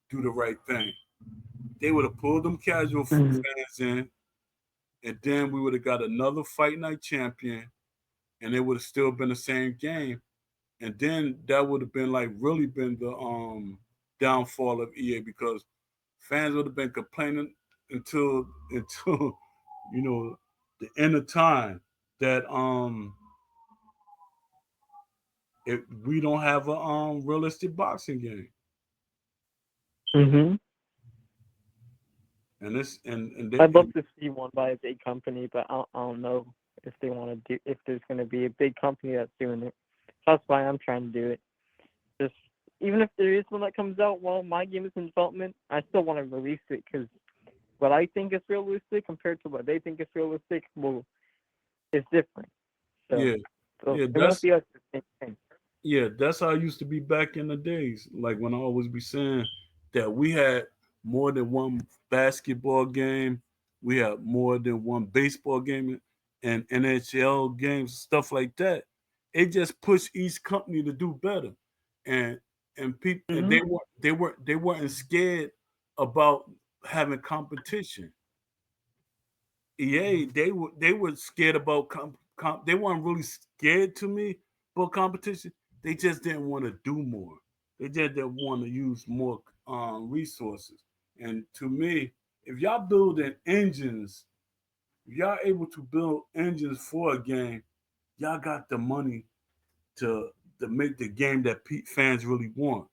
S2: do the right thing. They would have pulled them casual
S3: Mhm.
S2: fans in, and then we would have got another Fight Night champion, and it would have still been the same game. And then that would have been like really been the downfall of EA, because fans would have been complaining until you know the end of time that if we don't have a realistic boxing game.
S3: Mhm.
S2: And this and
S3: I'd love
S2: and
S3: to see one by a big company, but I don't know if they want to do if there's gonna be a big company that's doing it. That's why I'm trying to do it. Just even if there is one that comes out while my game is in development, I still want to release it because what I think is realistic compared to what they think is realistic, well, is different. So,
S2: yeah,
S3: so
S2: yeah,
S3: it won't
S2: that's
S3: be like the same thing.
S2: how I used to be back in the days. Like when I always be saying that we had more than one basketball game, we had more than one baseball game, and NHL games, stuff like that. It just pushed each company to do better, and people, and
S3: Mhm.
S2: they weren't scared about having competition. EA, they were scared about they weren't really scared to me about competition. They just didn't want to do more. They just didn't want to use more resources. And to me, if y'all building engines, if y'all able to build engines for a game, y'all got the money to to make the game that fans really want,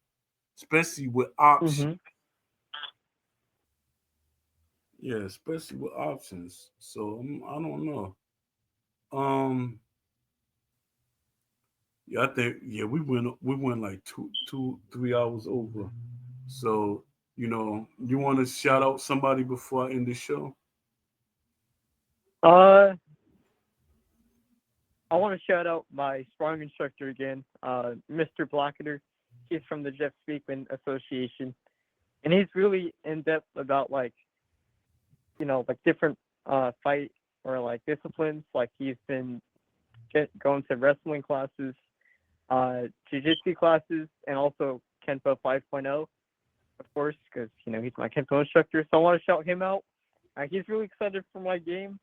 S2: especially with options.
S3: Mhm.
S2: Yeah, especially with options. So I don't know. Um, yeah, I think we went like 2, 3 hours over. So You want to shout out somebody before I end the show?
S3: Uh, I want to shout out my strong instructor again, Mr. Blocketer. He's from the Jeff Speakman Association, and he's really in depth about like different fight or like disciplines. Like he's been going to wrestling classes, jiu-jitsu classes, and also Kenpo 5.0, of course, because he's my Kenpo instructor. So I want to shout him out. He's really excited for my game.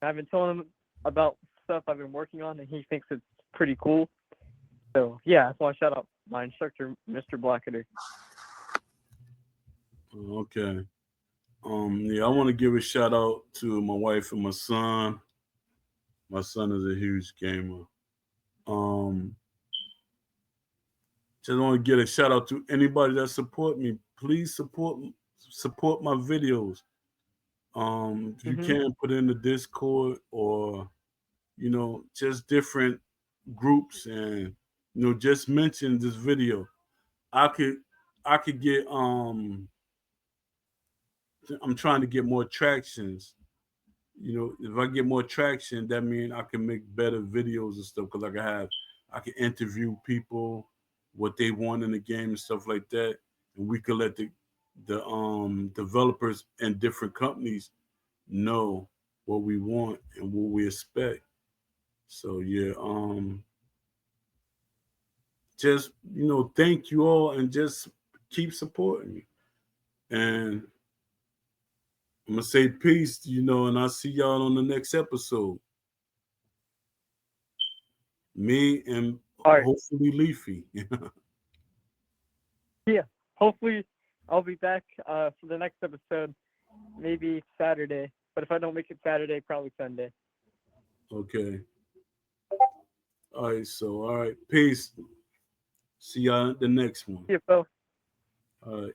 S3: I've been telling him about stuff I've been working on, and he thinks it's pretty cool. So yeah, I just want to shout out my instructor, Mr. Blacketer.
S2: Okay. Yeah, I want to give a shout out to my wife and my son. My son is a huge gamer. Um, just want to get a shout out to anybody that support me. Please support my videos. If you
S3: Mhm.
S2: can, put in the Discord or just different groups, and just mention this video. I could I could get I'm trying to get more tractions. If I get more traction, that means I can make better videos and stuff because I can interview people, what they want in the game and stuff like that, and we could let the developers and different companies know what we want and what we expect. So yeah, just thank you all and just keep supporting me. And I'm gonna say peace, and I'll see y'all on the next episode. Me and
S3: All right.
S2: hopefully Leafy.
S3: Yeah. Hopefully, I'll be back for the next episode. Maybe Saturday. But if I don't make it Saturday, probably Sunday.
S2: Okay. All right, peace. See y'all at the next one.
S3: See you, Phil.
S2: All right.